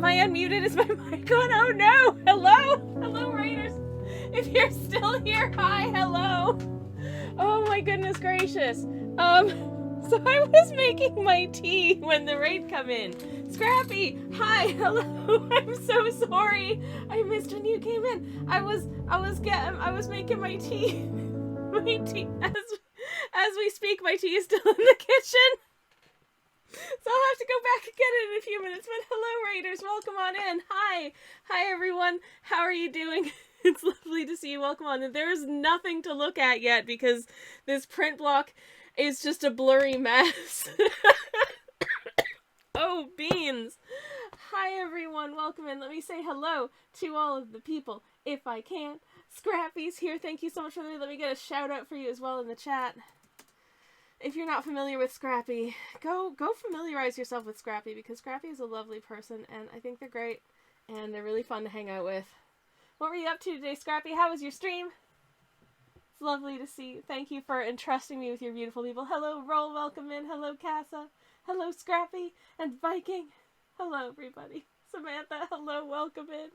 I unmuted? Is my mic on? Oh no! Hello? Hello, Raiders! If you're still here, hi, hello! Oh my goodness gracious. So I was making my tea when the raid come in. Scrappy, hi, hello. I'm so sorry. I missed when you came in. I was making my tea. My tea as we speak, my tea is still in the kitchen. So I'll have to go back and get it in a few minutes. But hello, Raiders. Welcome on in. Hi. Hi, everyone. How are you doing? It's lovely to see you. Welcome on in. There's nothing to look at yet because this print block is just a blurry mess. Oh, beans. Hi, everyone. Welcome in. Let me say hello to all of the people, if I can. Scrappy's here. Thank you so much for that. Let me get a shout out for you as well in the chat. If you're not familiar with Scrappy, go familiarize yourself with Scrappy because Scrappy is a lovely person and I think they're great and they're really fun to hang out with. What were you up to today, Scrappy? How was your stream? It's lovely to see you. Thank you for entrusting me with your beautiful people. Hello, Roll. Welcome in. Hello, Casa. Hello, Scrappy and Viking. Hello, everybody. Samantha. Hello. Welcome in.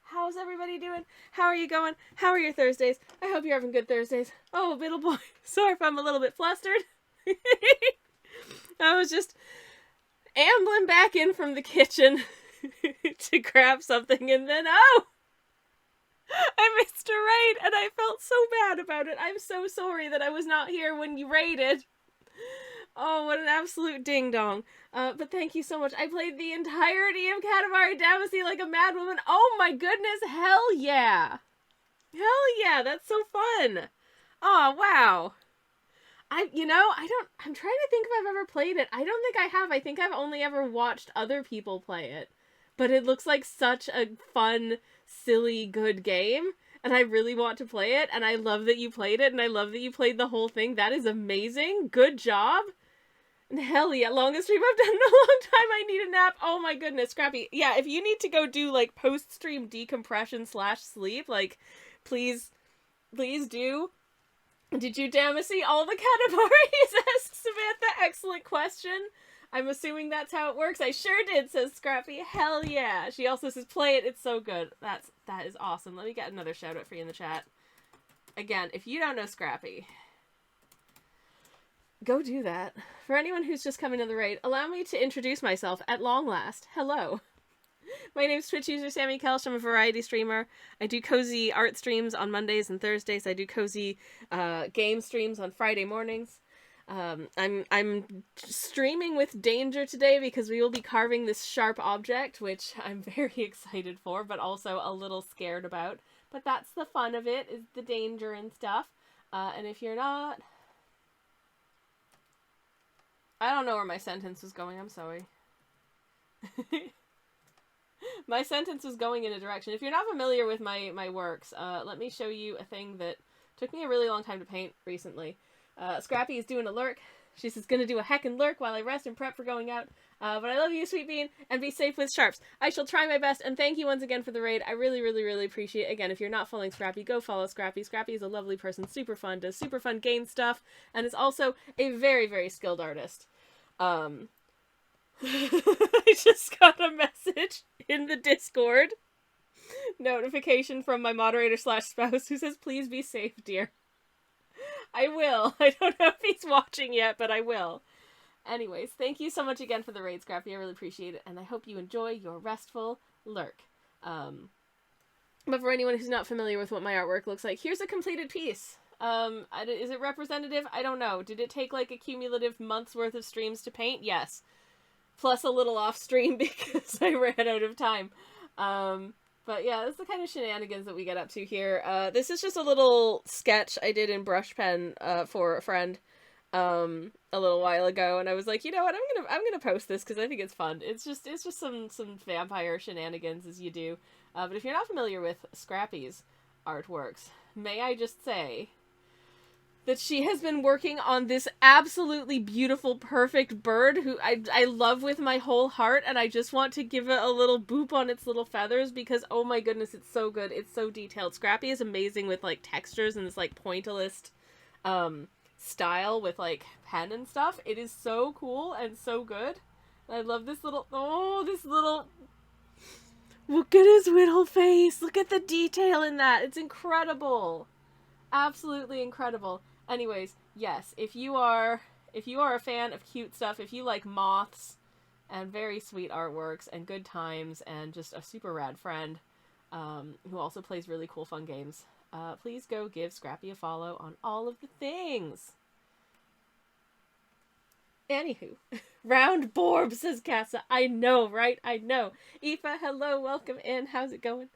How's everybody doing? How are you going? How are your Thursdays? I hope you're having good Thursdays. Oh, little boy. Sorry if I'm a little bit flustered. I was just ambling back in from the kitchen to grab something and then, oh! I missed a raid and I felt so bad about it. I'm so sorry that I was not here when you raided. Oh, what an absolute ding-dong. But thank you so much. I played the entirety of Katamari Damacy like a mad woman. Oh my goodness, hell yeah! Hell yeah, that's so fun! Oh, wow. I'm trying to think if I've ever played it. I don't think I have. I think I've only ever watched other people play it. But it looks like such a fun, silly, good game. And I really want to play it. And I love that you played it. And I love that you played the whole thing. That is amazing. Good job. And hell yeah, longest stream I've done in a long time. I need a nap. Oh my goodness, Scrappy. Yeah, if you need to go do like post-stream decompression / sleep, like, please do. Did you Damacy all the Katamaris? Asked Samantha. Excellent question. I'm assuming that's how it works. I sure did, says Scrappy. Hell yeah. She also says, play it. It's so good. That is awesome. Let me get another shout out for you in the chat. Again, if you don't know Scrappy, go do that. For anyone who's just coming to the raid, allow me to introduce myself at long last. Hello. My name's Twitch user Sammy Kelch. I'm a variety streamer. I do cozy art streams on Mondays and Thursdays. I do cozy game streams on Friday mornings. I'm streaming with Danger today because we will be carving this sharp object, which I'm very excited for, but also a little scared about. But that's the fun of it, is the danger and stuff. And if you're not... I don't know where my sentence was going, I'm sorry. My sentence was going in a direction. If you're not familiar with my works, let me show you a thing that took me a really long time to paint recently. Scrappy is doing a lurk. She's just gonna do a heckin' lurk while I rest and prep for going out. But I love you, Sweet Bean, and be safe with sharps. I shall try my best, and thank you once again for the raid. I really, really, really appreciate it. Again, if you're not following Scrappy, go follow Scrappy. Scrappy is a lovely person, super fun, does super fun game stuff, and is also a very, very skilled artist. I just got a message in the Discord notification from my moderator / spouse who says, please be safe, dear. I will. I don't know if he's watching yet, but I will. Anyways, thank you so much again for the raid, Scrappy. I really appreciate it, and I hope you enjoy your restful lurk. But for anyone who's not familiar with what my artwork looks like, here's a completed piece. Is it representative? I don't know. Did it take like a cumulative month's worth of streams to paint? Yes. Plus a little off stream because I ran out of time. But yeah, that's the kind of shenanigans that we get up to here. This is just a little sketch I did in brush pen for a friend a little while ago, and I was like, you know what, I'm gonna post this because I think it's fun. It's just some vampire shenanigans as you do. But if you're not familiar with Scrappy's artworks, may I just say that she has been working on this absolutely beautiful, perfect bird who I love with my whole heart, and I just want to give it a little boop on its little feathers because, oh my goodness, it's so good. It's so detailed. Scrappy is amazing with, like, textures and this, like, pointillist style with, like, pen and stuff. It is so cool and so good. And I love this little, Look at his little face. Look at the detail in that. It's incredible. Absolutely incredible. Anyways, yes, if you are a fan of cute stuff, if you like moths and very sweet artworks and good times and just a super rad friend who also plays really cool fun games, please go give Scrappy a follow on all of the things. Anywho, round borb, says Casa. I know, right? I know. Aoife, hello, welcome in. How's it going?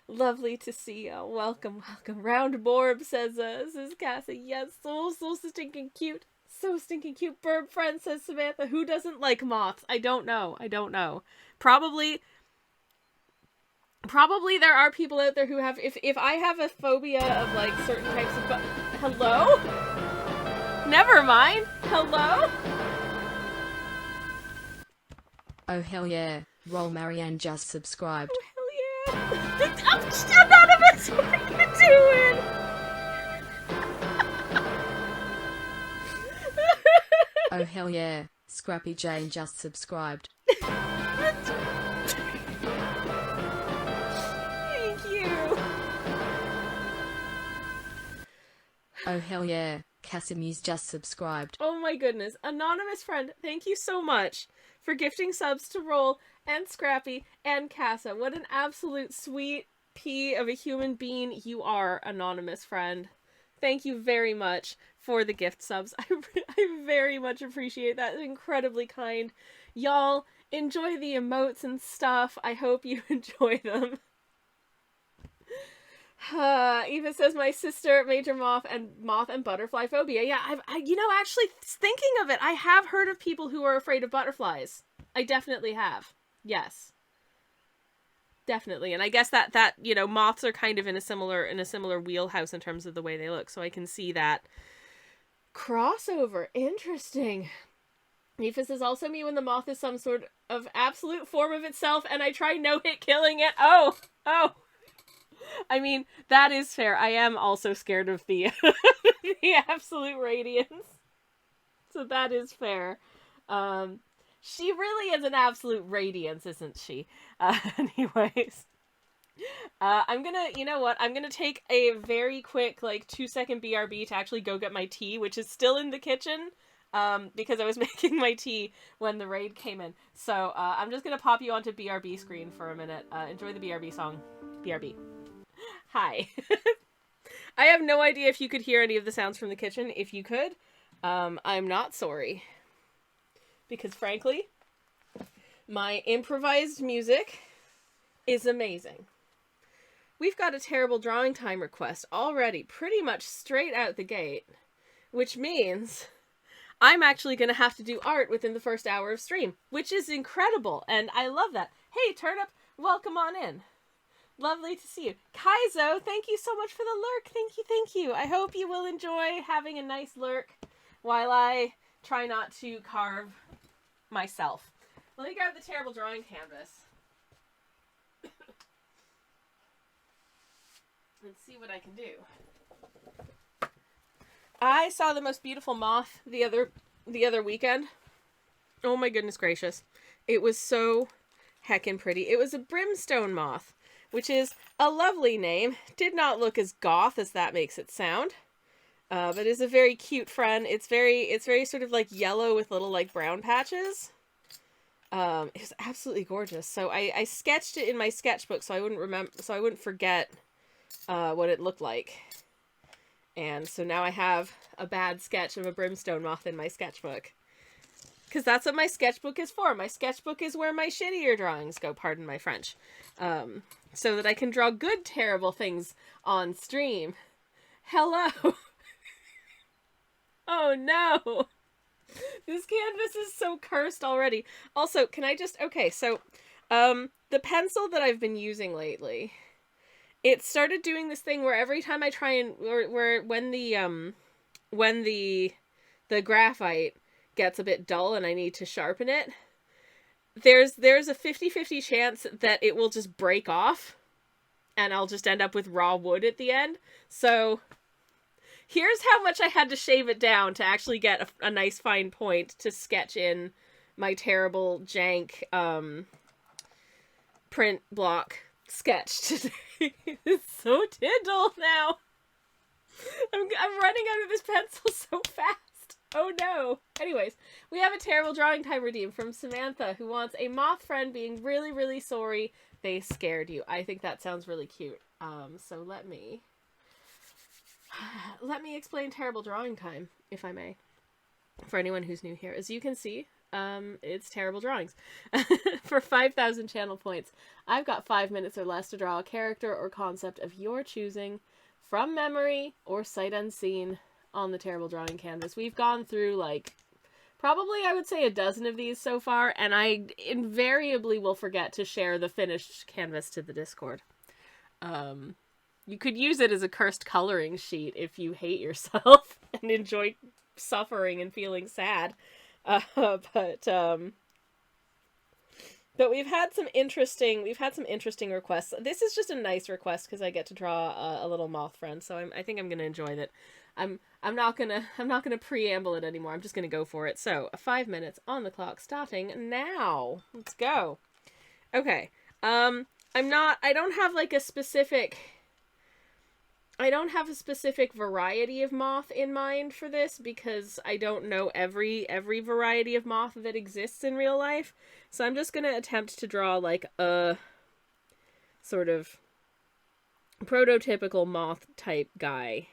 Lovely to see you. Welcome, welcome. Round borb, says Casa. Yes, so stinking cute. So stinking cute. Burb friend, says Samantha. Who doesn't like moths? I don't know. Probably there are people out there who have, if I have a phobia of like certain types of hello? Never mind. Hello? Oh hell yeah. Roll Marianne just subscribed. Oh hell yeah. Anonymous, what are you doing? Oh hell yeah. Scrappy Jane just subscribed. Thank you. Oh hell yeah. Casimir's just subscribed. Oh my goodness. Anonymous friend, thank you so much for gifting subs to Roll and Scrappy and Casa. What an absolute sweet pea of a human being you are, anonymous friend. Thank you very much for the gift subs. I very much appreciate that. It's incredibly kind. Y'all, enjoy the emotes and stuff. I hope you enjoy them. Eva says, my sister, Major Moth and butterfly phobia. Yeah, actually thinking of it, I have heard of people who are afraid of butterflies. I definitely have. Yes. Definitely. And I guess that moths are kind of in a similar wheelhouse in terms of the way they look. So I can see that crossover. Interesting. Eva says, also me when the moth is some sort of absolute form of itself and I try no-hit killing it. Oh. I mean, that is fair. I am also scared of the the absolute radiance. So that is fair. She really is an absolute radiance, isn't she? Anyways. I'm gonna take a very quick, 2-second BRB to actually go get my tea, which is still in the kitchen, because I was making my tea when the raid came in. So, I'm just gonna pop you onto BRB screen for a minute. Enjoy the BRB song. BRB. Hi. I have no idea if you could hear any of the sounds from the kitchen. If you could, I'm not sorry. Because frankly, my improvised music is amazing. We've got a terrible drawing time request already, pretty much straight out the gate, which means I'm actually going to have to do art within the first hour of stream, which is incredible, and I love that. Hey, Turnip, welcome on in. Lovely to see you. Kaizo, thank you so much for the lurk. Thank you. I hope you will enjoy having a nice lurk while I try not to carve myself. Let me grab the terrible drawing canvas. Let's see what I can do. I saw the most beautiful moth the other weekend. Oh my goodness gracious. It was so heckin' pretty. It was a brimstone moth, which is a lovely name. Did not look as goth as that makes it sound. But is a very cute friend. It's very sort of like yellow with little brown patches. It was absolutely gorgeous. So I sketched it in my sketchbook so I wouldn't forget what it looked like. And so now I have a bad sketch of a brimstone moth in my sketchbook. Because that's what my sketchbook is for. My sketchbook is where my shittier drawings go, pardon my French. So that I can draw good, terrible things on stream. Hello! Oh no! This canvas is so cursed already. Also, can I just... Okay, so, the pencil that I've been using lately, it started doing this thing where every time I try and... when the graphite gets a bit dull and I need to sharpen it, there's a 50-50 chance that it will just break off and I'll just end up with raw wood at the end. So here's how much I had to shave it down to actually get a nice fine point to sketch in my terrible jank print block sketch today. It's so Tyndall now. I'm running out of this pencil so fast. Oh no. Anyways, we have a terrible drawing time redeem from Samantha, who wants a moth friend being really, really sorry they scared you. I think that sounds really cute. So let me explain terrible drawing time, if I may, for anyone who's new here. As you can see, it's terrible drawings. For 5,000 channel points, I've got 5 minutes or less to draw a character or concept of your choosing from memory or sight unseen on the terrible drawing canvas. We've gone through like probably, I would say, a dozen of these so far, and I invariably will forget to share the finished canvas to the Discord. You could use it as a cursed coloring sheet if you hate yourself and enjoy suffering and feeling sad. But we've had some interesting requests. This is just a nice request because I get to draw a little moth friend, so I think I'm gonna enjoy that. I'm not gonna preamble it anymore. I'm just gonna go for it. So 5 minutes on the clock, starting now. Let's go. Okay. I don't have like a specific. I don't have a specific variety of moth in mind for this because I don't know every variety of moth that exists in real life. So I'm just going to attempt to draw like a sort of prototypical moth type guy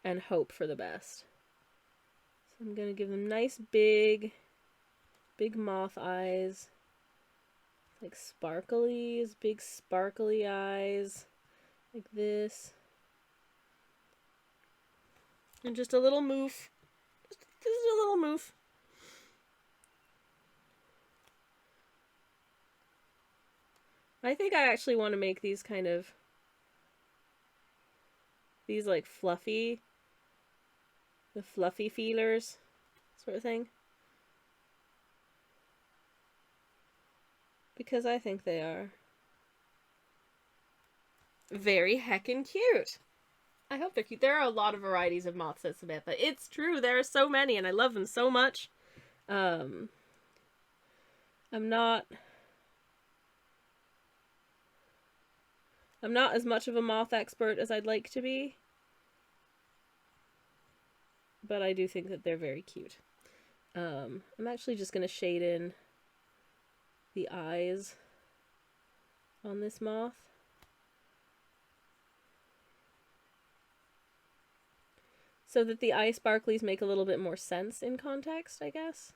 and hope for the best. So I'm going to give them nice big moth eyes. Like sparklies, big sparkly eyes, like this. And just a little moof. Just a little moof. I think I actually want to make these kind of, these like fluffy, the fluffy feelers sort of thing. Because I think they are very heckin' cute. I hope they're cute. There are a lot of varieties of moths, says Samantha. It's true, there are so many, and I love them so much. I'm not as much of a moth expert as I'd like to be. But I do think that they're very cute. I'm actually just going to shade in the eyes on this moth. So that the eye sparklies make a little bit more sense in context, I guess.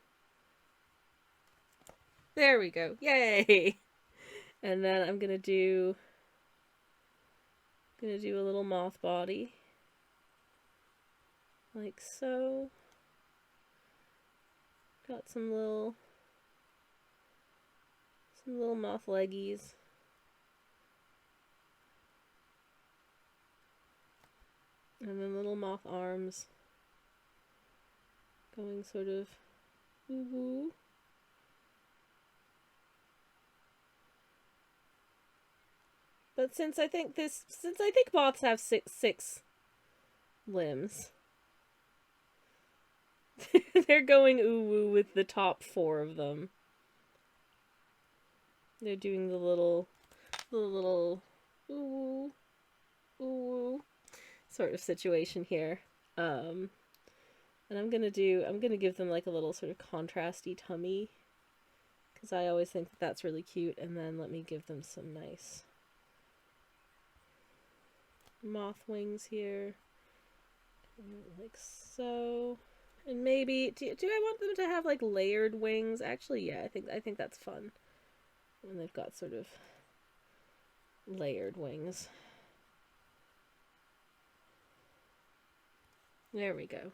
There we go. Yay! And then I'm gonna do a little moth body. Like so. Got some little moth leggies. And then little moth arms. Going sort of woo-woo. But since I think moths have six limbs, they're going ooh-woo with the top 4 of them. They're doing the little ooh ooh sort of situation here. And I'm gonna give them like a little sort of contrasty tummy, because I always think that that's really cute. And then let me give them some nice moth wings here, like so. And maybe do I want them to have like layered wings? Actually, yeah, I think that's fun. And they've got sort of layered wings. There we go.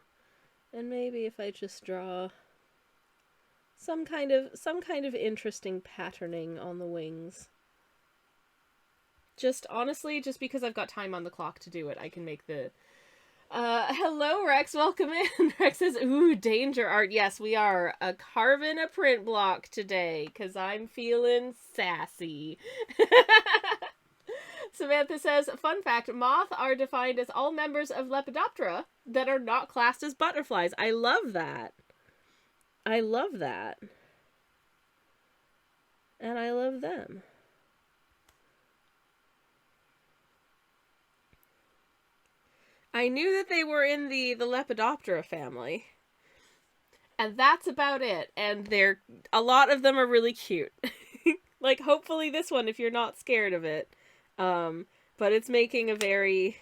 And maybe if I just draw some kind of interesting patterning on the wings. Just honestly, just because I've got time on the clock to do it, I can make the hello Rex, welcome in. Rex says, ooh, danger art. Yes, we are carving a print block today, because I'm feeling sassy. Samantha says, fun fact, moth are defined as all members of Lepidoptera that are not classed as butterflies. I love that. I love that. I knew that they were in the Lepidoptera family. And that's about it. And a lot of them are really cute. Like, hopefully this one, if you're not scared of it. But it's making a very...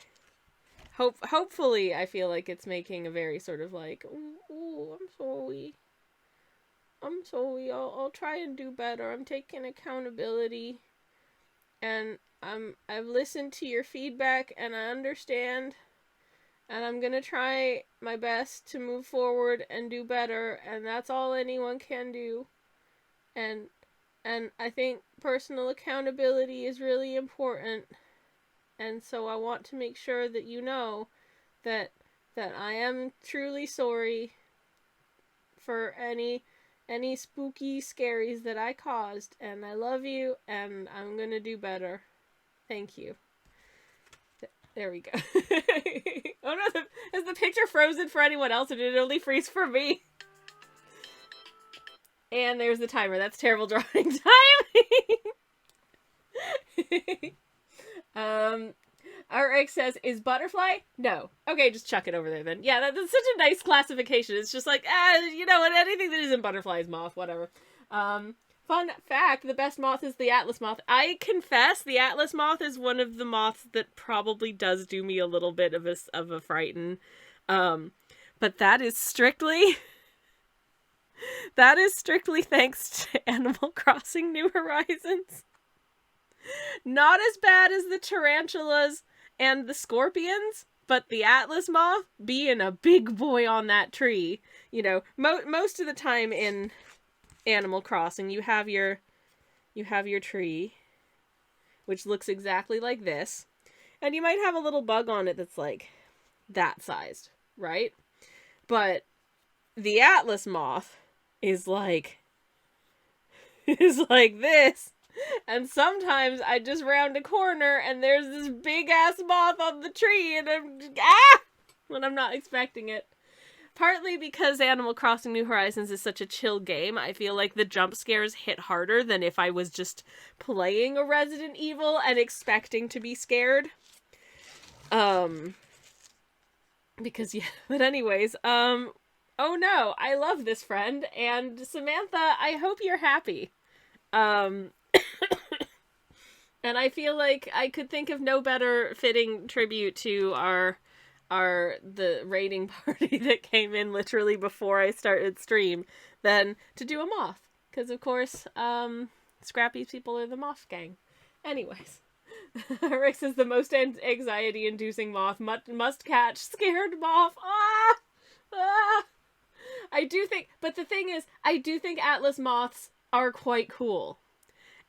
Hopefully, I feel like it's making a very sort of like, oh, I'm sorry. I'm sorry. I'll try and do better. I'm taking accountability. And I've listened to your feedback and I understand. And I'm gonna try my best to move forward and do better, and that's all anyone can do. And I think personal accountability is really important. And so I want to make sure that you know that I am truly sorry for any spooky scaries that I caused, and I love you, and I'm gonna do better. Thank you. There we go. Oh no, is the picture frozen for anyone else, or did it only freeze for me? And there's the timer. That's terrible drawing time. RX says, is butterfly? No. Okay, just chuck it over there then. Yeah, that's such a nice classification. It's just like, you know, anything that isn't butterfly is moth, whatever. Fun fact, the best moth is the Atlas moth. I confess, the Atlas moth is one of the moths that probably does do me a little bit of a frighten. But that is strictly thanks to Animal Crossing New Horizons. Not as bad as the tarantulas and the scorpions, but the Atlas moth being a big boy on that tree. You know, most of the time in Animal Crossing, you have your tree, which looks exactly like this, and you might have a little bug on it that's like that sized, right? But the Atlas moth is like this, and sometimes I just round a corner and there's this big ass moth on the tree, and when I'm not expecting it. Partly because Animal Crossing New Horizons is such a chill game, I feel like the jump scares hit harder than if I was just playing a Resident Evil and expecting to be scared. Because, yeah, but anyways, oh no, I love this friend, and Samantha, I hope you're happy. And I feel like I could think of no better fitting tribute to the raiding party that came in literally before I started stream than to do a moth. Because, of course, Scrappy people are the moth gang. Anyways. Rex is the most anxiety-inducing moth. Must catch. Scared moth. Ah! Ah! I do think... But the thing is, I do think Atlas moths are quite cool.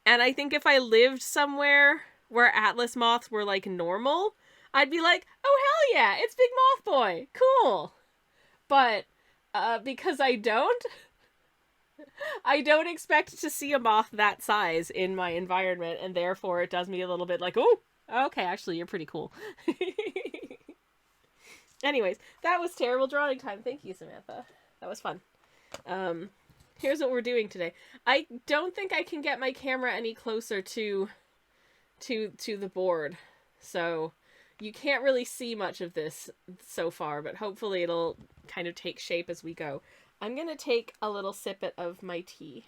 And I think if I lived somewhere where Atlas moths were, like, normal, I'd be like, oh, hell yeah, it's Big Moth Boy. Cool. But, because I don't expect to see a moth that size in my environment, and therefore it does me a little bit like, oh, okay, actually, you're pretty cool. Anyways, that was terrible drawing time. Thank you, Samantha. That was fun. Here's what we're doing today. I don't think I can get my camera any closer to the board, so you can't really see much of this so far, but hopefully it'll kind of take shape as we go. I'm going to take a little sip of my tea.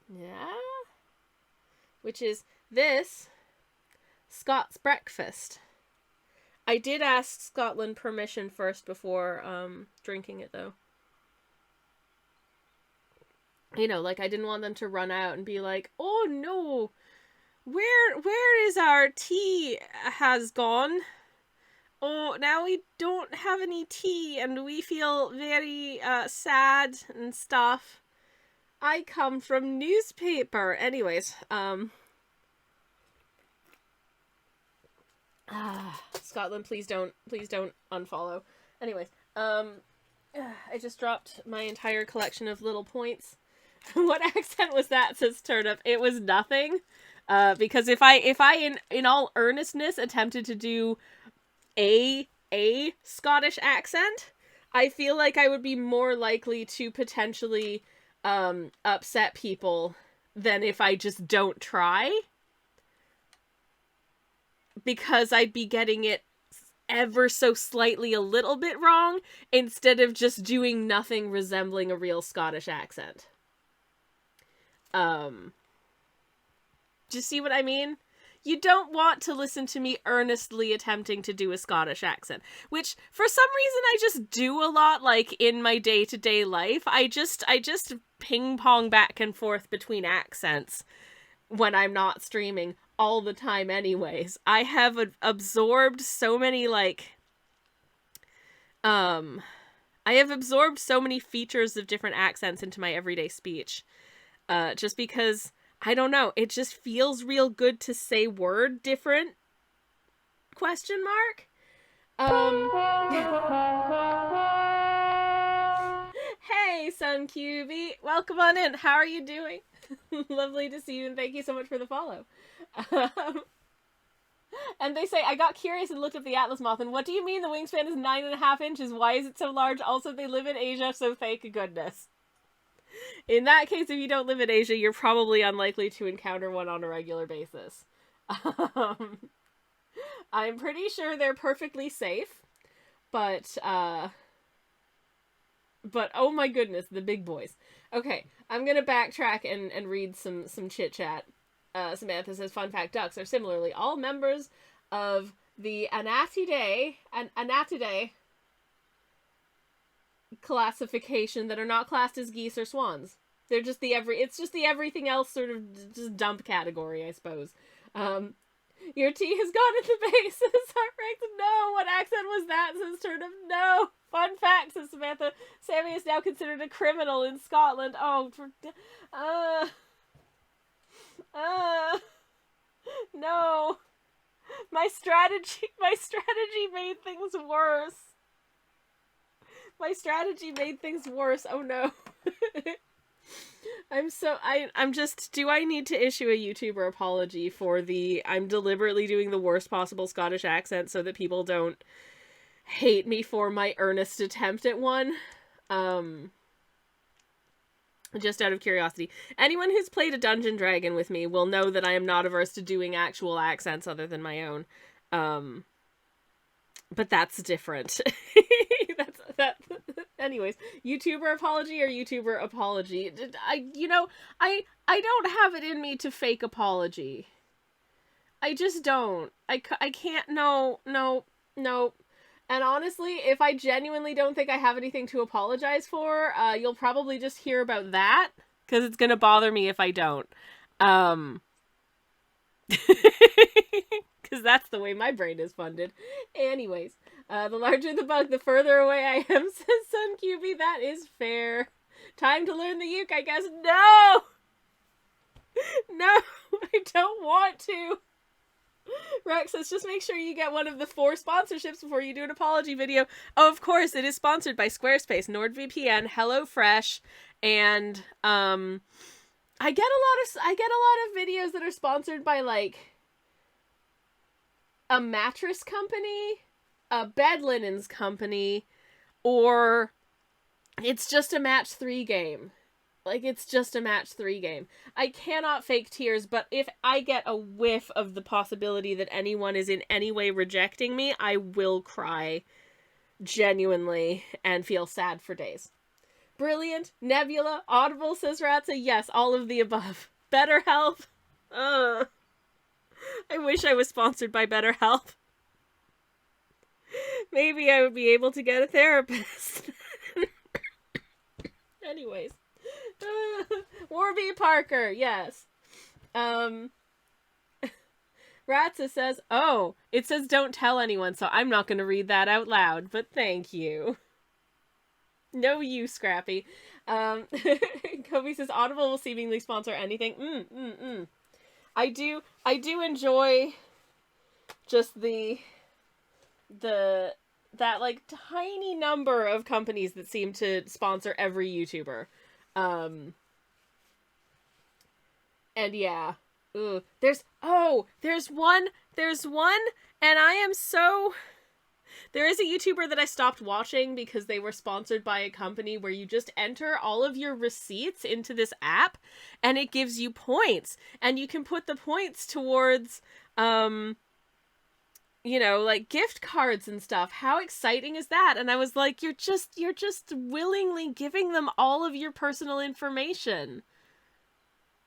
Yeah? Which is this Scott's Breakfast. I did ask Scotland permission first before drinking it, though. You know, like, I didn't want them to run out and be like, oh no, where is our tea has gone? Oh, now we don't have any tea and we feel very sad and stuff. I come from newspaper. Anyways, Scotland, please don't unfollow. Anyways, I just dropped my entire collection of little points. What accent was that, says Turnip? It was nothing. Because if I in all earnestness attempted to do a Scottish accent, I feel like I would be more likely to potentially upset people than if I just don't try. Because I'd be getting it ever so slightly a little bit wrong instead of just doing nothing resembling a real Scottish accent. Do you see what I mean? You don't want to listen to me earnestly attempting to do a Scottish accent, which for some reason I just do a lot, like in my day-to-day life. I just ping pong back and forth between accents when I'm not streaming all the time anyways. I have absorbed so many I have absorbed so many features of different accents into my everyday speech. Just because, I don't know, it just feels real good to say word different? ? Hey, SunQB, welcome on in. How are you doing? Lovely to see you, and thank you so much for the follow. And they say, I got curious and looked up the Atlas moth, and what do you mean the wingspan is 9.5 inches? Why is it so large? Also, they live in Asia, so thank goodness. In that case, if you don't live in Asia, you're probably unlikely to encounter one on a regular basis. I'm pretty sure they're perfectly safe, but oh my goodness, the big boys. Okay, I'm gonna backtrack and read some chit-chat. Samantha says, fun fact, ducks are similarly all members of the Anatidae classification that are not classed as geese or swans. They're just it's just the everything else sort of just dump category, I suppose. Your tea has gone in the base, says Heartbreak. No, what accent was that, says Turnip. No. Fun fact, says Samantha. Sammy is now considered a criminal in Scotland. Oh, no. My strategy made things worse. Oh no. Do I need to issue a YouTuber apology for I'm deliberately doing the worst possible Scottish accent so that people don't hate me for my earnest attempt at one? Just out of curiosity. Anyone who's played a Dungeon Dragon with me will know that I am not averse to doing actual accents other than my own. But that's different. Anyways, YouTuber apology or YouTuber apology? I don't have it in me to fake apology. I just don't. I can't. No. And honestly, if I genuinely don't think I have anything to apologize for, you'll probably just hear about that, because it's gonna bother me if I don't. Because that's the way my brain is funded. Anyways, the larger the bug, the further away I am, says SunQB. That is fair. Time to learn the uke, I guess. No! No, I don't want to. Rex says, just make sure you get one of the 4 sponsorships before you do an apology video. Oh, of course, it is sponsored by Squarespace, NordVPN, HelloFresh, and I get a lot of videos that are sponsored by like a mattress company, a bed linens company, or it's just a match 3 game. Like, it's just a match 3 game. I cannot fake tears, but if I get a whiff of the possibility that anyone is in any way rejecting me, I will cry genuinely and feel sad for days. Brilliant. Nebula. Audible, says Ratsa. Yes, all of the above. BetterHelp. I wish I was sponsored by BetterHelp. Maybe I would be able to get a therapist. Anyways. Warby Parker, yes. Ratsa says, oh, it says don't tell anyone, so I'm not going to read that out loud, but thank you. No, you, Scrappy. Kobe says, Audible will seemingly sponsor anything. I do enjoy just that like tiny number of companies that seem to sponsor every YouTuber. And yeah. Ooh. There's one, and I am so There is a YouTuber that I stopped watching because they were sponsored by a company where you just enter all of your receipts into this app and it gives you points. And you can put the points towards, you know, like gift cards and stuff. How exciting is that? And I was like, you're just willingly giving them all of your personal information.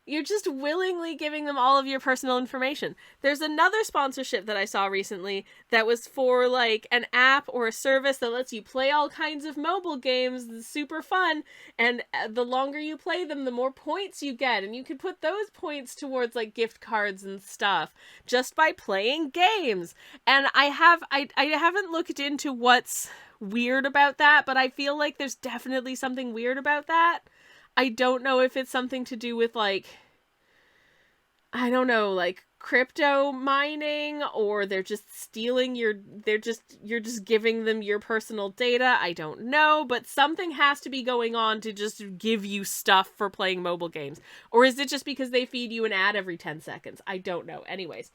You're just willingly giving them all of your personal information. There's another sponsorship that I saw recently that was for like an app or a service that lets you play all kinds of mobile games. It's super fun. And the longer you play them, the more points you get. And you can put those points towards like gift cards and stuff just by playing games. And I haven't looked into what's weird about that, but I feel like there's definitely something weird about that. I don't know if it's something to do with like, I don't know, like crypto mining, or they're just stealing you're just giving them your personal data. I don't know, but something has to be going on to just give you stuff for playing mobile games. Or is it just because they feed you an ad every 10 seconds? I don't know. Anyways,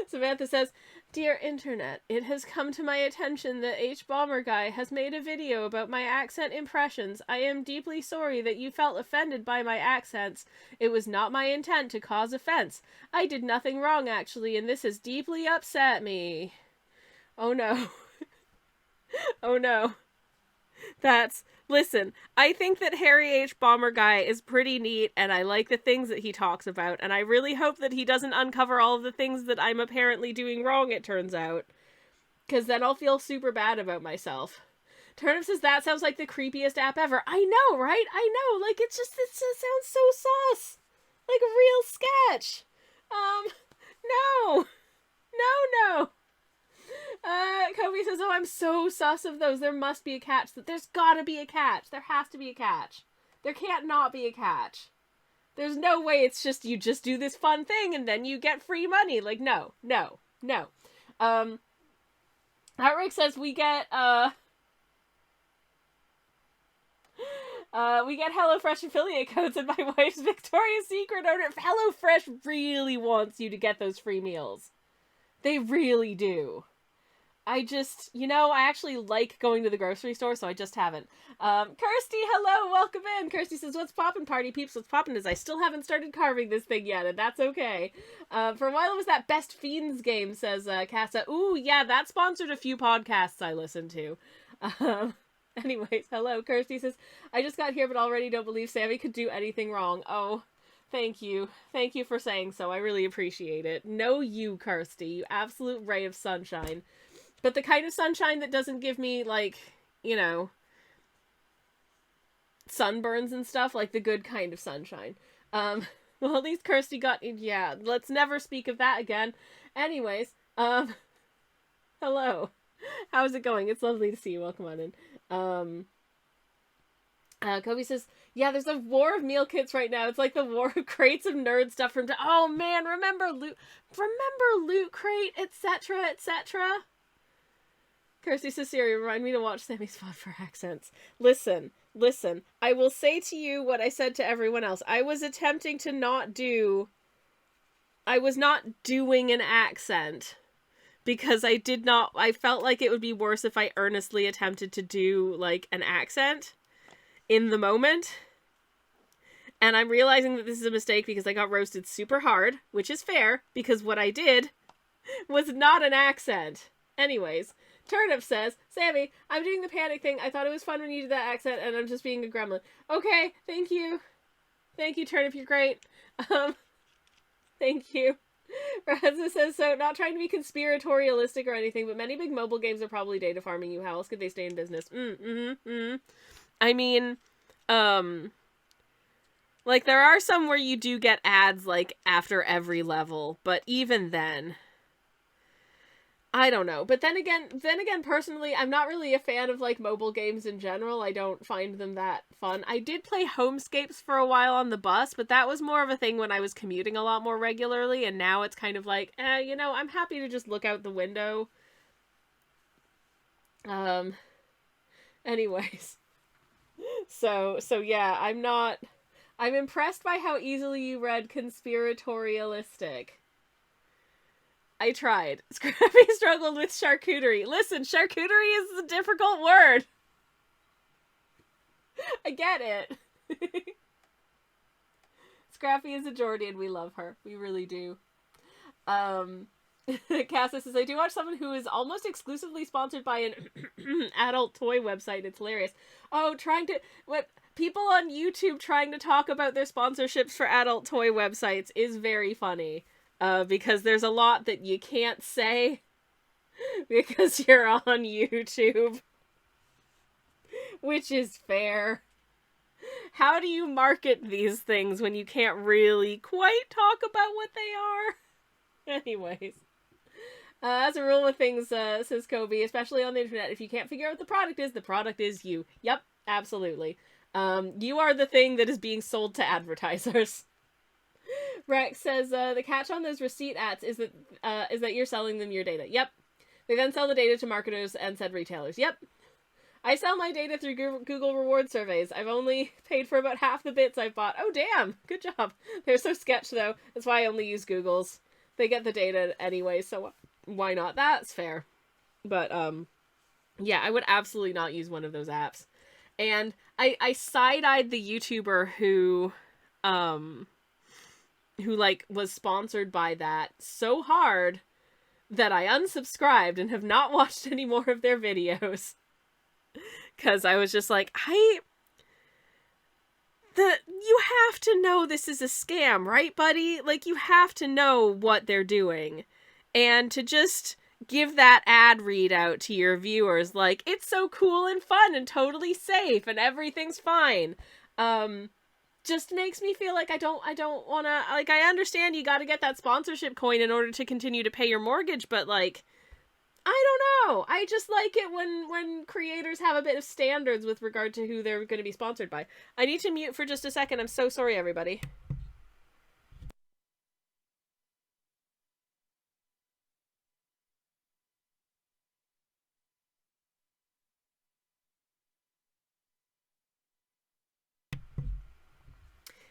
Samantha says, "Dear Internet, it has come to my attention that H. Bomber Guy has made a video about my accent impressions. I am deeply sorry that you felt offended by my accents. It was not my intent to cause offense. I did nothing wrong, actually, and this has deeply upset me." Oh no. Oh no. Listen, I think that Harry H. Bomber Guy is pretty neat, and I like the things that he talks about, and I really hope that he doesn't uncover all of the things that I'm apparently doing wrong, it turns out. Because then I'll feel super bad about myself. Turnip says, "That sounds like the creepiest app ever." I know, right? I know, like, it just sounds so sus. Like a real sketch. No. No. Kobe says, "Oh, I'm so sus of those. There must be a catch. There's gotta be a catch. There has to be a catch. There can't not be a catch. There's no way it's just, you just do this fun thing and then you get free money. Like, no. Outrick says, we get HelloFresh affiliate codes in my wife's Victoria's Secret order. HelloFresh really wants you to get those free meals. They really do. I actually like going to the grocery store, so I just haven't. Kirsty, hello, welcome in. Kirsty says, "What's poppin', party peeps? What's poppin' is I still haven't started carving this thing yet, and that's okay." For a while it was that Best Fiends game, says Casa. Ooh, yeah, that sponsored a few podcasts I listened to. Anyways, hello. Kirsty says, "I just got here, but already don't believe Sammy could do anything wrong." Oh, thank you. Thank you for saying so. I really appreciate it. No, you, Kirsty. You absolute ray of sunshine. But the kind of sunshine that doesn't give me, like, you know, sunburns and stuff, like the good kind of sunshine. Well, at least Kirsty got, yeah, let's never speak of that again. Anyways, hello. How's it going? It's lovely to see you. Welcome on in. Kobe says, "Yeah, there's a war of meal kits right now. It's like the war of crates of nerd stuff from, oh man, remember Loot Crate, etc., etc.? Kirsty says, "Siri, remind me to watch Sammy's VOD for accents." Listen. I will say to you what I said to everyone else. I was attempting to I was not doing an accent. Because I felt like it would be worse if I earnestly attempted to do, like, an accent in the moment. And I'm realizing that this is a mistake because I got roasted super hard, which is fair, because what I did was not an accent. Anyways, Turnip says, "Sammy, I'm doing the panic thing. I thought it was fun when you did that accent, and I'm just being a gremlin." Okay, thank you. Thank you, Turnip, you're great. Thank you. Razza says, "So, not trying to be conspiratorialistic or anything, but many big mobile games are probably data farming you. How else could they stay in business?" I mean, like, there are some where you do get ads, like, after every level, but even then, I don't know. But then again, personally, I'm not really a fan of, like, mobile games in general. I don't find them that fun. I did play Homescapes for a while on the bus, but that was more of a thing when I was commuting a lot more regularly, and now it's kind of like, I'm happy to just look out the window. Anyways. So yeah, I'm impressed by how easily you read conspiratorialistic. I tried. Scrappy struggled with charcuterie. Listen, charcuterie is a difficult word. I get it. Scrappy is a Jordan. We love her. We really do. Cassis says, I do watch someone who is almost exclusively sponsored by an adult toy website. It's hilarious. Oh, people on YouTube trying to talk about their sponsorships for adult toy websites is very funny. Because there's a lot that you can't say because you're on YouTube. Which is fair. How do you market these things when you can't really quite talk about what they are? Anyways. As a rule with things, says Kobe, especially on the internet, if you can't figure out what the product is you. Yep, absolutely. You are the thing that is being sold to advertisers. Rex says, the catch on those receipt ads is that you're selling them your data. Yep. They then sell the data to marketers and said retailers. Yep. I sell my data through Google reward surveys. I've only paid for about half the bits I've bought. Oh, damn. Good job. They're so sketch, though. That's why I only use Google's. They get the data anyway, so why not? That's fair. But, yeah, I would absolutely not use one of those apps. And I side-eyed the YouTuber who was sponsored by that so hard that I unsubscribed and have not watched any more of their videos. Because I was just like, you have to know this is a scam, right, buddy? Like, you have to know what they're doing. And to just give that ad readout to your viewers, like, it's so cool and fun and totally safe and everything's fine. Just makes me feel like I don't want to, like, I understand you got to get that sponsorship coin in order to continue to pay your mortgage, but, like, I don't know. I just like it when creators have a bit of standards with regard to who they're going to be sponsored by. I need to mute for just a second. I'm so sorry, everybody.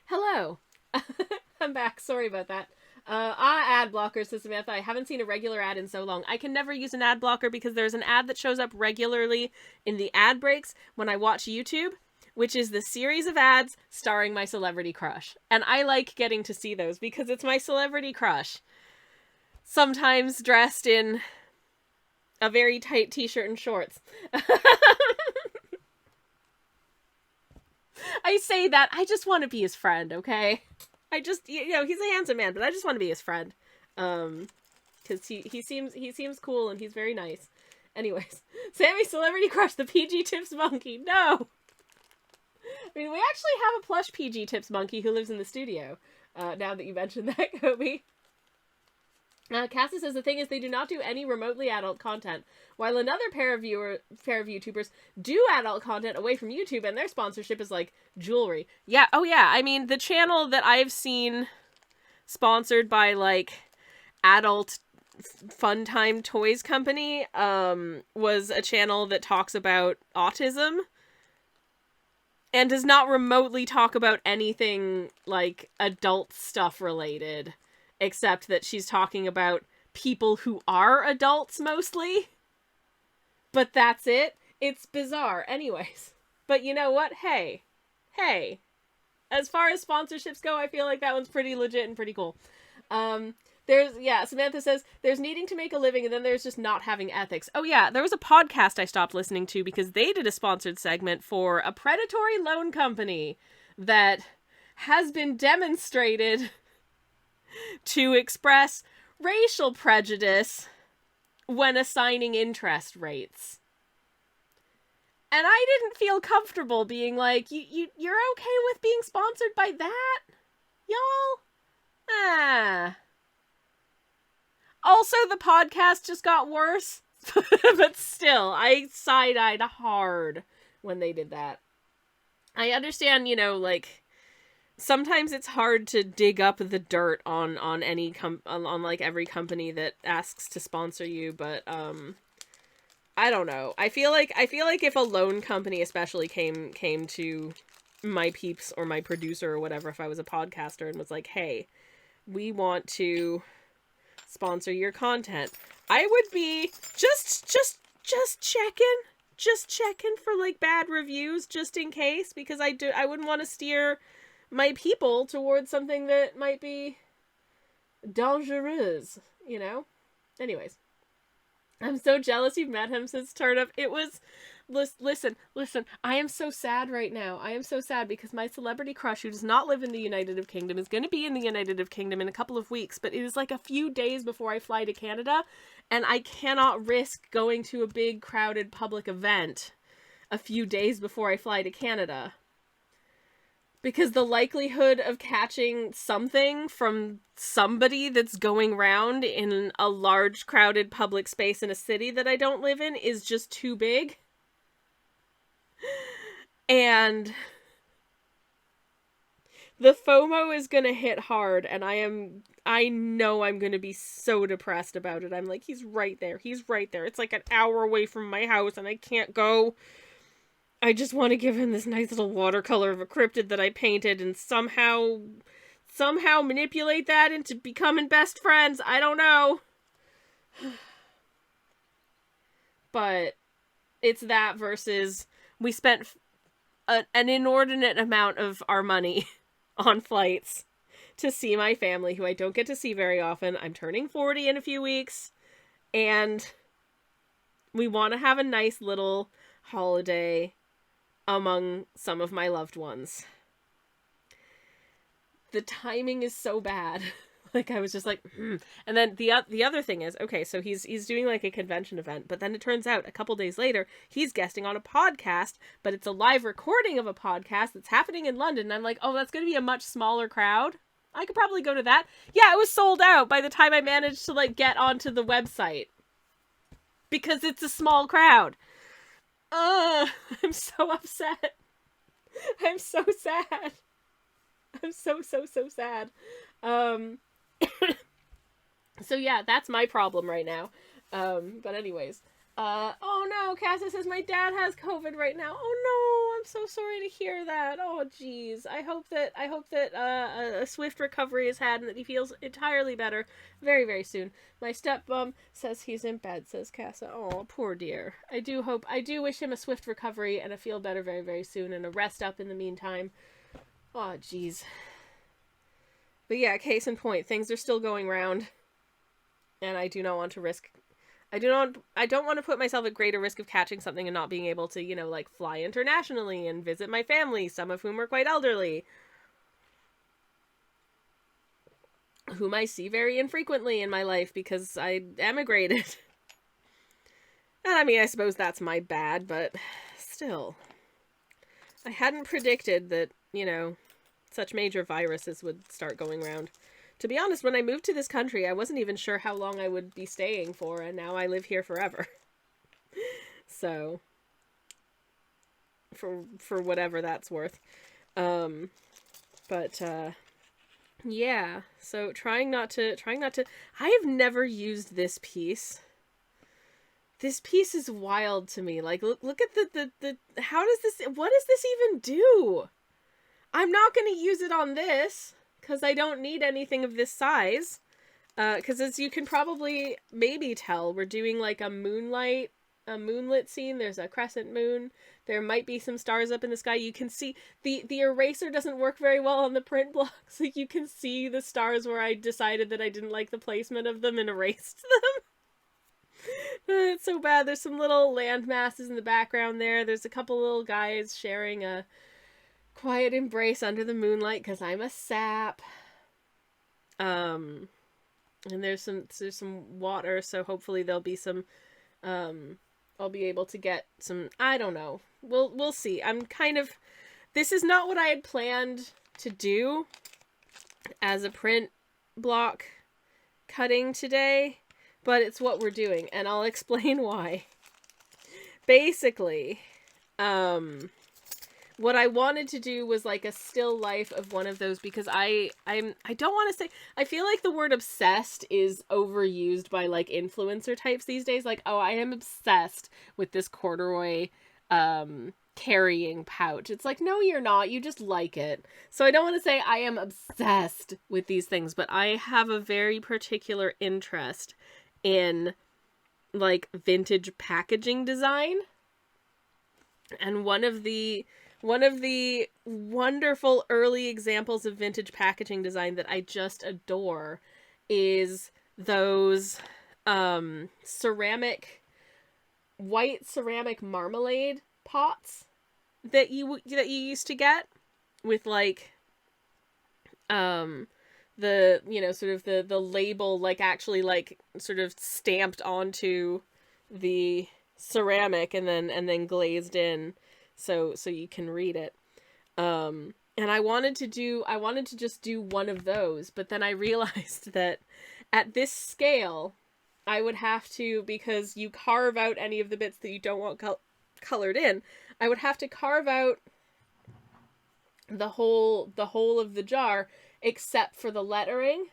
Hello. I'm back. Sorry about that. Ad blocker, says Samantha. I haven't seen a regular ad in so long. I can never use an ad blocker because there's an ad that shows up regularly in the ad breaks when I watch YouTube, which is the series of ads starring my celebrity crush. And I like getting to see those because it's my celebrity crush. Sometimes dressed in a very tight t-shirt and shorts. I say that, I just want to be his friend, okay? I just, he's a handsome man, but I just want to be his friend. Because he seems cool and he's very nice. Anyways, Sammy's celebrity crush, the PG Tips monkey. No! I mean, we actually have a plush PG Tips monkey who lives in the studio, now that you mentioned that, Kobe. Cassie says the thing is they do not do any remotely adult content, while another pair of YouTubers do adult content away from YouTube, and their sponsorship is like jewelry. Yeah, oh yeah, I mean, the channel that I've seen sponsored by, like, adult fun time toys company, was a channel that talks about autism, and does not remotely talk about anything, like, adult stuff related. Except that she's talking about people who are adults, mostly. But that's it. It's bizarre. Anyways. But you know what? Hey. As far as sponsorships go, I feel like that one's pretty legit and pretty cool. Samantha says, there's needing to make a living, and then there's just not having ethics. Oh yeah, there was a podcast I stopped listening to because they did a sponsored segment for a predatory loan company that has been demonstrated to express racial prejudice when assigning interest rates. And I didn't feel comfortable being like, you're okay with being sponsored by that? Y'all? Also, the podcast just got worse. But still, I side-eyed hard when they did that. I understand, like, sometimes it's hard to dig up the dirt on any on like every company that asks to sponsor you, but I don't know. I feel like if a loan company especially came to my peeps or my producer or whatever, if I was a podcaster and was like, "Hey, we want to sponsor your content. I would be just checking for like bad reviews just in case, because I wouldn't want to steer my people towards something that might be dangerous, you know? Anyways, I'm so jealous you've met him, says Turnip. It was... Listen, I am so sad right now. I am so sad because my celebrity crush, who does not live in the United Kingdom, is going to be in the United Kingdom in a couple of weeks, but it is like a few days before I fly to Canada, and I cannot risk going to a big, crowded public event a few days before I fly to Canada. Because the likelihood of catching something from somebody that's going around in a large, crowded public space in a city that I don't live in is just too big. And the FOMO is gonna hit hard, and I know I'm gonna be so depressed about it. I'm like, he's right there. It's like an hour away from my house, and I can't go. I just want to give him this nice little watercolor of a cryptid that I painted and somehow manipulate that into becoming best friends. I don't know. But it's that versus we spent an inordinate amount of our money on flights to see my family, who I don't get to see very often. I'm turning 40 in a few weeks, and we want to have a nice little holiday among some of my loved ones. The timing is so bad. Like, I was just like, And then the other thing is, okay, so he's doing like a convention event, but then it turns out a couple days later, he's guesting on a podcast, but it's a live recording of a podcast that's happening in London. And I'm like, oh, that's going to be a much smaller crowd. I could probably go to that. Yeah, it was sold out by the time I managed to like get onto the website. Because it's a small crowd. I'm so upset. I'm so sad. I'm so sad. So yeah, that's my problem right now. But anyways. Oh no, Cassie says my dad has COVID right now. Oh no, I'm so sorry to hear that. Oh jeez. I hope that a swift recovery is had and that he feels entirely better very, very soon. My stepmom says he's in bed, says Cassa. Oh, poor dear. I do wish him a swift recovery and a feel better very, very soon and a rest up in the meantime. Oh jeez. But yeah, case in point, things are still going round. And I do not want to risk... I don't want to put myself at greater risk of catching something and not being able to, like, fly internationally and visit my family, some of whom are quite elderly, whom I see very infrequently in my life because I emigrated. And I mean, I suppose that's my bad, but still. I hadn't predicted that, such major viruses would start going around. To be honest, when I moved to this country, I wasn't even sure how long I would be staying for, and now I live here forever. So, for whatever that's worth. Yeah. So trying not to. I have never used this piece. This piece is wild to me. Like, look at the how does this? What does this even do? I'm not going to use it on this. Because I don't need anything of this size. Because as you can probably maybe tell, we're doing like a moonlit scene. There's a crescent moon. There might be some stars up in the sky. You can see the eraser doesn't work very well on the print blocks. Like you can see the stars where I decided that I didn't like the placement of them and erased them. It's so bad. There's some little land masses in the background there. There's a couple little guys sharing a quiet embrace under the moonlight because I'm a sap. And there's some water, so hopefully there'll be some I'll be able to get some, I don't know. We'll see. This is not what I had planned to do as a print block cutting today, but it's what we're doing, and I'll explain why. Basically, what I wanted to do was like a still life of one of those because I don't want to say, I feel like the word obsessed is overused by like influencer types these days. Like, oh, I am obsessed with this corduroy carrying pouch. It's like, no, you're not. You just like it. So I don't want to say I am obsessed with these things, but I have a very particular interest in like vintage packaging design. And one of the wonderful early examples of vintage packaging design that I just adore is those white ceramic marmalade pots that you used to get with like the, you know, sort of the label like actually like sort of stamped onto the ceramic and then glazed in so you can read it. And I wanted to just do one of those, but then I realized that at this scale I would have to, because you carve out any of the bits that you don't want colored in, I would have to carve out the whole of the jar except for the lettering.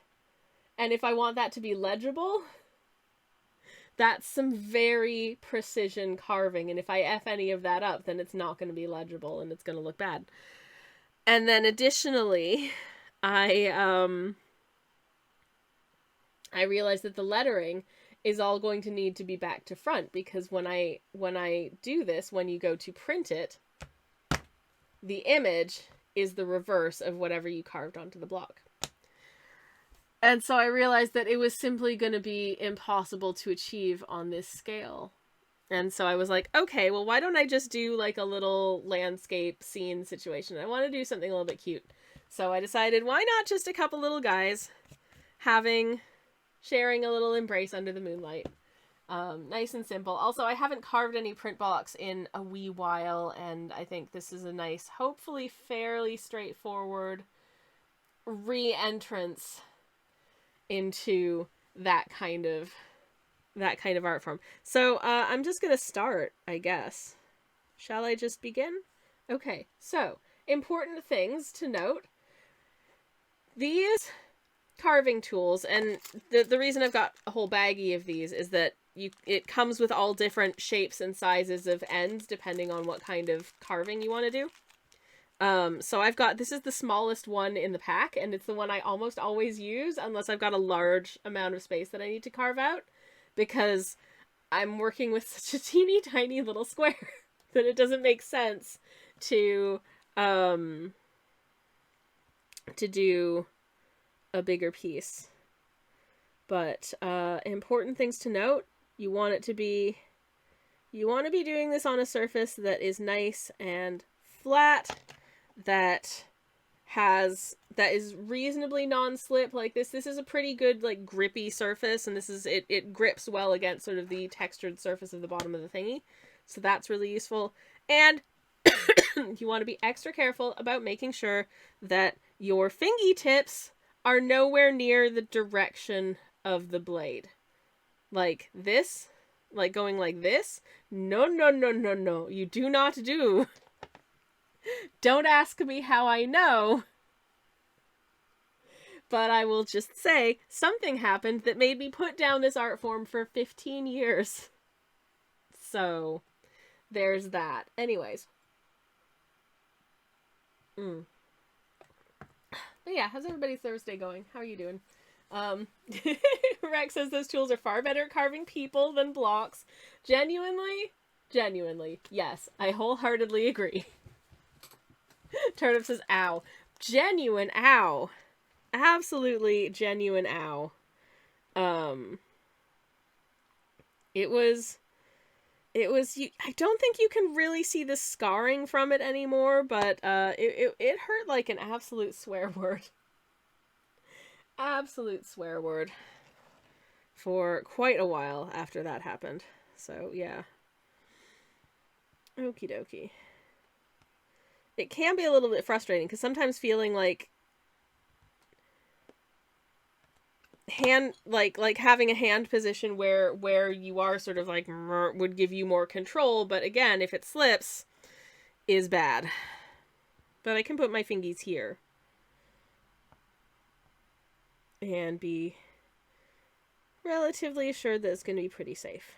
And if I want that to be legible, that's some very precision carving, and if I F any of that up, then it's not going to be legible and it's going to look bad. And then additionally, I realized that the lettering is all going to need to be back to front, because when I do this, when you go to print it, the image is the reverse of whatever you carved onto the block. And so I realized that it was simply going to be impossible to achieve on this scale. And so I was like, okay, well, why don't I just do like a little landscape scene situation? I want to do something a little bit cute. So I decided, why not just a couple little guys sharing a little embrace under the moonlight. Nice and simple. Also, I haven't carved any print blocks in a wee while, and I think this is a nice, hopefully fairly straightforward re-entrance into that kind of art form. So I'm just gonna start, I guess. Shall I just begin? Okay, so important things to note. These carving tools, and the reason I've got a whole baggie of these is that it comes with all different shapes and sizes of ends depending on what kind of carving you want to do. So I've got, this is the smallest one in the pack, and it's the one I almost always use unless I've got a large amount of space that I need to carve out, because I'm working with such a teeny tiny little square that it doesn't make sense to do a bigger piece. But important things to note, you want to be doing this on a surface that is nice and flat, that is reasonably non-slip. Like this is a pretty good like grippy surface, and it grips well against sort of the textured surface of the bottom of the thingy, so that's really useful. And you want to be extra careful about making sure that your fingy tips are nowhere near the direction of the blade. Like this, like going like this. No, you do not do. Don't ask me how I know. But I will just say, something happened that made me put down this art form for 15 years. So, there's that. Anyways. But yeah, how's everybody's Thursday going? How are you doing? Rex says those tools are far better at carving people than blocks. Genuinely, yes, I wholeheartedly agree. Turnip says, ow. Genuine ow. Absolutely genuine ow. It was I don't think you can really see the scarring from it anymore, but it hurt like an absolute swear word. Absolute swear word for quite a while after that happened. So, yeah. Okie dokie. It can be a little bit frustrating, because sometimes feeling like having a hand position where you are sort of like would give you more control, but again, if it slips, is bad. But I can put my fingies here and be relatively assured that it's going to be pretty safe.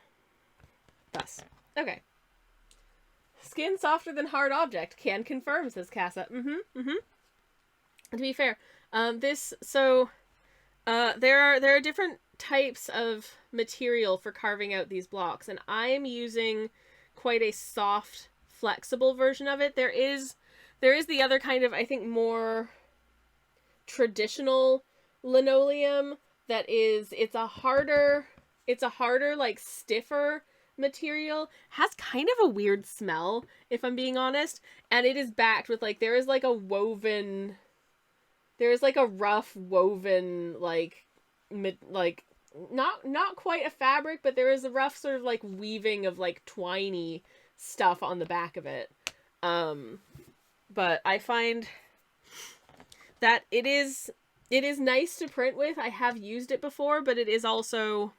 Thus. Okay. Skin softer than hard object. Can confirm, says Casa. To be fair, there are different types of material for carving out these blocks, and I'm using quite a soft, flexible version of it. There is the other kind of, I think, more traditional linoleum that is, it's a harder, like, stiffer material. Has kind of a weird smell, if I'm being honest, and it is backed with, like, there is like a rough woven, like not quite a fabric, but there is a rough sort of like weaving of like twiny stuff on the back of it. But I find that it is nice to print with. I have used it before, but it is also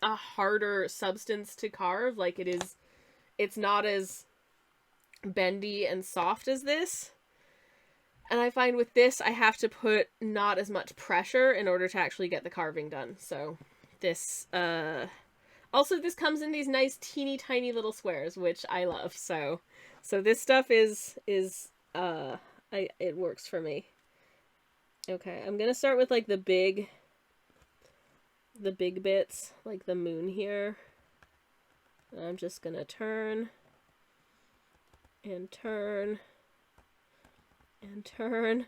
a harder substance to carve. Like, it's not as bendy and soft as this. And I find with this, I have to put not as much pressure in order to actually get the carving done. So this, also this comes in these nice teeny tiny little squares, which I love. So this stuff it works for me. Okay, I'm gonna start with like the big bits, like the moon here. And I'm just gonna turn and turn and turn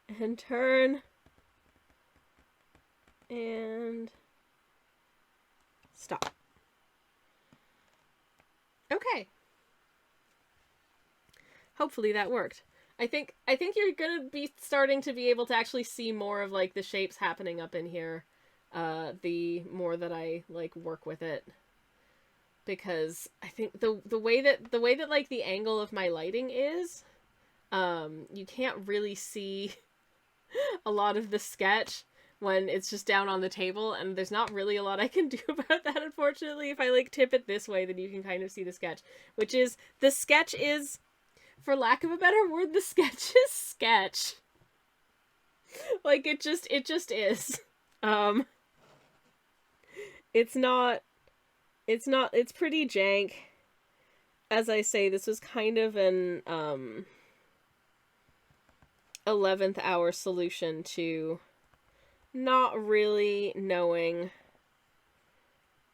and turn and stop. Okay. Hopefully that worked. I think you're gonna be starting to be able to actually see more of like the shapes happening up in here, the more that I like work with it, because I think the way that like the angle of my lighting is, you can't really see a lot of the sketch when it's just down on the table, and there's not really a lot I can do about that, unfortunately. If I like tip it this way, then you can kind of see the sketch, the sketch is, for lack of a better word, the sketch is sketch. Like, it just is. It's pretty jank. As I say, this was kind of an, 11th hour solution to not really knowing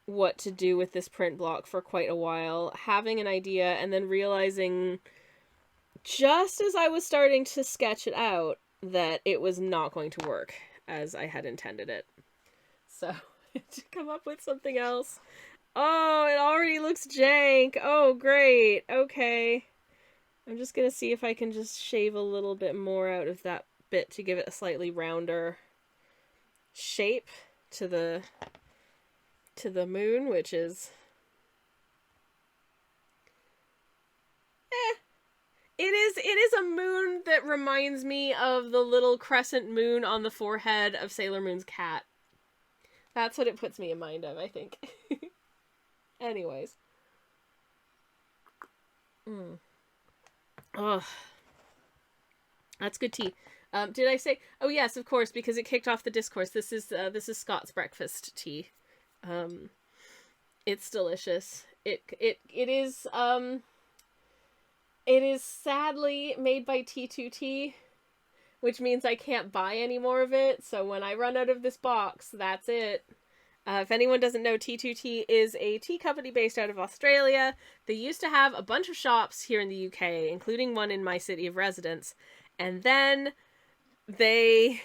what to do with this print block for quite a while, having an idea, and then realizing just as I was starting to sketch it out that it was not going to work as I had intended it. So, to come up with something else. Oh, it already looks jank. Oh, great. Okay. I'm just gonna see if I can just shave a little bit more out of that bit to give it a slightly rounder shape to the moon, which is it is a moon that reminds me of the little crescent moon on the forehead of Sailor Moon's cat. That's what it puts me in mind of, I think. Anyways. Ugh. That's good tea. Did I say? Oh yes, of course, because it kicked off the discourse. This is Scott's breakfast tea. It's delicious. It is sadly made by T2T, which means I can't buy any more of it. So when I run out of this box, that's it. If anyone doesn't know, T2T is a tea company based out of Australia. They used to have a bunch of shops here in the UK, including one in my city of residence. And then they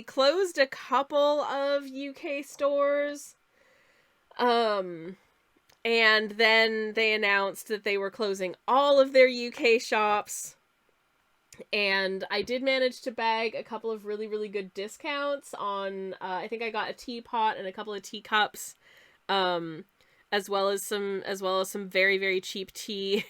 closed a couple of UK stores. And then they announced that they were closing all of their UK shops. And I did manage to bag a couple of really, really good discounts on, I think I got a teapot and a couple of teacups, as well as some very, very cheap tea.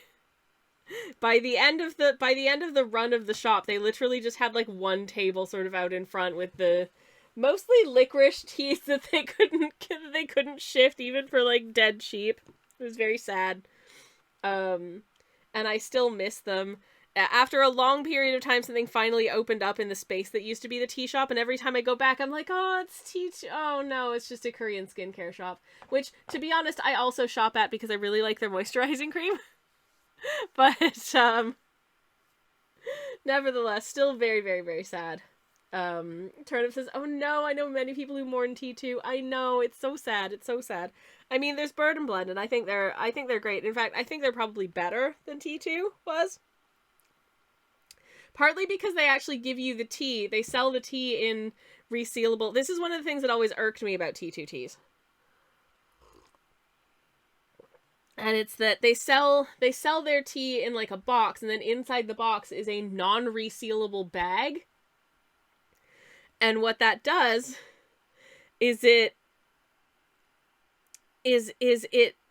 By the end of the run of the shop, they literally just had like one table sort of out in front with the mostly licorice teas that they couldn't shift even for like dead cheap. It was very sad. And I still miss them. After a long period of time, something finally opened up in the space that used to be the tea shop, and every time I go back, I'm like, oh, it's tea. Oh no, it's just a Korean skincare shop. Which, to be honest, I also shop at because I really like their moisturizing cream. But nevertheless, still very, very, very sad. Turnip says, oh no, I know many people who mourn tea too. I know, it's so sad. It's so sad. I mean, there's Bird and Blend, and I think they're great. In fact, I think they're probably better than T2 was. Partly because they actually give you the tea. They sell the tea in resealable. This is one of the things that always irked me about T2 teas. And it's that they sell their tea in like a box, and then inside the box is a non-resealable bag. And what that does is it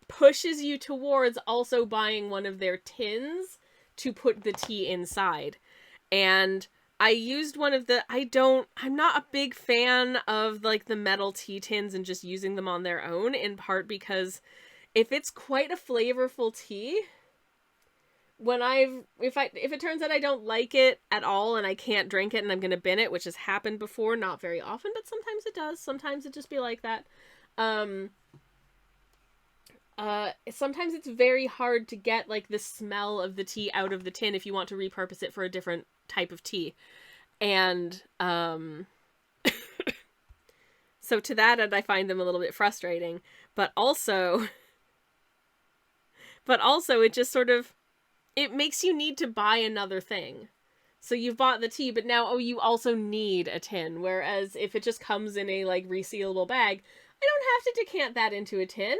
pushes you towards also buying one of their tins to put the tea inside. And I used one of the, I'm not a big fan of like the metal tea tins and just using them on their own, in part because if it's quite a flavorful tea, if it turns out I don't like it at all and I can't drink it and I'm gonna bin it, which has happened before, not very often, but sometimes it does. Sometimes it just be like that. Sometimes it's very hard to get like the smell of the tea out of the tin if you want to repurpose it for a different type of tea. And so to that end, I find them a little bit frustrating, but also it just sort of, it makes you need to buy another thing. So you've bought the tea, but now, you also need a tin. Whereas if it just comes in a like resealable bag, I don't have to decant that into a tin.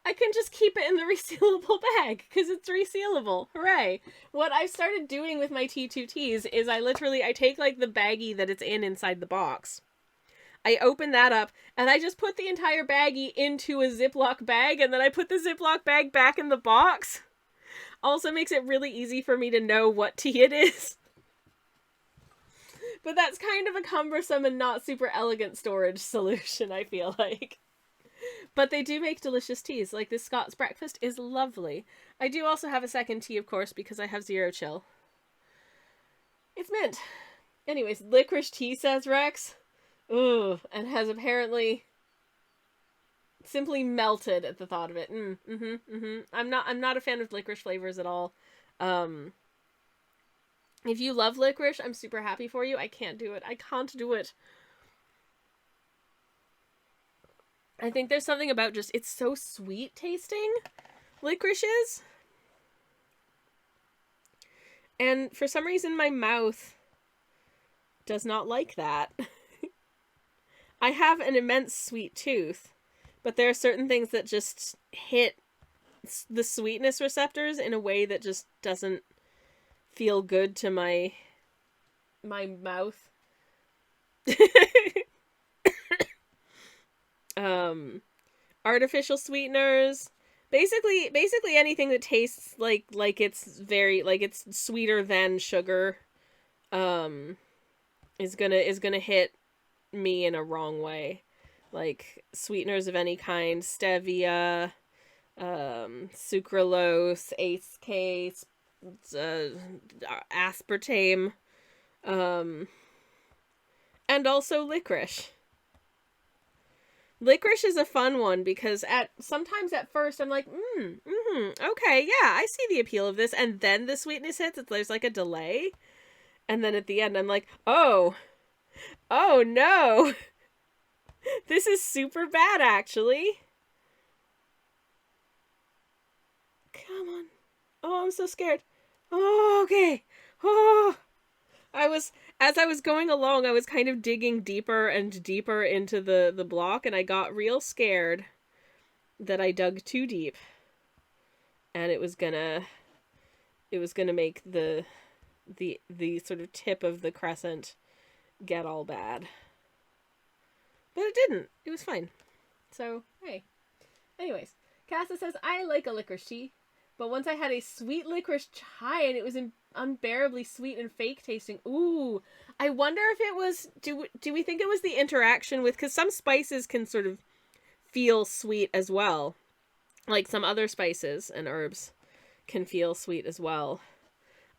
I can just keep it in the resealable bag because it's resealable. Hooray. What I've started doing with my T2 teas is I take like the baggie that it's inside the box. I open that up and I just put the entire baggie into a Ziploc bag, and then I put the Ziploc bag back in the box. Also makes it really easy for me to know what tea it is. But that's kind of a cumbersome and not super elegant storage solution, I feel like. But they do make delicious teas. Like this Scots breakfast is lovely. I do also have a second tea, of course, because I have zero chill. It's mint. Anyways, licorice tea, says Rex. Ooh, and has apparently simply melted at the thought of it. I'm not a fan of licorice flavors at all. If you love licorice, I'm super happy for you. I can't do it. I can't do it. I think there's something about just, it's so sweet tasting, licorice is. And for some reason, my mouth does not like that. I have an immense sweet tooth, but there are certain things that just hit the sweetness receptors in a way that just doesn't feel good to my mouth. Artificial sweeteners, basically anything that tastes like it's sweeter than sugar, is gonna hit me in a wrong way. Like sweeteners of any kind, stevia, sucralose, ACE, aspartame, and also licorice. Licorice is a fun one because sometimes at first I'm like, okay, yeah, I see the appeal of this, and then the sweetness hits. There's like a delay, and then at the end I'm like, oh no, this is super bad actually. Come on. Oh, I'm so scared. Oh, okay. Oh. As I was going along, I was kind of digging deeper and deeper into the block, and I got real scared that I dug too deep. And it was gonna make the sort of tip of the crescent get all bad. But it didn't. It was fine. So, hey. Anyways, Casa says, I like a licorice tea, but once I had a sweet licorice chai and it was unbearably sweet and fake tasting. Ooh, I wonder if it was, do we think it was the interaction with, because some spices can sort of feel sweet as well. Like some other spices and herbs can feel sweet as well.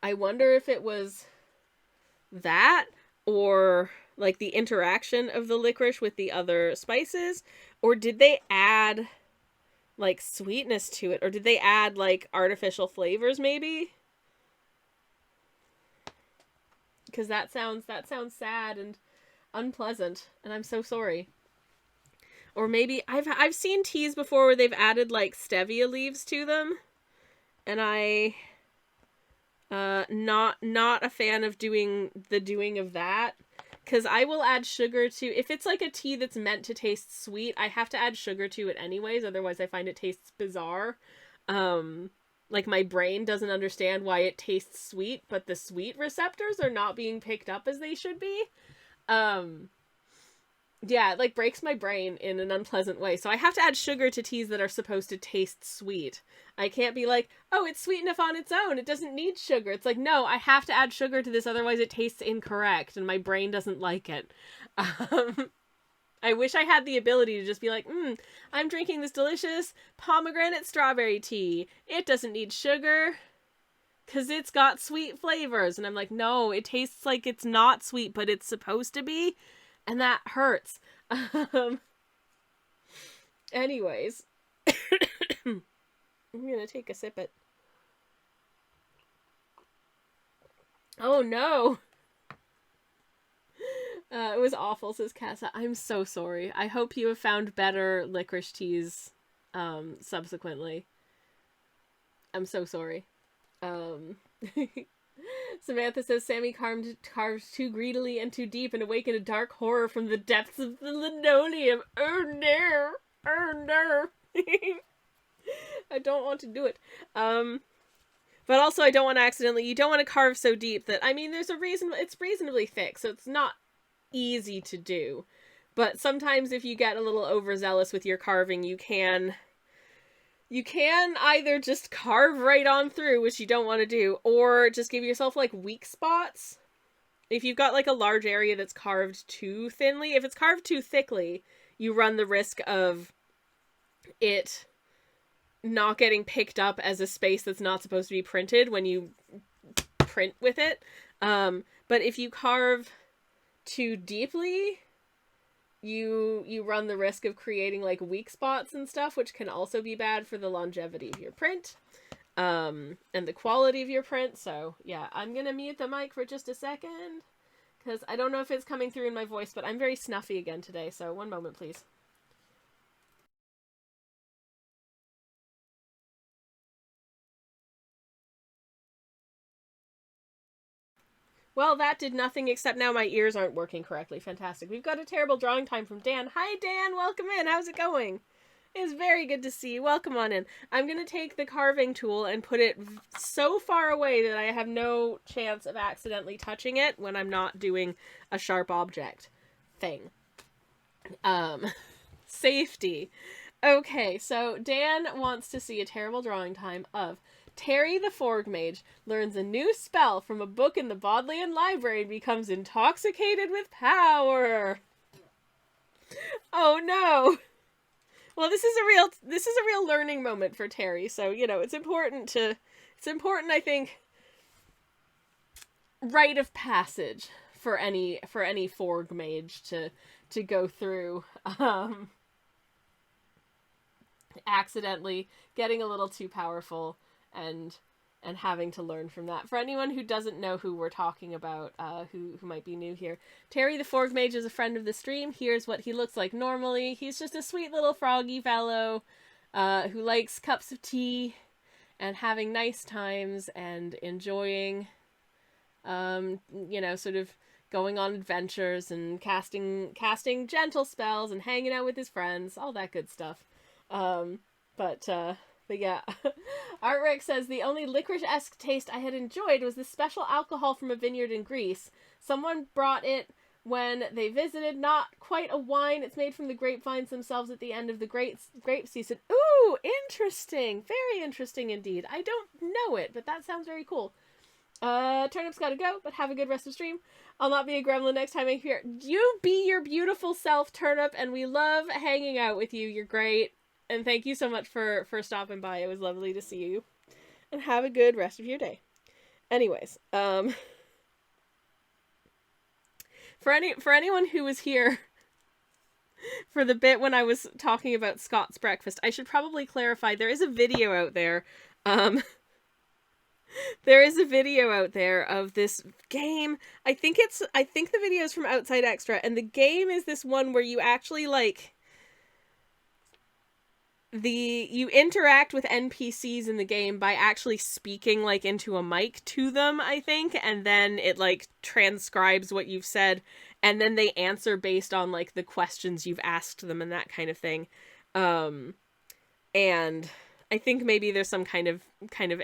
I wonder if it was that, or like the interaction of the licorice with the other spices, or did they add like sweetness to it, or did they add like artificial flavors maybe? Because that sounds sad and unpleasant, and I'm so sorry. Or maybe I've seen teas before where they've added like stevia leaves to them, and I not a fan of doing of that, because I will add sugar to, if it's like a tea that's meant to taste sweet, I have to add sugar to it anyways, otherwise I find it tastes bizarre. Like my brain doesn't understand why it tastes sweet, but the sweet receptors are not being picked up as they should be. Yeah, it like breaks my brain in an unpleasant way. So I have to add sugar to teas that are supposed to taste sweet. I can't be like, oh, it's sweet enough on its own. It doesn't need sugar. It's like, no, I have to add sugar to this, otherwise it tastes incorrect, and my brain doesn't like it. I wish I had the ability to just be like, I'm drinking this delicious pomegranate strawberry tea. It doesn't need sugar, because it's got sweet flavors. And I'm like, no, it tastes like it's not sweet, but it's supposed to be. And that hurts. Anyways. I'm gonna take a sip at... Oh no! It was awful, says Casa. I'm so sorry. I hope you have found better licorice teas subsequently. I'm so sorry. Samantha says Sammy carved too greedily and too deep and awakened a dark horror from the depths of the linoleum. Oh no! Oh no! I don't want to do it. But also I don't want to accidentally... You don't want to carve so deep that... I mean, there's a reason... It's reasonably thick, so it's not easy to do. But sometimes if you get a little overzealous with your carving, you can either just carve right on through, which you don't want to do, or just give yourself like weak spots. If you've got like a large area that's carved too thinly, if it's carved too thickly, you run the risk of it not getting picked up as a space that's not supposed to be printed when you print with it. But if you carve too deeply, you run the risk of creating like weak spots and stuff, which can also be bad for the longevity of your print and the quality of your print. So yeah, I'm gonna mute the mic for just a second because I don't know if it's coming through in my voice, but I'm very snuffy again today, so one moment please. Well, that did nothing except now my ears aren't working correctly. Fantastic. We've got a terrible drawing time from Dan. Hi, Dan. Welcome in. How's it going? It's very good to see you. Welcome on in. I'm going to take the carving tool and put it so far away that I have no chance of accidentally touching it when I'm not doing a sharp object thing. Safety. Okay, so Dan wants to see a terrible drawing time of Terry the Forg Mage learns a new spell from a book in the Bodleian Library and becomes intoxicated with power. Oh no. Well, this is a real learning moment for Terry. So, you know, it's important I think, rite of passage for any Forg Mage to go through accidentally getting a little too powerful and having to learn from that. For anyone who doesn't know who we're talking about, who might be new here, Terry the Forg Mage is a friend of the stream. Here's what he looks like normally. He's just a sweet little froggy fellow who likes cups of tea and having nice times and enjoying, you know, sort of going on adventures and casting gentle spells and hanging out with his friends, all that good stuff. But yeah, Art Rick says, the only licorice-esque taste I had enjoyed was the special alcohol from a vineyard in Greece. Someone brought it when they visited. Not quite a wine. It's made from the grapevines themselves at the end of the grape season. Ooh, interesting. Very interesting indeed. I don't know it, but that sounds very cool. Turnip's gotta go, but have a good rest of stream. I'll not be a gremlin next time I'm here. You be your beautiful self, Turnip, and we love hanging out with you. You're great. And thank you so much for stopping by. It was lovely to see you. And have a good rest of your day. Anyways, for anyone who was here for the bit when I was talking about Scott's breakfast, I should probably clarify there is a video out there. There is a video out there of this game. I think the video is from Outside Extra, and the game is this one where you actually like you interact with NPCs in the game by actually speaking like into a mic to them, I think, and then it like transcribes what you've said, and then they answer based on like the questions you've asked them and that kind of thing. And I think maybe there's some kind of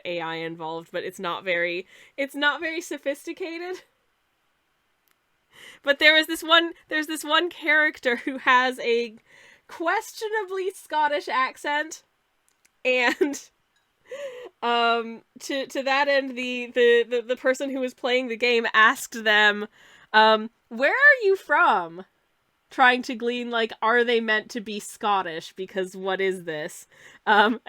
AI involved, but it's not very sophisticated. But there's this one character who has a questionably Scottish accent, and to that end, the person who was playing the game asked them, where are you from? Trying to glean, like, are they meant to be Scottish? Because what is this? And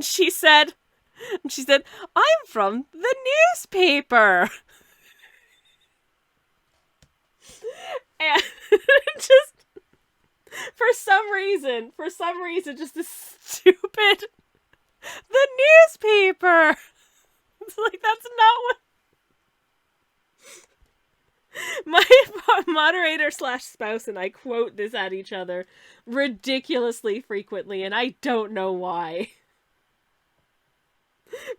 she said, I'm from the newspaper. And just for some reason, just this stupid, the newspaper. It's like, that's not what my moderator / spouse and I quote this at each other ridiculously frequently, and I don't know why.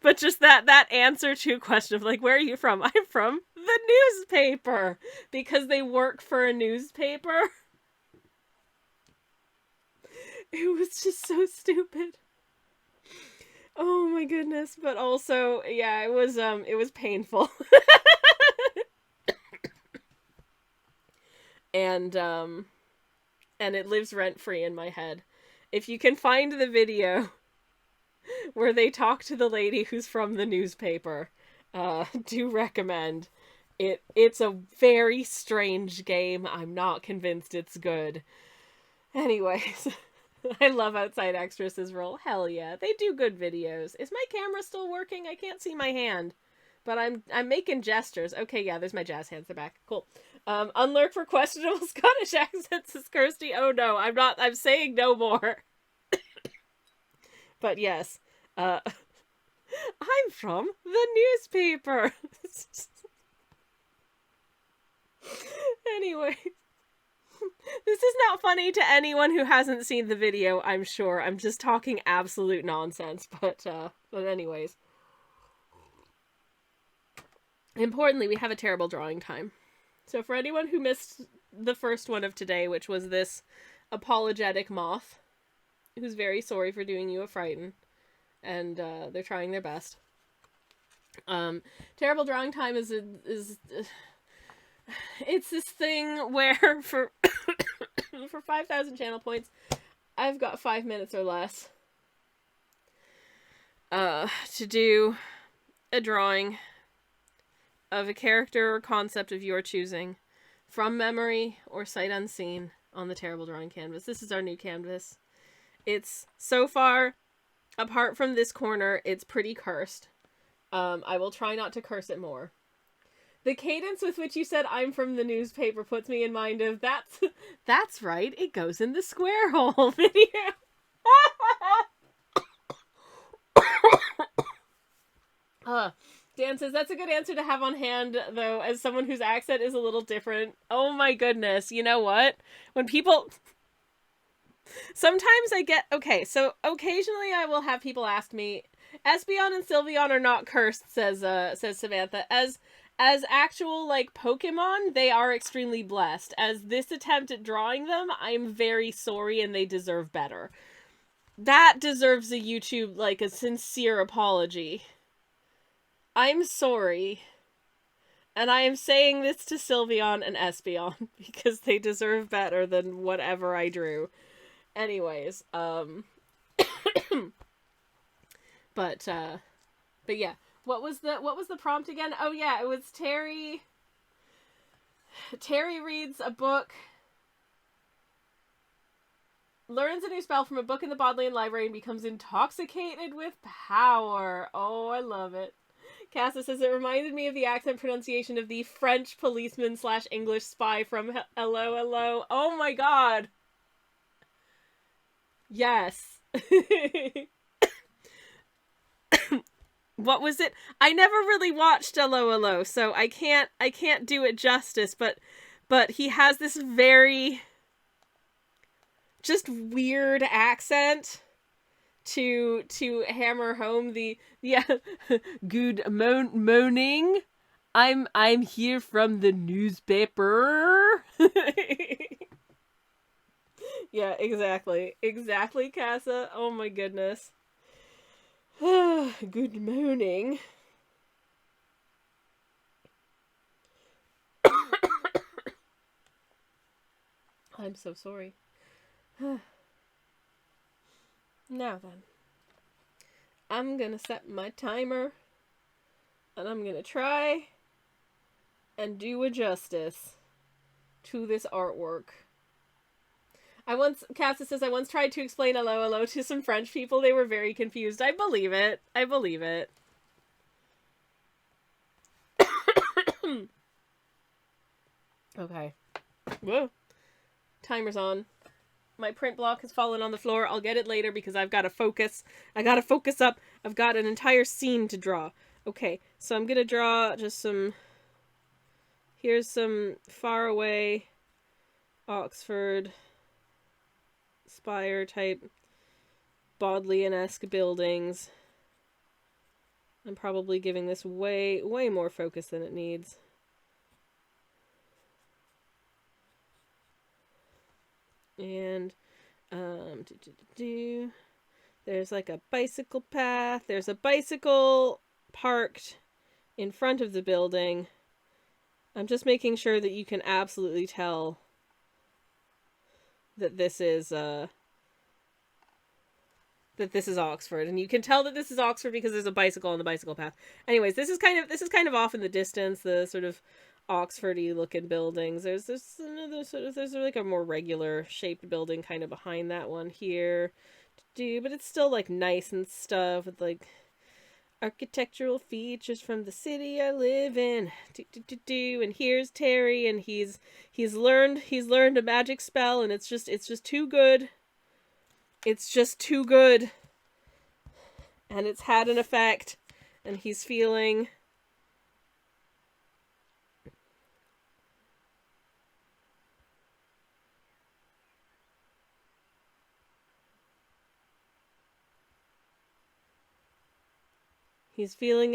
But just that answer to a question of like, where are you from? I'm from the newspaper, because they work for a newspaper. It was just so stupid. Oh my goodness. But also, yeah, it was painful. And it lives rent-free in my head. If you can find the video where they talk to the lady who's from the newspaper, do recommend. It's a very strange game. I'm not convinced it's good. Anyways, I love Outside Extras' role. Hell yeah, they do good videos. Is my camera still working? I can't see my hand, but I'm making gestures. Okay, yeah, there's my jazz hands. They're back. Cool. Unlurk for questionable Scottish accents, says Kirsty. Oh no, I'm saying no more. But yes, I'm from the newspaper. Anyway, this is not funny to anyone who hasn't seen the video, I'm sure. I'm just talking absolute nonsense, but anyways. Importantly, we have a terrible drawing time. So for anyone who missed the first one of today, which was this apologetic moth, who's very sorry for doing you a frighten, and they're trying their best. Terrible drawing time is it's this thing where for 5,000 channel points, I've got 5 minutes or less to do a drawing of a character or concept of your choosing, from memory or sight unseen, on the Terrible Drawing canvas. This is our new canvas. It's, so far, apart from this corner, it's pretty cursed. I will try not to curse it more. The cadence with which you said I'm from the newspaper puts me in mind of that's right, it goes in the square hole video. Dan says, that's a good answer to have on hand, though, as someone whose accent is a little different. Oh my goodness, you know what? When people... Sometimes I get... Okay, so occasionally I will have people ask me, Espeon and Sylveon are not cursed, says Samantha. As actual, like, Pokemon, they are extremely blessed. As this attempt at drawing them, I'm very sorry and they deserve better. That deserves a YouTube, like, a sincere apology. I'm sorry. And I am saying this to Sylveon and Espeon because they deserve better than whatever I drew. Anyways, but yeah. What was the prompt again? Oh yeah, it was Terry reads a book, learns a new spell from a book in the Bodleian Library and becomes intoxicated with power. Oh, I love it. Casa says it reminded me of the accent pronunciation of the French policeman / English spy from Hello Hello. Oh my god. Yes. What was it? I never really watched Hello Hello, so I can't do it justice, but he has this very just weird accent to hammer home the good morning. I'm here from the newspaper. Yeah, exactly. Exactly, Casa. Oh my goodness. Good morning. I'm so sorry. Now then. I'm gonna set my timer. And I'm gonna try and do a justice to this artwork. Casa says, I once tried to explain hello hello to some French people. They were very confused. I believe it. I believe it. Okay. Whoa. Timer's on. My print block has fallen on the floor. I'll get it later because I've got to focus. I gotta focus up. I've got an entire scene to draw. Okay, so I'm gonna draw just some... Here's some faraway Oxford spire type Bodleian-esque buildings. I'm probably giving this way more focus than it needs. And there's like a bicycle path. There's a bicycle parked in front of the building. I'm just making sure that you can absolutely tell that this is Oxford, and you can tell that this is Oxford because there's a bicycle on the bicycle path. Anyways, this is kind of off in the distance, the sort of Oxford-y looking buildings. There's another sort of, there's like a more regular shaped building kind of behind that one here, but it's still like nice and stuff with like architectural features from the city I live in. And here's Terry, and he's learned a magic spell, and it's just too good. It's just too good. And it's had an effect, and he's feeling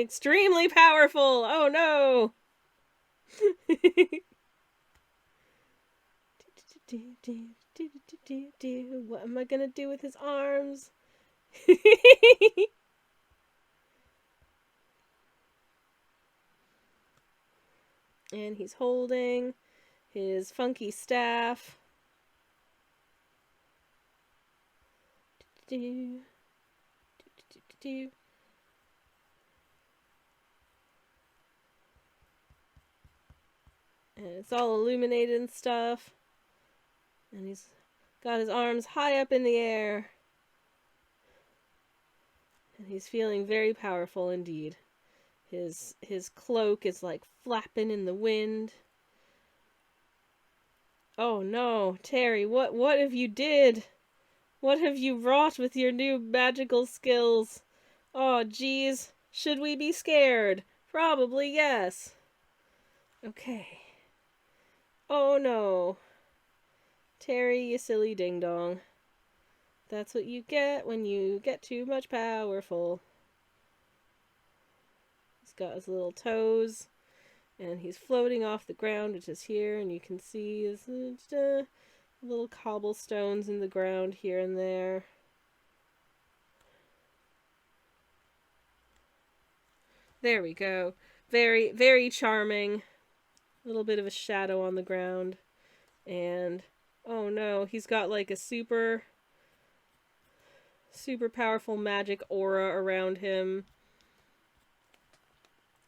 extremely powerful. Oh no. What am I gonna do with his arms? And he's holding his funky staff. And it's all illuminated and stuff. And he's got his arms high up in the air. And he's feeling very powerful indeed. His cloak is like flapping in the wind. Oh no, Terry, what have you did? What have you wrought with your new magical skills? Oh geez, should we be scared? Probably yes. Okay. Oh no. Terry, you silly ding-dong. That's what you get when you get too much powerful. He's got his little toes, and he's floating off the ground, which is here, and you can see his little cobblestones in the ground here and there. There we go. Very, very charming. A little bit of a shadow on the ground. And, oh no, he's got like a super powerful magic aura around him.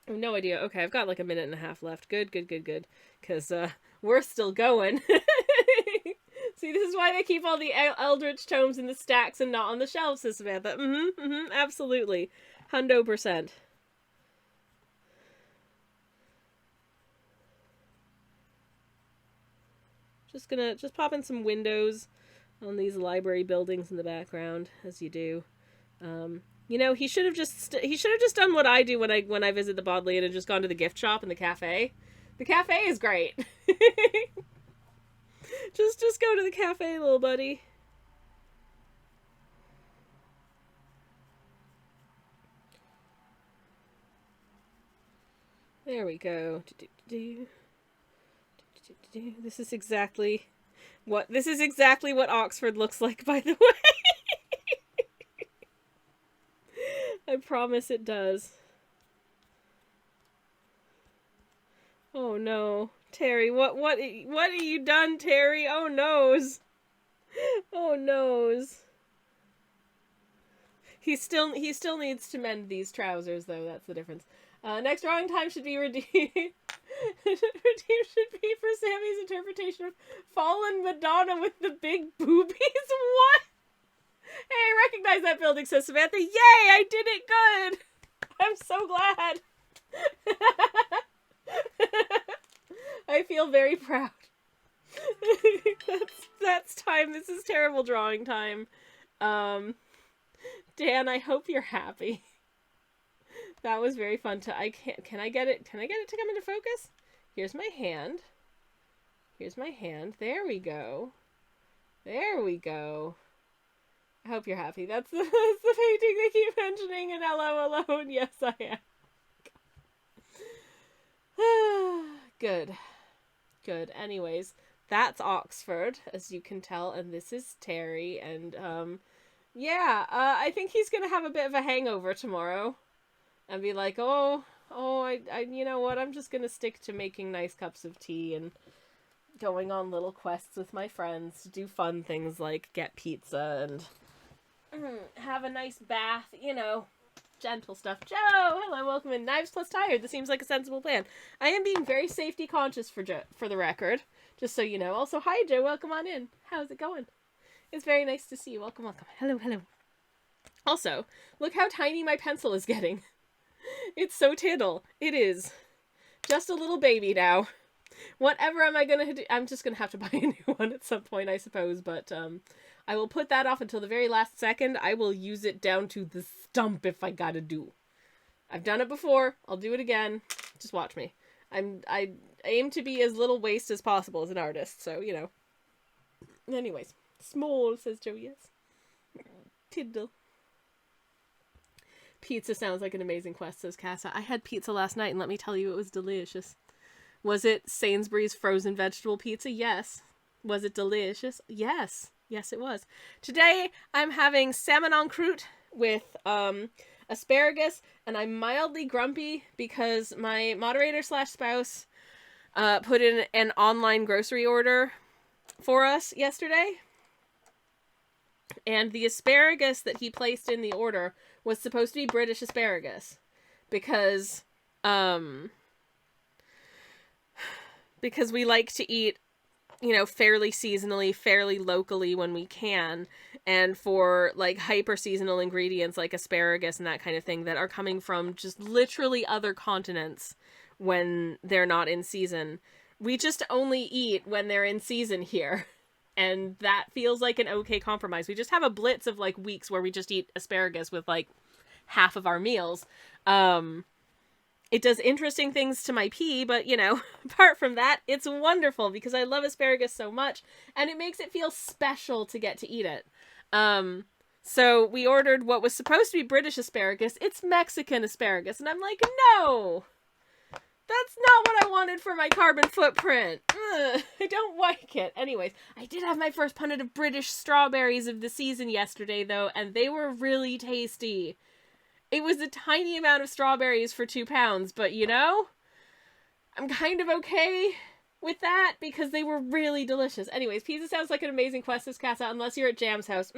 I have no idea. Okay, I've got like a minute and a half left. Good. Because we're still going. See, this is why they keep all the Eldritch tomes in the stacks and not on the shelves, Samantha. Absolutely. 100%. Just gonna pop in some windows on these library buildings in the background, as you do. You know, he should have just done what I do when I visit the Bodleian and just gone to the gift shop and the cafe. The cafe is great. just go to the cafe, little buddy. There we go. This is exactly what Oxford looks like, by the way. I promise it does. Oh no, Terry, what have you done, Terry? Oh noes. Oh noes. He still needs to mend these trousers, though. That's the difference. Next drawing time should be redeemed. Redeemed should be for Sammy's interpretation of Fallen Madonna with the big boobies. What? Hey, I recognize that building, says Samantha. Yay, I did it good. I'm so glad. I feel very proud. That's time. This is terrible drawing time. Dan, I hope you're happy. That was very fun to can I get it to come into focus? Here's my hand. There we go. I hope you're happy. That's the painting they keep mentioning in Hello Alone. Yes, I am. Good. Anyways, that's Oxford, as you can tell, and this is Terry, and I think he's gonna have a bit of a hangover tomorrow. And be like, I you know what, I'm just gonna stick to making nice cups of tea and going on little quests with my friends to do fun things like get pizza and have a nice bath, you know, gentle stuff. Joe, hello, welcome in. Knives plus tired. This seems like a sensible plan. I am being very safety conscious for the record, just so you know. Also, hi Joe, welcome on in. How's it going? It's very nice to see you. Welcome. Hello. Also, look how tiny my pencil is getting. It's so tittle. It is. Just a little baby now. Whatever am I gonna do? I'm just gonna have to buy a new one at some point, I suppose, but I will put that off until the very last second. I will use it down to the stump if I gotta do. I've done it before. I'll do it again. Just watch me. I aim to be as little waste as possible as an artist, so, you know. Anyways. Small, says Joe, yes. Tiddle. Pizza sounds like an amazing quest, says Casa. I had pizza last night, and let me tell you, it was delicious. Was it Sainsbury's frozen vegetable pizza? Yes. Was it delicious? Yes. Yes, it was. Today, I'm having salmon en croûte with asparagus, and I'm mildly grumpy because my moderator/spouse put in an online grocery order for us yesterday. And the asparagus that he placed in the order was supposed to be British asparagus because we like to eat, you know, fairly seasonally, fairly locally when we can, and for like hyper seasonal ingredients like asparagus and that kind of thing that are coming from just literally other continents when they're not in season, we just only eat when they're in season here. And that feels like an okay compromise. We just have a blitz of like weeks where we just eat asparagus with like half of our meals. It does interesting things to my pee, but you know, apart from that, it's wonderful because I love asparagus so much and it makes it feel special to get to eat it. So we ordered what was supposed to be British asparagus. It's Mexican asparagus. And I'm like, no! That's not what I wanted for my carbon footprint. Ugh, I don't like it. Anyways, I did have my first punnet of British strawberries of the season yesterday, though, and they were really tasty. It was a tiny amount of strawberries for 2 pounds, but you know, I'm kind of okay with that because they were really delicious. Anyways, pizza sounds like an amazing quest, says Casa, unless you're at Jam's house.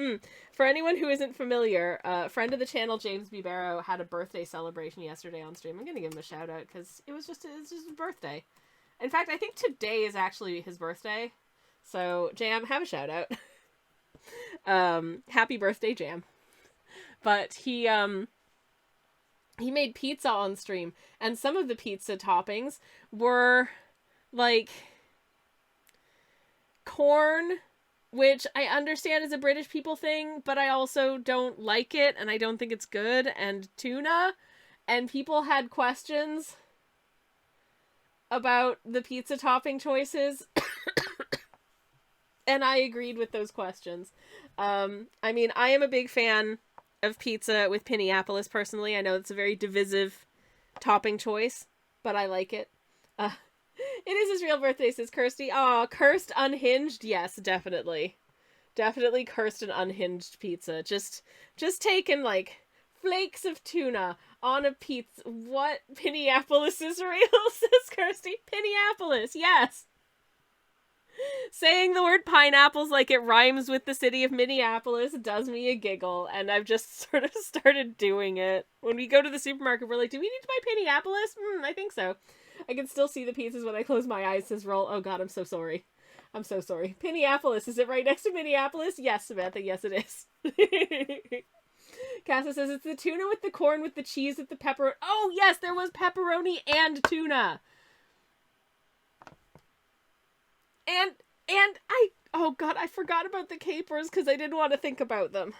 For anyone who isn't familiar, friend of the channel, James B. Barrow, had a birthday celebration yesterday on stream. I'm going to give him a shout out because it's just his birthday. In fact, I think today is actually his birthday. So, Jam, have a shout out. Happy birthday, Jam. But he made pizza on stream, and some of the pizza toppings were like corn, which I understand is a British people thing, but I also don't like it, and I don't think it's good, and tuna, and people had questions about the pizza topping choices, and I agreed with those questions. I mean, I am a big fan of pizza with Pinneapolis, personally. I know it's a very divisive topping choice, but I like it. It is his real birthday, says Kirsty. Aw, cursed unhinged? Yes, definitely. Definitely cursed and unhinged pizza. Just taking, like, flakes of tuna on a pizza. What? Pinneapolis is real, says Kirsty. Pinneapolis, yes. Saying the word pineapples like it rhymes with the city of Minneapolis does me a giggle, and I've just sort of started doing it. When we go to the supermarket, we're like, do we need to buy Pinneapolis? I think so. I can still see the pizzas when I close my eyes, says Roll. Oh god, I'm so sorry. I'm so sorry. Pinneapolis, is it right next to Minneapolis? Yes, Samantha, yes it is. Casa says it's the tuna with the corn with the cheese with the pepperoni. Oh yes, there was pepperoni and tuna. And oh god, I forgot about the capers because I didn't want to think about them.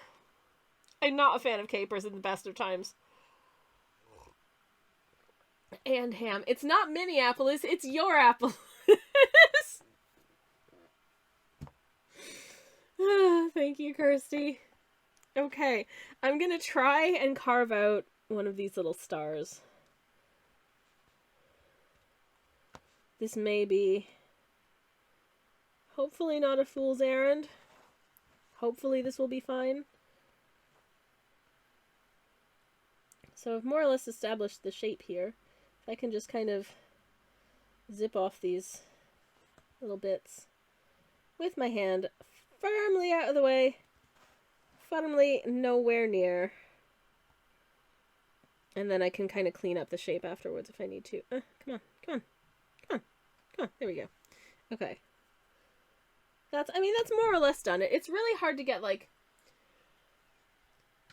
I'm not a fan of capers in the best of times. And ham. It's not Minneapolis, it's your Apple's. Thank you, Kirsty. Okay, I'm gonna try and carve out one of these little stars. This may be hopefully not a fool's errand. Hopefully this will be fine. So I've more or less established the shape here. If I can just kind of zip off these little bits with my hand firmly out of the way, firmly nowhere near. And then I can kind of clean up the shape afterwards if I need to. Come on. There we go. Okay. That's more or less done. It's really hard to get, like,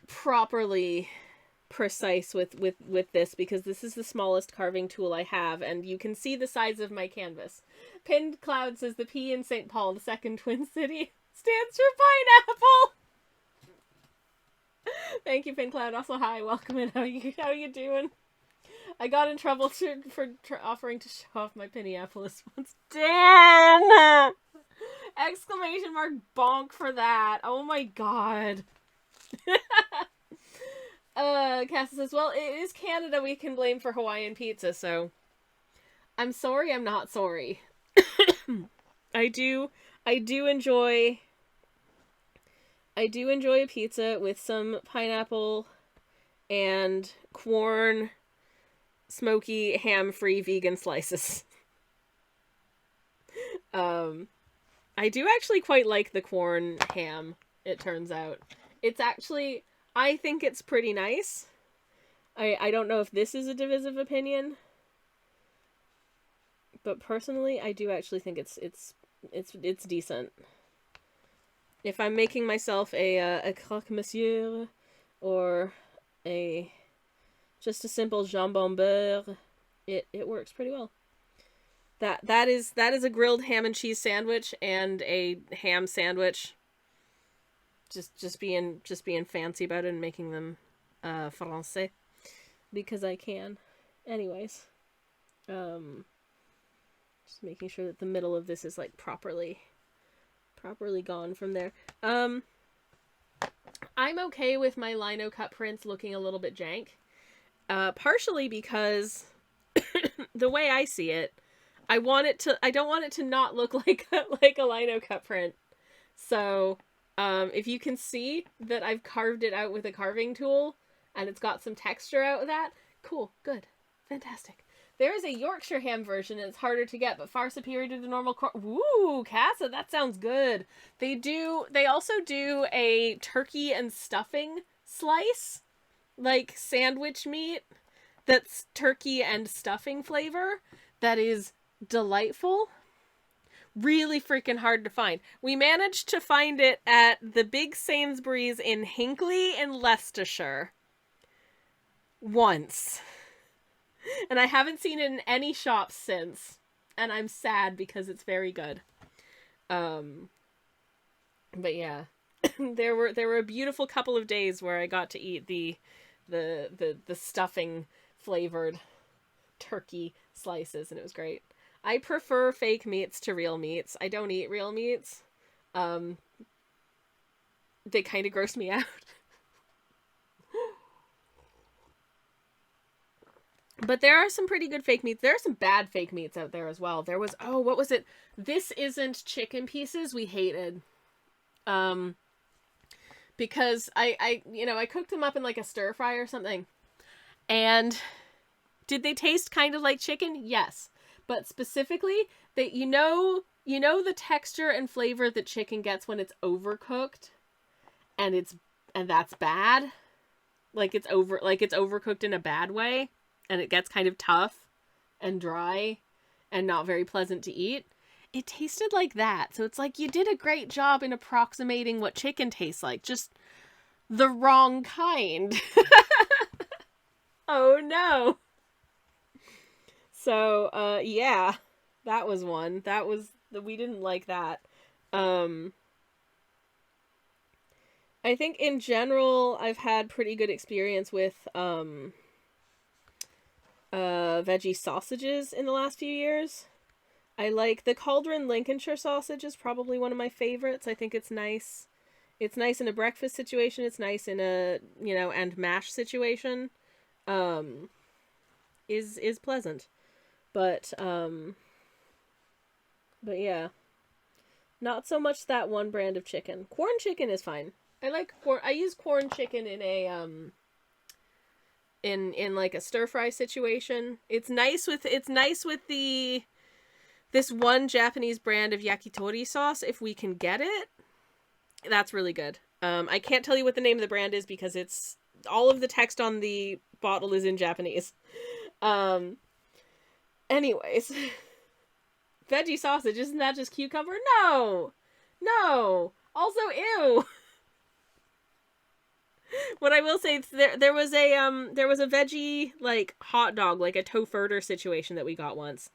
properly precise with this because this is the smallest carving tool I have, and you can see the size of my canvas. Pinned Cloud says the P in St. Paul, the second Twin City, stands for pineapple. Thank you, Pinned Cloud. Also, hi, welcome in. How you doing? I got in trouble for offering to show off my Pinneapolis once. Damn! Exclamation mark bonk for that. Oh my god. Cassie says, well, it is Canada we can blame for Hawaiian pizza, so I'm sorry I'm not sorry. I do enjoy a pizza with some pineapple and corn, smoky, ham-free vegan slices. I do actually quite like the corn ham, it turns out. It's actually, I think it's pretty nice. I don't know if this is a divisive opinion, but personally, I do actually think it's decent. If I'm making myself a croque monsieur or just a simple jambon beurre, it works pretty well. That is a grilled ham and cheese sandwich and a ham sandwich. Just being fancy about it and making them français because I can. Anyways, just making sure that the middle of this is like properly gone from there. I'm okay with my lino cut prints looking a little bit jank. Partially because the way I see it, I don't want it to not look like a lino cut print. So, if you can see that I've carved it out with a carving tool and it's got some texture out of that, cool, good, fantastic. There is a Yorkshire ham version and it's harder to get, but far superior to the normal Ooh, Casa, that sounds good. They also do a turkey and stuffing slice, like sandwich meat, that's turkey and stuffing flavor, that is delightful. Really freaking hard to find. We managed to find it at the big Sainsbury's in Hinckley in Leicestershire. Once. And I haven't seen it in any shops since. And I'm sad because it's very good. Um, but yeah, there were a beautiful couple of days where I got to eat the stuffing flavored turkey slices, and it was great. I prefer fake meats to real meats. I don't eat real meats. Um, they kind of gross me out. But there are some pretty good fake meats. There are some bad fake meats out there as well. There was, oh, what was it? This isn't chicken pieces we hated. Um, because I cooked them up in like a stir fry or something. And did they taste kind of like chicken? Yes. But specifically, that the texture and flavor that chicken gets when it's overcooked, and that's bad. Like it's overcooked in a bad way, and it gets kind of tough and dry and not very pleasant to eat. It tasted like that. So it's like you did a great job in approximating what chicken tastes like, just the wrong kind. Oh no. So, yeah, that was one. We didn't like that. I think in general, I've had pretty good experience with, veggie sausages in the last few years. I like the Cauldron Lincolnshire sausage is probably one of my favorites. I think it's nice. It's nice in a breakfast situation. It's nice in a, and mash situation. Is pleasant. But yeah. Not so much that one brand of chicken. Corn chicken is fine. I like corn. I use corn chicken in a in like a stir fry situation. It's nice with this one Japanese brand of yakitori sauce if we can get it. That's really good. I can't tell you what the name of the brand is because it's all of the text on the bottle is in Japanese. Anyways, veggie sausage, isn't that just cucumber? No. Also, ew. What I will say, there was a veggie like hot dog, like a tofu situation that we got once,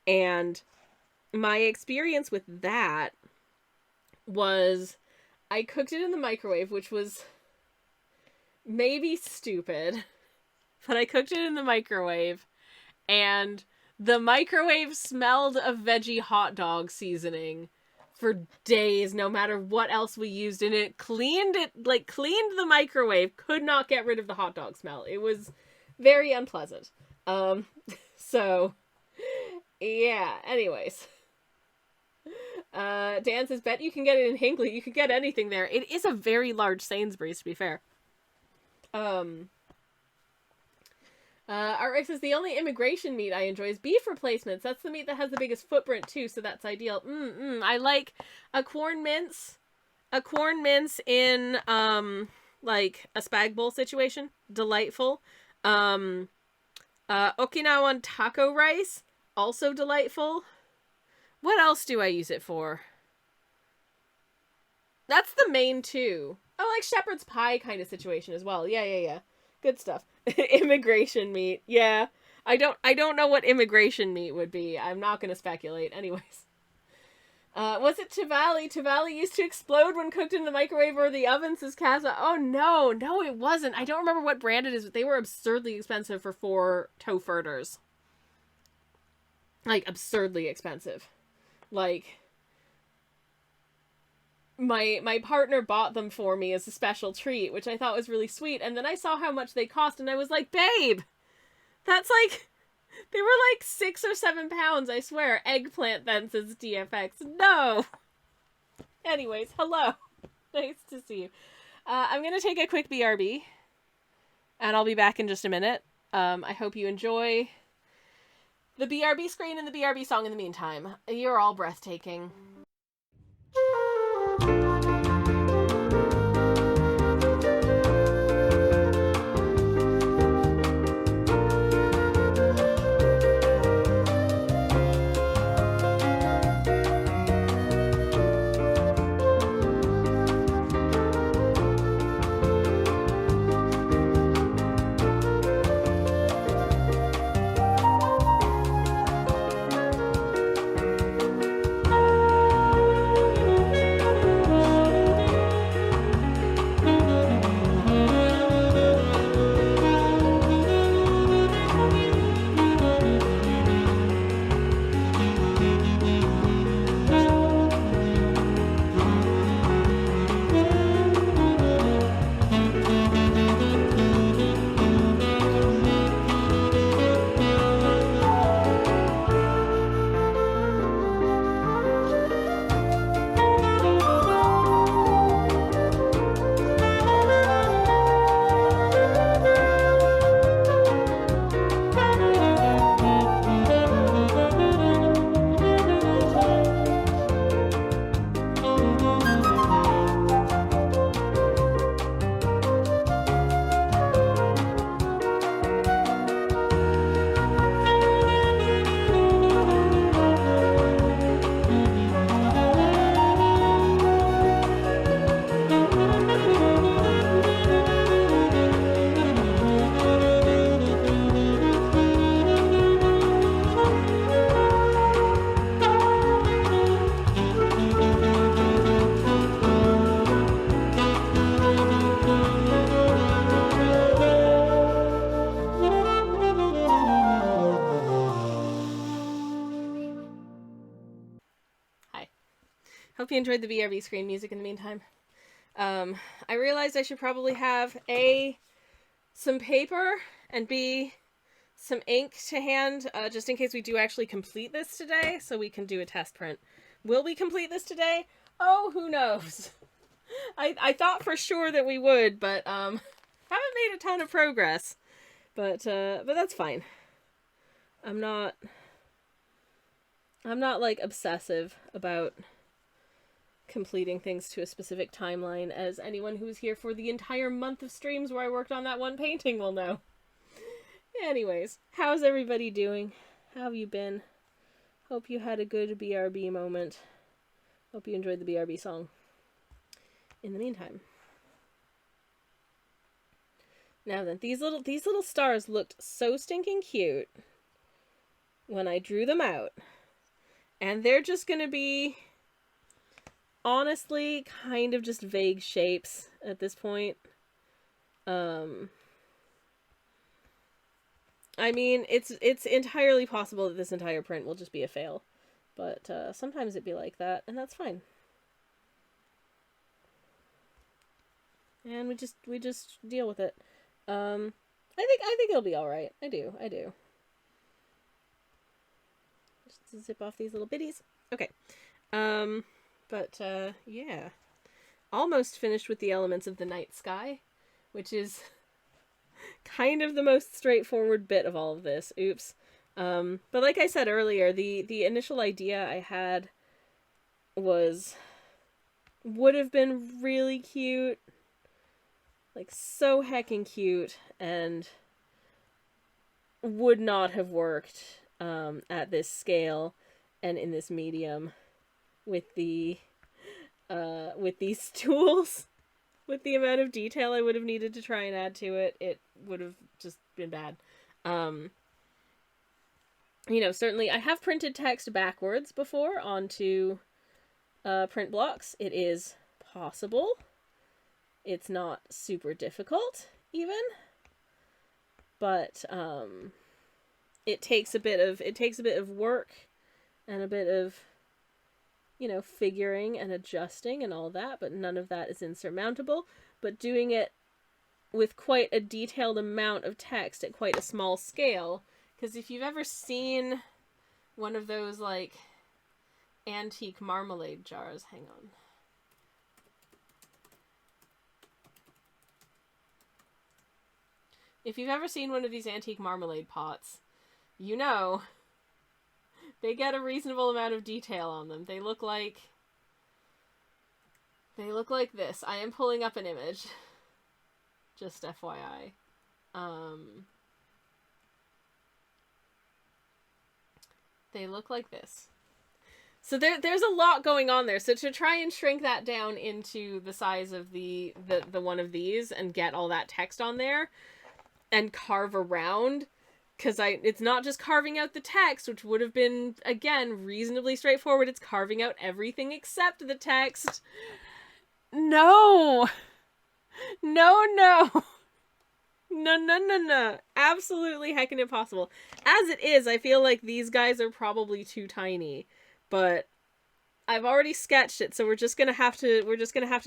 and my experience with that was I cooked it in the microwave, which was maybe stupid, but I cooked it in the microwave, and the microwave smelled of veggie hot dog seasoning for days, no matter what else we used in it. Cleaned the microwave, could not get rid of the hot dog smell. It was very unpleasant. So, yeah, anyways. Dan says, bet you can get it in Hinckley. You can get anything there. It is a very large Sainsbury's, to be fair. Artrex says, the only immigration meat I enjoy is beef replacements. That's the meat that has the biggest footprint, too, so that's ideal. I like a corn mince. A corn mince in, like, a spag bowl situation. Delightful. Okinawan taco rice. Also delightful. What else do I use it for? That's the main two. Oh, like shepherd's pie kind of situation as well. Yeah. Good stuff. Immigration meat. Yeah. I don't know what immigration meat would be. I'm not going to speculate. Anyways. Was it Tivali? Tivali used to explode when cooked in the microwave or the oven, says Kaza. Oh, no, it wasn't. I don't remember what brand it is, but they were absurdly expensive for 4 tofu-furters. Like, absurdly expensive. Like, my partner bought them for me as a special treat, which I thought was really sweet, and then I saw how much they cost, and I was like, babe, that's like, they were like 6 or 7 pounds, I swear. Eggplant then, says DFX. No! Anyways, hello. Nice to see you. I'm gonna take a quick BRB, and I'll be back in just a minute. I hope you enjoy the BRB screen and the BRB song in the meantime. You're all breathtaking. Hope you enjoyed the BRB screen music in the meantime. I realized I should probably have A, some paper, and B, some ink to hand, just in case we do actually complete this today, so we can do a test print. Will we complete this today? Oh, who knows? I thought for sure that we would, but haven't made a ton of progress. But that's fine. I'm not like obsessive about completing things to a specific timeline, as anyone who's here for the entire month of streams where I worked on that one painting will know. Anyways, how's everybody doing? How have you been? Hope you had a good BRB moment. Hope you enjoyed the BRB song. In the meantime. Now then, these little stars looked so stinking cute when I drew them out. And they're just gonna be, honestly, kind of just vague shapes at this point. I mean, it's entirely possible that this entire print will just be a fail. But sometimes it'd be like that, and that's fine. And we just deal with it. I think it'll be alright. I do. Just zip off these little bitties. Okay. Yeah. Almost finished with the elements of the night sky, which is kind of the most straightforward bit of all of this. Oops. But like I said earlier, the initial idea I had would have been really cute. Like, so heckin' cute, and would not have worked at this scale and in this medium with these tools. With the amount of detail I would have needed to try and add to it, it would have just been bad. Certainly I have printed text backwards before onto print blocks. It is possible. It's not super difficult, even. But it takes a bit of work and a bit of, figuring and adjusting and all that, but none of that is insurmountable. But doing it with quite a detailed amount of text at quite a small scale, because if you've ever seen one of those, like, antique marmalade jars, hang on. If you've ever seen one of these antique marmalade pots, you know they get a reasonable amount of detail on them. They look like this. I am pulling up an image. Just FYI. They look like this. So there's a lot going on there. So to try and shrink that down into the size of the one of these and get all that text on there and carve around, because it's not just carving out the text, which would have been, again, reasonably straightforward. It's carving out everything except the text. No. No. Absolutely heckin' impossible. As it is, I feel like these guys are probably too tiny. But I've already sketched it, so we're just gonna have to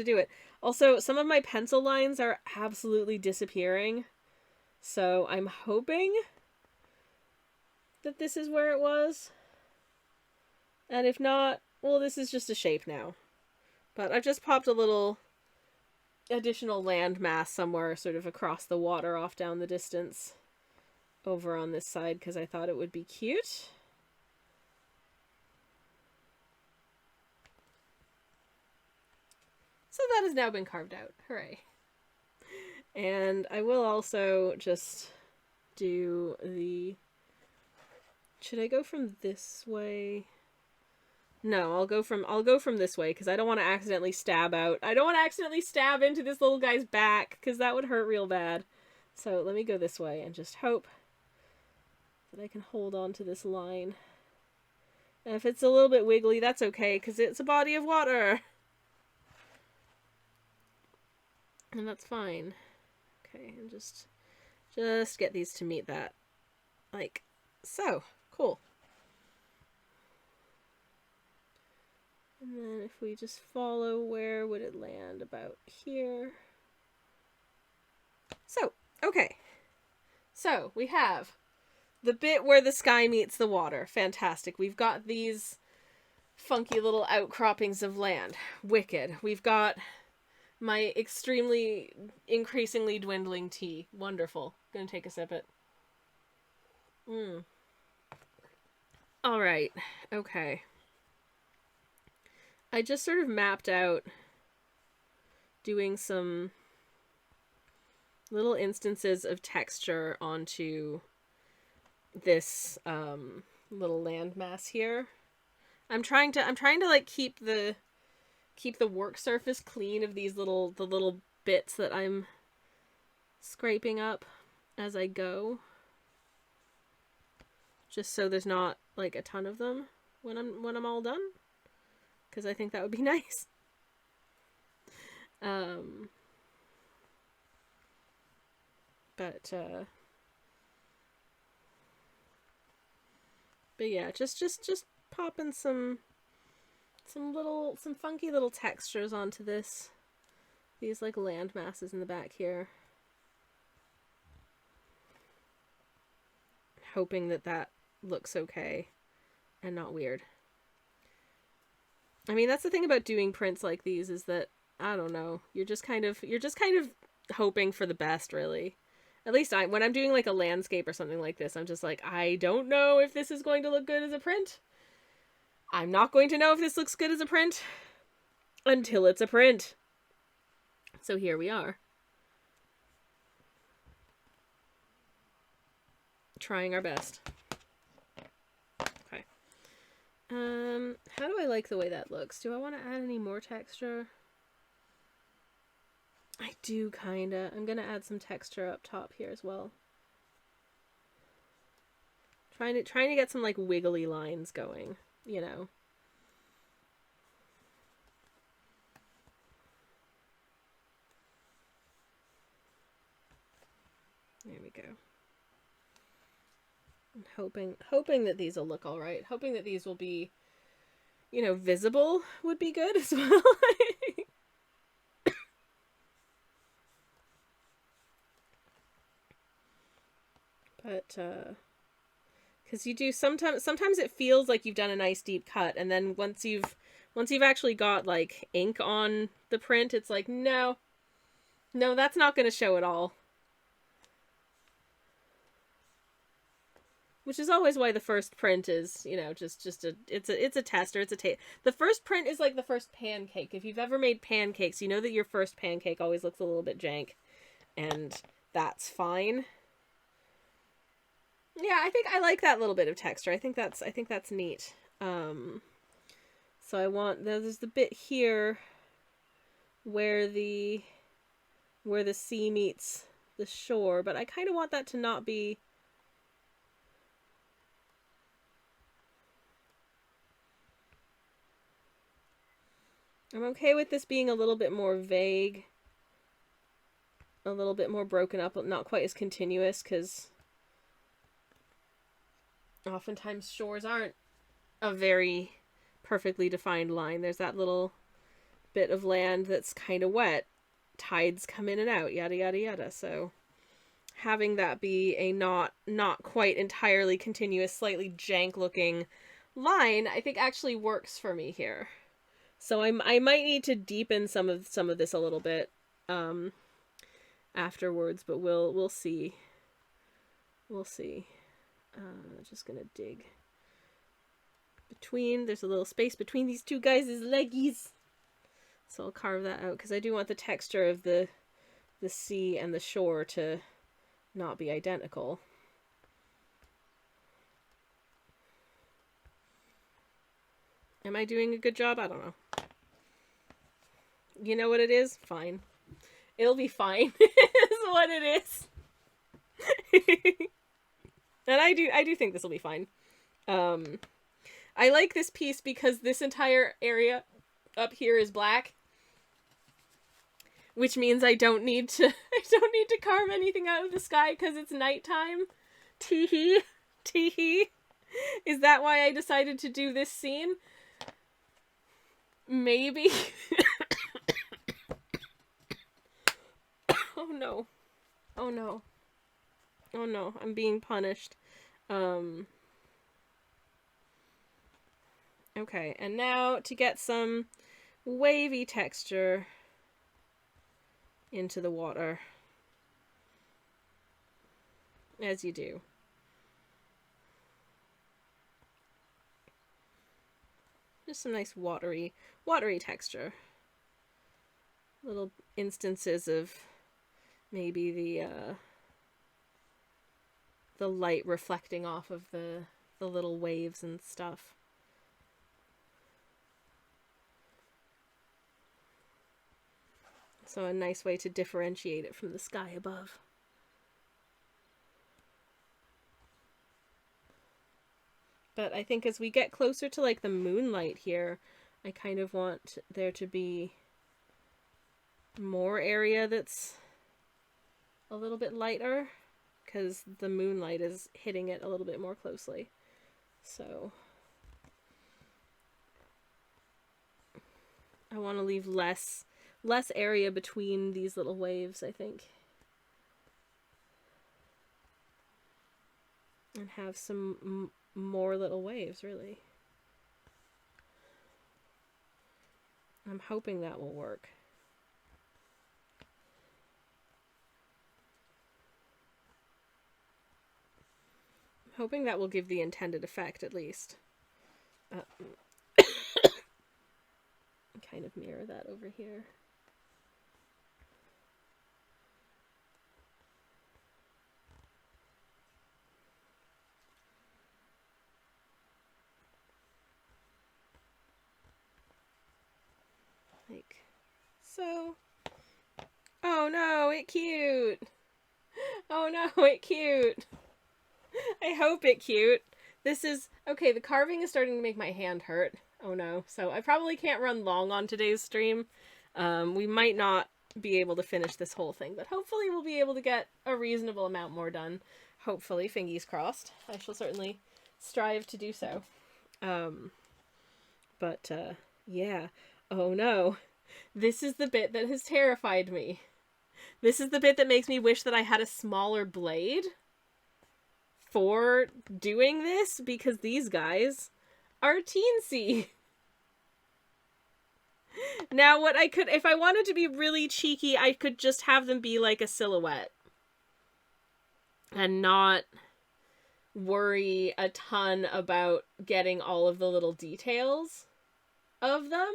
do it. Also, some of my pencil lines are absolutely disappearing. So I'm hoping that this is where it was. And if not, well, this is just a shape now. But I've just popped a little additional landmass somewhere sort of across the water off down the distance over on this side because I thought it would be cute. So that has now been carved out. Hooray. And I will also just do the... Should I go from this way? No, I'll go from this way because I don't want to accidentally stab out. I don't want to accidentally stab into this little guy's back because that would hurt real bad. So let me go this way and just hope that I can hold on to this line. And if it's a little bit wiggly, that's okay because it's a body of water. And that's fine. Okay, and just get these to meet that. Like so. Cool. And then if we just follow, where would it land? About here. So, okay. So, we have the bit where the sky meets the water. Fantastic. We've got these funky little outcroppings of land. Wicked. We've got my increasingly dwindling tea. Wonderful. Gonna take a sip it. Alright. Okay. I just sort of mapped out doing some little instances of texture onto this little landmass here. I'm trying to like keep the work surface clean of these little bits that I'm scraping up as I go. Just so there's not like a ton of them when I'm all done, because I think that would be nice. But yeah, just popping some funky little textures onto these like land masses in the back here. Hoping that looks okay and not weird. I mean, that's the thing about doing prints like these, is that, I don't know, you're just kind of hoping for the best, really. At least when I'm doing like a landscape or something like this, I'm just like, I don't know if this is going to look good as a print. I'm not going to know if this looks good as a print until it's a print. So here we are. Trying our best. Okay. How do I like the way that looks? Do I want to add any more texture? I do, kinda. I'm gonna add some texture up top here as well. Trying to get some like wiggly lines going, you know. There we go. I'm hoping that these will look all right. Hoping that these will be, you know, visible would be good as well. But because you do sometimes it feels like you've done a nice deep cut, and then once you've actually got like ink on the print, it's like, no, that's not going to show at all. Which is always why the first print is, you know, it's a tester, it's a taste. The first print is like the first pancake. If you've ever made pancakes, you know that your first pancake always looks a little bit jank, and that's fine. Yeah, I think I like that little bit of texture. I think that's neat. So I want, there's the bit here where the sea meets the shore, but I kind of want that to not be. I'm okay with this being a little bit more vague, a little bit more broken up, not quite as continuous, because oftentimes shores aren't a very perfectly defined line. There's that little bit of land that's kind of wet. Tides come in and out, yada yada yada. So having that be a not quite entirely continuous, slightly jank looking line, I think actually works for me here. So I might need to deepen some of this a little bit afterwards, but we'll see. We'll see. Just gonna dig between. There's a little space between these two guys' leggies, so I'll carve that out because I do want the texture of the sea and the shore to not be identical. Am I doing a good job? I don't know. You know what it is? Fine. It'll be fine. Is what it is. And I do think this will be fine. I like this piece because this entire area up here is black, which means I don't need to carve anything out of the sky because it's nighttime. Tee-hee. Tee-hee. Is that why I decided to do this scene? maybe. Oh no. Oh no. Oh no, I'm being punished. Okay, and now to get some wavy texture into the water. As you do. Just some nice watery texture. Little instances of maybe the light reflecting off of the little waves and stuff. So a nice way to differentiate it from the sky above. But I think as we get closer to like the moonlight here, I kind of want there to be more area that's a little bit lighter, because the moonlight is hitting it a little bit more closely. So I want to leave less area between these little waves, I think. And have some more little waves, really. I'm hoping that will work. I'm hoping that will give the intended effect, at least. Kind of mirror that over here. Like so. Oh no, it cute. Oh no, it cute. I hope it cute. This is okay. The carving is starting to make my hand hurt. Oh no. So I probably can't run long on today's stream. We might not be able to finish this whole thing, but hopefully we'll be able to get a reasonable amount more done. Hopefully, fingers crossed. I shall certainly strive to do so. Yeah. Oh no. This is the bit that has terrified me. This is the bit that makes me wish that I had a smaller blade for doing this, because these guys are teensy. Now, what I could, if I wanted to be really cheeky, I could just have them be like a silhouette and not worry a ton about getting all of the little details of them.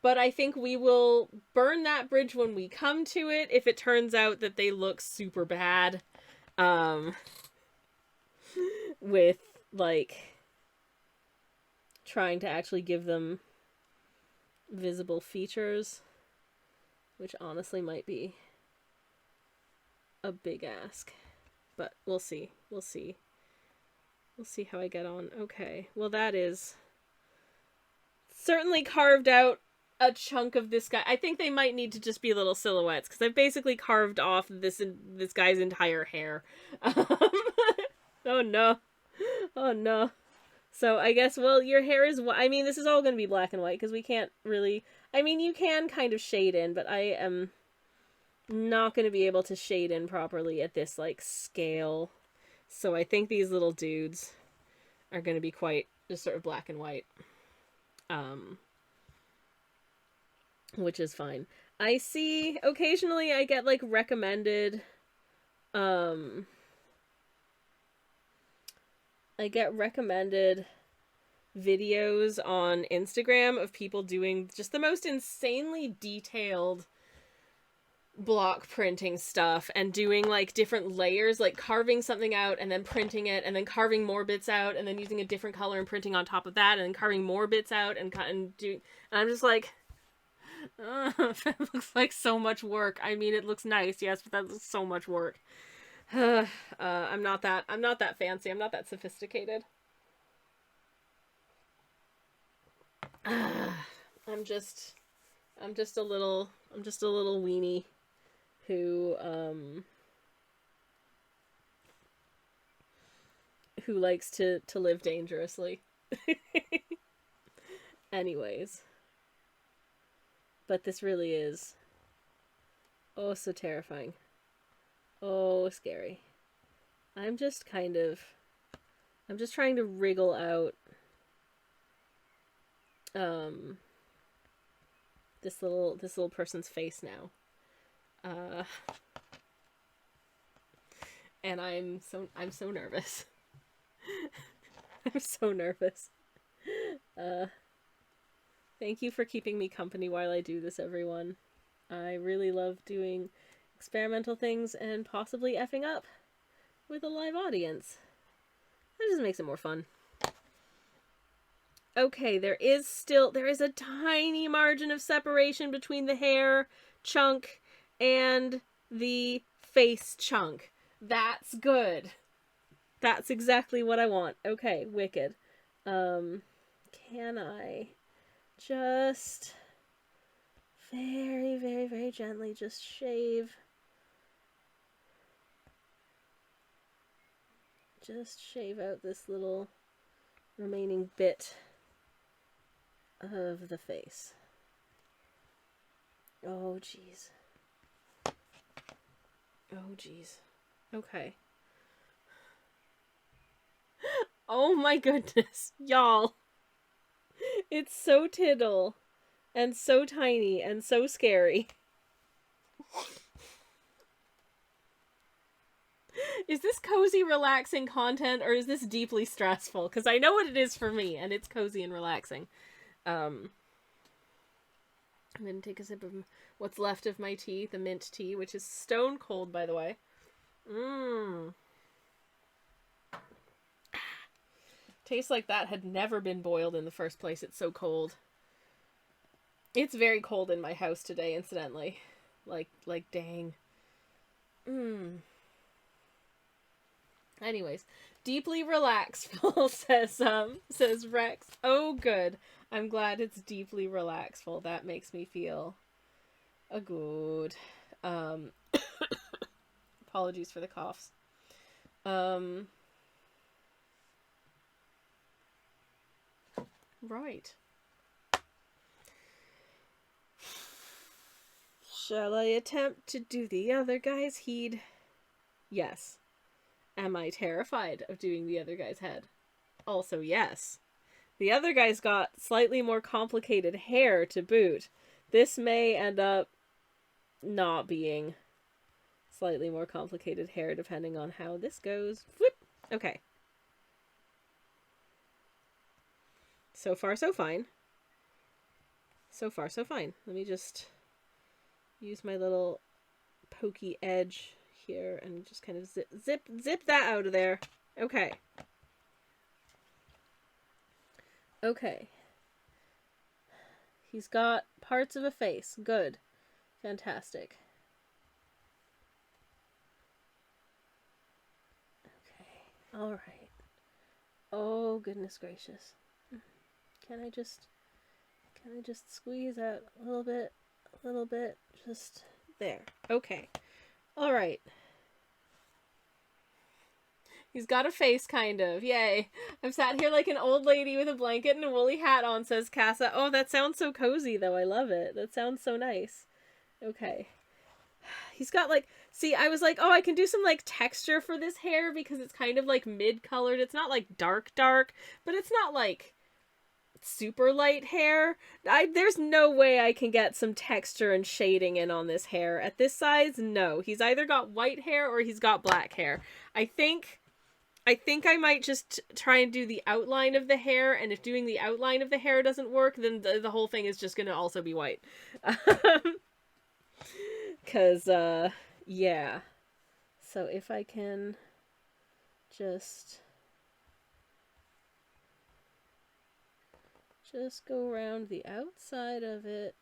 But I think we will burn that bridge when we come to it, if it turns out that they look super bad. With, like, trying to actually give them visible features, which honestly might be a big ask. But we'll see. We'll see. We'll see how I get on. Okay. Well, that is certainly carved out a chunk of this guy. I think they might need to just be little silhouettes, because I've basically carved off this guy's entire hair. Oh no. Oh no. So I guess, well, your hair is, I mean, this is all going to be black and white, because we can't really, I mean, you can kind of shade in, but I am not going to be able to shade in properly at this, like, scale. So I think these little dudes are going to be quite just sort of black and white. Which is fine. I see, occasionally I get, like, recommended, I get recommended videos on Instagram of people doing just the most insanely detailed block printing stuff, and doing like different layers, like carving something out and then printing it, and then carving more bits out, and then using a different color and printing on top of that, and then carving more bits out, and doing, and I'm just like, that looks like so much work. I mean, it looks nice, yes, but that looks so much work. I'm not that fancy. I'm not that sophisticated. I'm just a little weenie who likes to live dangerously. Anyways, But this really is oh so terrifying. Oh, scary. I'm just trying to wriggle out this little person's face now. And I'm so nervous. I'm so nervous. Thank you for keeping me company while I do this, everyone. I really love doing experimental things and possibly effing up with a live audience. That just makes it more fun. Okay, there is a tiny margin of separation between the hair chunk and the face chunk. That's good. That's exactly what I want. Okay, wicked. Can I just very, very, very gently just shave out this little remaining bit of the face. Oh, jeez. Oh, jeez. Okay. Oh my goodness, y'all. It's so tittle and so tiny and so scary. Is this cozy, relaxing content, or is this deeply stressful? Because I know what it is for me, and it's cozy and relaxing. I'm gonna take a sip of what's left of my tea, the mint tea, which is stone cold, by the way. Tastes like that had never been boiled in the first place. It's so cold. It's very cold in my house today, incidentally. Like dang. Anyways, deeply relaxful, says Rex. Oh, good. I'm glad it's deeply relaxful. That makes me feel good. Apologies for the coughs. Right. Shall I attempt to do the other guy's head? Yes. Am I terrified of doing the other guy's head? Also, yes. The other guy's got slightly more complicated hair to boot. This may end up not being slightly more complicated hair depending on how this goes. Flip. Okay. So far, so fine. So far, so fine. Let me just use my little pokey edge here and just kind of zip that out of there. Okay. Okay. He's got parts of a face. Good. Fantastic. Okay. All right. Oh, goodness gracious. Can I just squeeze out a little bit, just there. Okay. All right. He's got a face, kind of. Yay. I'm sat here like an old lady with a blanket and a woolly hat on, says Casa. Oh, that sounds so cozy, though. I love it. That sounds so nice. Okay. He's got, like... See, I was like, oh, I can do some, like, texture for this hair because it's kind of, like, mid-colored. It's not, like, dark, but it's not, like... super light hair. There's no way I can get some texture and shading in on this hair. At this size, no. He's either got white hair or he's got black hair. I think I might just try and do the outline of the hair, and if doing the outline of the hair doesn't work, then the whole thing is just gonna also be white. 'Cause, yeah. So if I can just go around the outside of it,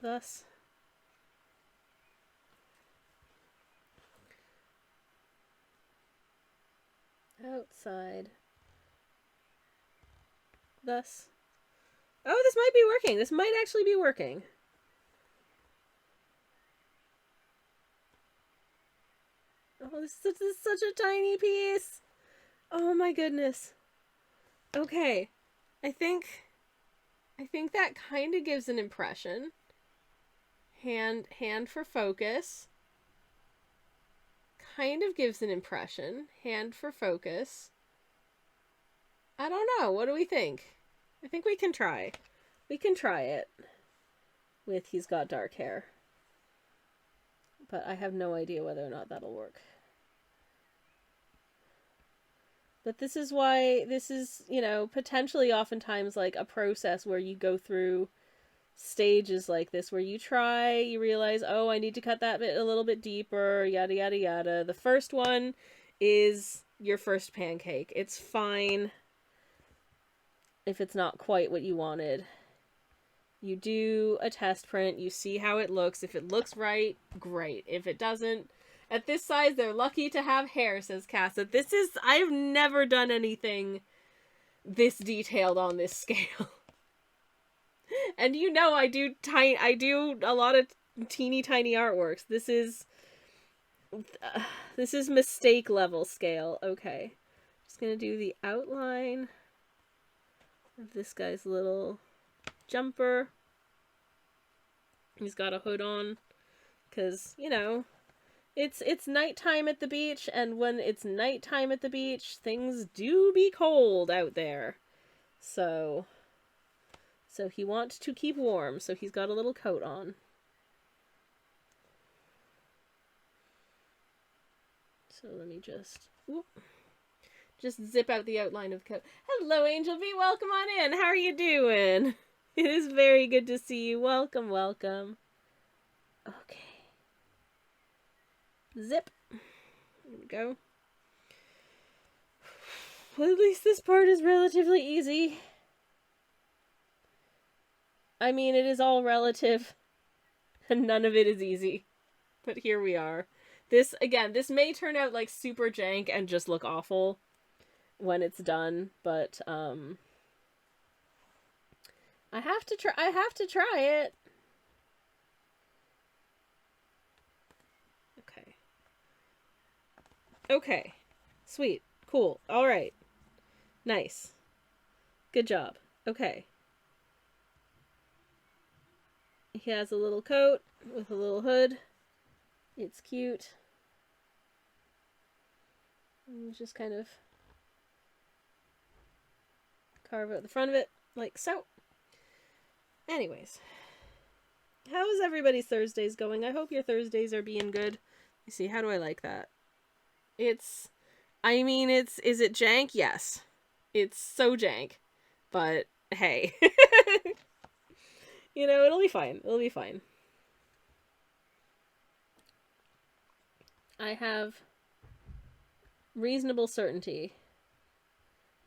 thus. Outside. Thus. Oh, this might be working. This might actually be working. Oh, this is such a tiny piece. Oh my goodness. Okay. I think that kind of gives an impression. Hand for focus. Kind of gives an impression. Hand for focus. I don't know. What do we think? I think we can try. We can try it with he's got dark hair. But I have no idea whether or not that'll work. But this is why this is, you know, potentially oftentimes like a process where you go through stages like this where you try, you realize, oh, I need to cut that bit a little bit deeper, yada yada yada. The first one is your first pancake. It's fine if it's not quite what you wanted. You do a test print, you see how it looks. If it looks right, great. If it doesn't, at this size, they're lucky to have hair, says Casa. This is, I've never done anything this detailed on this scale. And you know I do a lot of teeny tiny artworks. This is mistake level scale. Okay. Just gonna do the outline of this guy's little jumper. He's got a hood on because, you know, it's nighttime at the beach, and when it's nighttime at the beach, things do be cold out there. So he wants to keep warm, so he's got a little coat on. So let me just zip out the outline of the coat. Hello, Angel B. Welcome on in. How are you doing? It is very good to see you. Welcome, welcome. Okay. Zip. There we go. Well, at least this part is relatively easy. I mean, it is all relative, and none of it is easy. But here we are. This, again, this may turn out like super jank and just look awful when it's done, but, I have to try it. Okay. Okay. Sweet. Cool. Alright. Nice. Good job. Okay. He has a little coat with a little hood. It's cute. And just kind of carve out the front of it, like so. Anyways. How is everybody's Thursdays going? I hope your Thursdays are being good. You see, how do I like that? Is it jank? Yes. It's so jank. But, hey. You know, it'll be fine. It'll be fine. I have reasonable certainty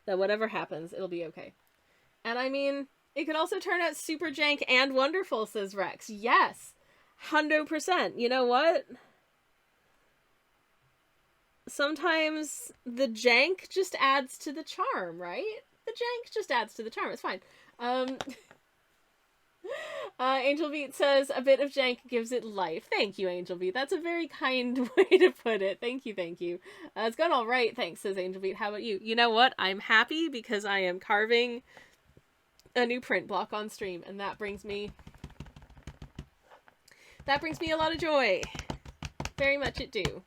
that whatever happens, it'll be okay. And I mean, it could also turn out super jank and wonderful, says Rex. Yes. 100%. You know what? Sometimes the jank just adds to the charm, right? The jank just adds to the charm. It's fine. Angel Beat says, a bit of jank gives it life. Thank you, Angel Beat. That's a very kind way to put it. Thank you, thank you. It's gone all right, thanks, says Angel Beat. How about you? You know what? I'm happy because I am carving a new print block on stream, and that brings me a lot of joy. Very much it do.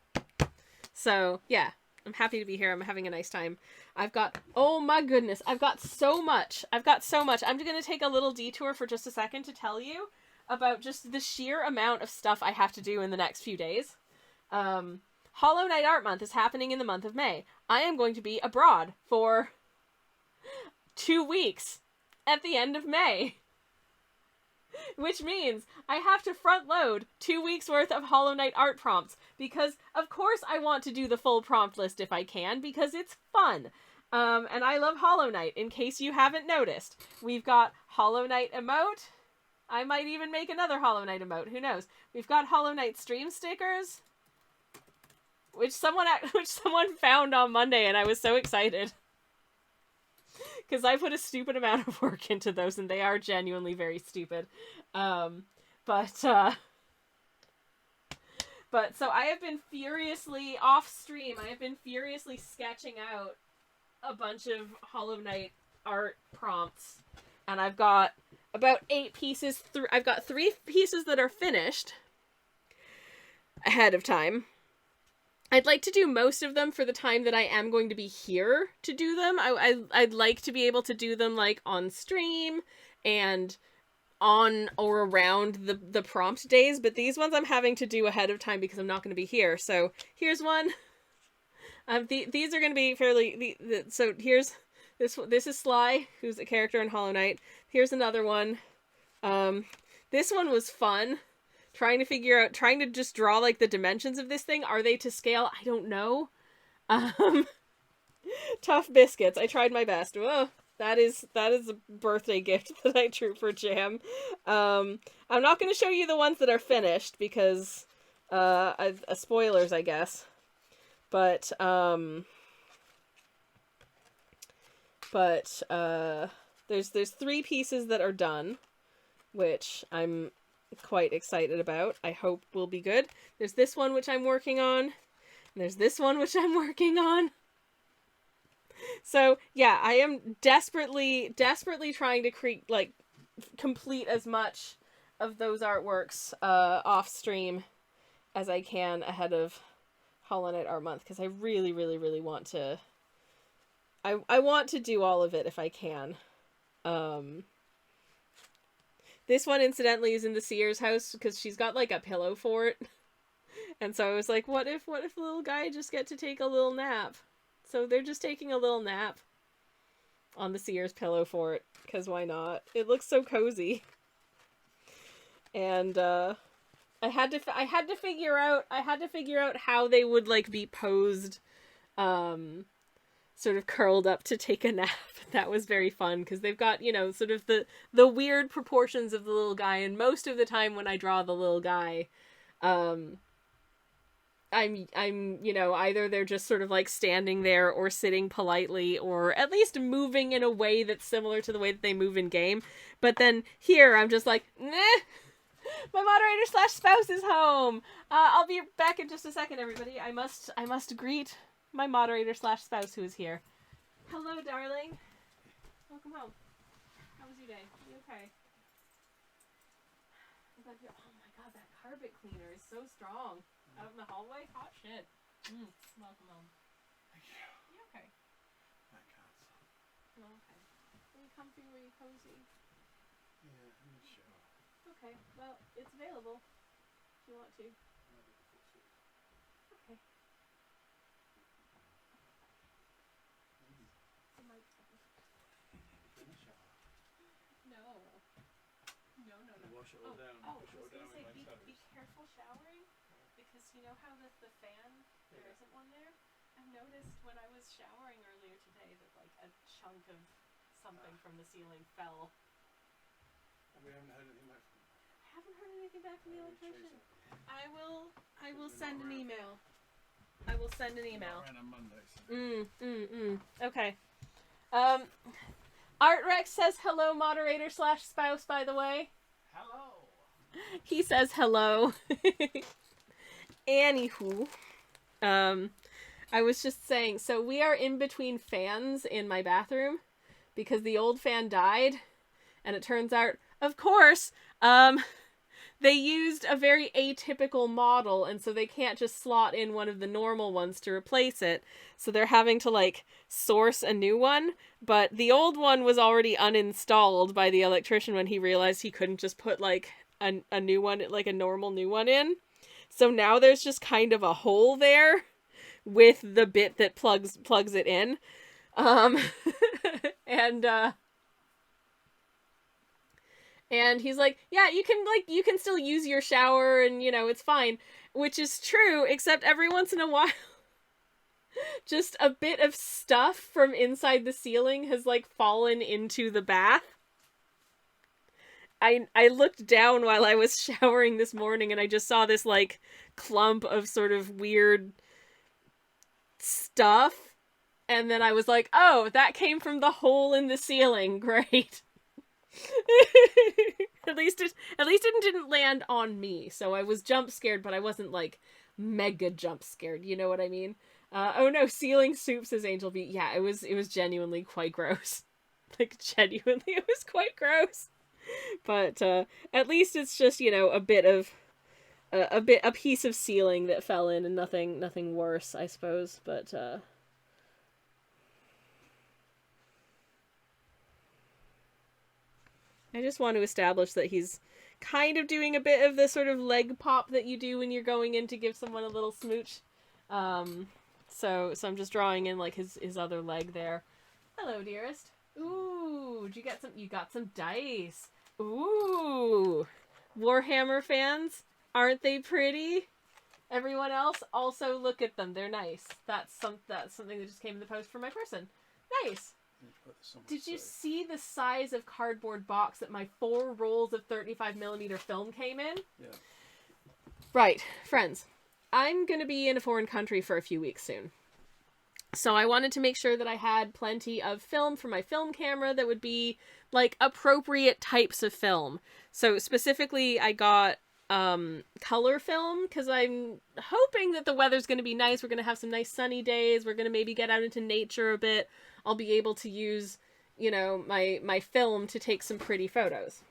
So, yeah. I'm happy to be here. I'm having a nice time. Oh my goodness, I've got so much. I'm going to take a little detour for just a second to tell you about just the sheer amount of stuff I have to do in the next few days. Hollow Knight Art Month is happening in the month of May. I am going to be abroad for 2 weeks at the end of May. Which means I have to front load 2 weeks worth of Hollow Knight art prompts because, of course, I want to do the full prompt list if I can because it's fun. And I love Hollow Knight, in case you haven't noticed. We've got Hollow Knight emote. I might even make another Hollow Knight emote. Who knows? We've got Hollow Knight stream stickers, which someone found on Monday, and I was so excited. Because I put a stupid amount of work into those, and they are genuinely very stupid. But so I have been furiously, off stream, I have been furiously sketching out a bunch of Hollow Knight art prompts. And I've got about 8 pieces through. I've got 3 pieces that are finished ahead of time. I'd like to do most of them for the time that I am going to be here to do them. I'd like to be able to do them like on stream and on or around the prompt days, but these ones I'm having to do ahead of time because I'm not going to be here. So here's one. These are going to be fairly. So here's this. This is Sly, who's a character in Hollow Knight. Here's another one. This one was fun. Trying to just draw like the dimensions of this thing. Are they to scale? I don't know. Tough biscuits. I tried my best. Whoa. That is a birthday gift that I drew for Jam. I'm not going to show you the ones that are finished because spoilers, I guess. But there's 3 pieces that are done, which I'm quite excited about. I hope will be good. There's this one which I'm working on, and there's this one which I'm working on. So yeah, I am desperately trying to complete as much of those artworks off stream as I can ahead of Hollow Knight Art Month, because I really want to. I want to do all of it if I can. This one, incidentally, is in the Seer's house because she's got like a pillow for it, and so I was like, what if the little guy just get to take a little nap? So they're just taking a little nap on the Seer's pillow fort, because why not? It looks so cozy. And I had to figure out how they would like be posed, sort of curled up to take a nap. That was very fun because they've got, you know, sort of the weird proportions of the little guy, and most of the time when I draw the little guy, I'm you know, either they're just sort of like standing there or sitting politely or at least moving in a way that's similar to the way that they move in game. But then here I'm just like, nah, my moderator / spouse is home. I'll be back in just a second, everybody. I must greet my moderator / spouse who is here. Hello, darling. Welcome home. How was your day? You okay? I'm glad you're... Oh my god, that carpet cleaner is so strong. Out in the hallway? Hot shit. Welcome home. Thank you. You okay? I can't stop. Oh, okay. Were you comfy? Were you cozy? Yeah, I'm not sure. Okay, well, it's available if you want to. Okay. In the shower. No. Wash it all down. I was Wash it all gonna down say, with my be toes. careful showering, because you know how the fan, there Yeah. isn't one there? I noticed when I was showering earlier today that like a chunk of something from the ceiling fell. And we haven't heard anything back from them. I haven't heard anything back from the I will chase electrician. up. I will We're send not an around. email. I will send an We're email. not around on Monday, so. Okay. Art Rex says hello, moderator / spouse, by the way. Hello! He says hello. Anywho. I was just saying, so we are in between fans in my bathroom because the old fan died, and it turns out, of course, they used a very atypical model, and so they can't just slot in one of the normal ones to replace it. So they're having to, like, source a new one, but the old one was already uninstalled by the electrician when he realized he couldn't just put, like, a new one, like a normal new one in. So now there's just kind of a hole there with the bit that plugs it in. And he's like, yeah, you can still use your shower and, you know, it's fine. Which is true, except every once in a while, just a bit of stuff from inside the ceiling has, like, fallen into the bath. I looked down while I was showering this morning and I just saw this, like, clump of sort of weird stuff. And then I was like, oh, that came from the hole in the ceiling. Great. At least it didn't land on me, so I was jump scared, but I wasn't like mega jump scared. You know what I mean? Oh no, ceiling soup, says Angel B. Yeah, it was genuinely quite gross. Like genuinely, it was quite gross. But at least it's just, you know, a bit of a piece of ceiling that fell in, and nothing worse, I suppose. But I just want to establish that he's kind of doing a bit of the sort of leg pop that you do when you're going in to give someone a little smooch. So I'm just drawing in like his other leg there. Hello, dearest. Ooh, did you get some? You got some dice. Ooh, Warhammer fans, aren't they pretty? Everyone else, also look at them. They're nice. That's something that just came in the post from my person. Nice. Did you see the size of cardboard box that my 4 rolls of 35mm film came in? Yeah. Right, friends. I'm going to be in a foreign country for a few weeks soon. So I wanted to make sure that I had plenty of film for my film camera that would be, like, appropriate types of film. So specifically, I got color film, because I'm hoping that the weather's going to be nice. We're going to have some nice sunny days. We're going to maybe get out into nature a bit. I'll be able to use, you know, my film to take some pretty photos.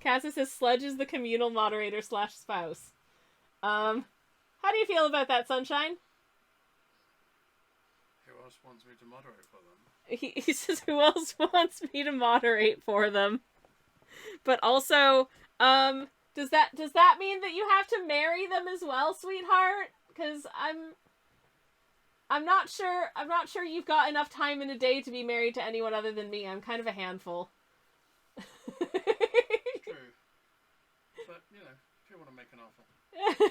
Cassis says Sledge is the communal moderator / spouse. How do you feel about that, Sunshine? Who else wants me to moderate for them? He says, who else wants me to moderate for them? But also, does that mean that you have to marry them as well, sweetheart? Because I'm not sure you've got enough time in a day to be married to anyone other than me. I'm kind of a handful. True. But, you know, if you want to make an offer.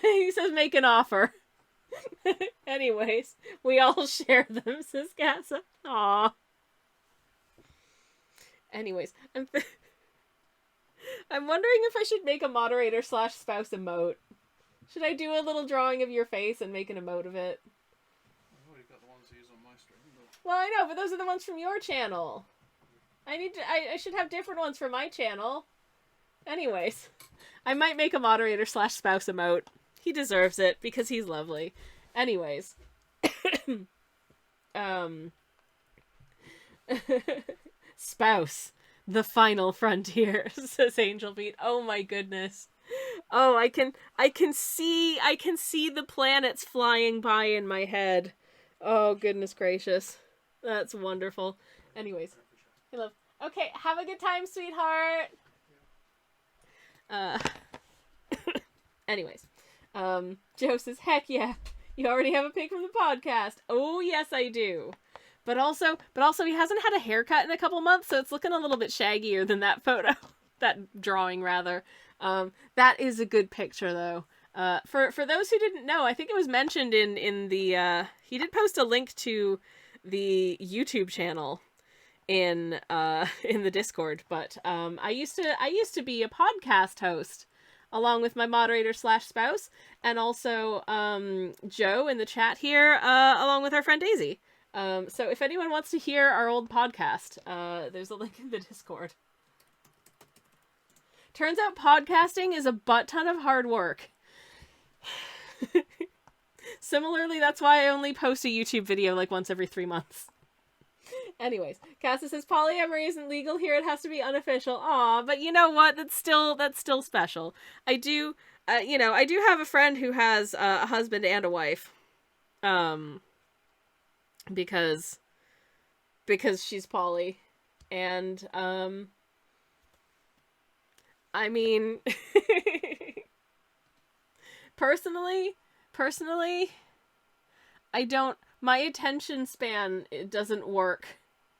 He says make an offer. Anyways, we all share them, says Casa. Aww. Anyways, I'm wondering if I should make a moderator / spouse emote. Should I do a little drawing of your face and make an emote of it? I've already got the ones to use on my stream, but... Well, I know, but those are the ones from your channel. I should have different ones for my channel. Anyways, I might make a moderator / spouse emote. He deserves it because he's lovely. Anyways. Spouse. The final frontier, says Angel Beat. Oh my goodness. Oh, I can see the planets flying by in my head. Oh, goodness gracious. That's wonderful. Anyways. Hey, love. Okay, have a good time, sweetheart. Anyways. Joe says, heck yeah, you already have a pic from the podcast. Oh, yes, I do. But also he hasn't had a haircut in a couple months, so it's looking a little bit shaggier than that photo. That drawing, rather. That is a good picture, though. For those who didn't know, I think it was mentioned in the, he did post a link to the YouTube channel in the Discord, but, I used to be a podcast host along with my moderator / spouse, and also, Joe in the chat here, along with our friend Daisy. So if anyone wants to hear our old podcast, there's a link in the Discord. Turns out podcasting is a butt ton of hard work. Similarly, that's why I only post a YouTube video like once every 3 months. Anyways, Cassie says polyamory isn't legal here, it has to be unofficial. Aw, but you know what? That's still special. I do have a friend who has a husband and a wife. Because she's poly. And, I mean, personally, my attention span, it doesn't work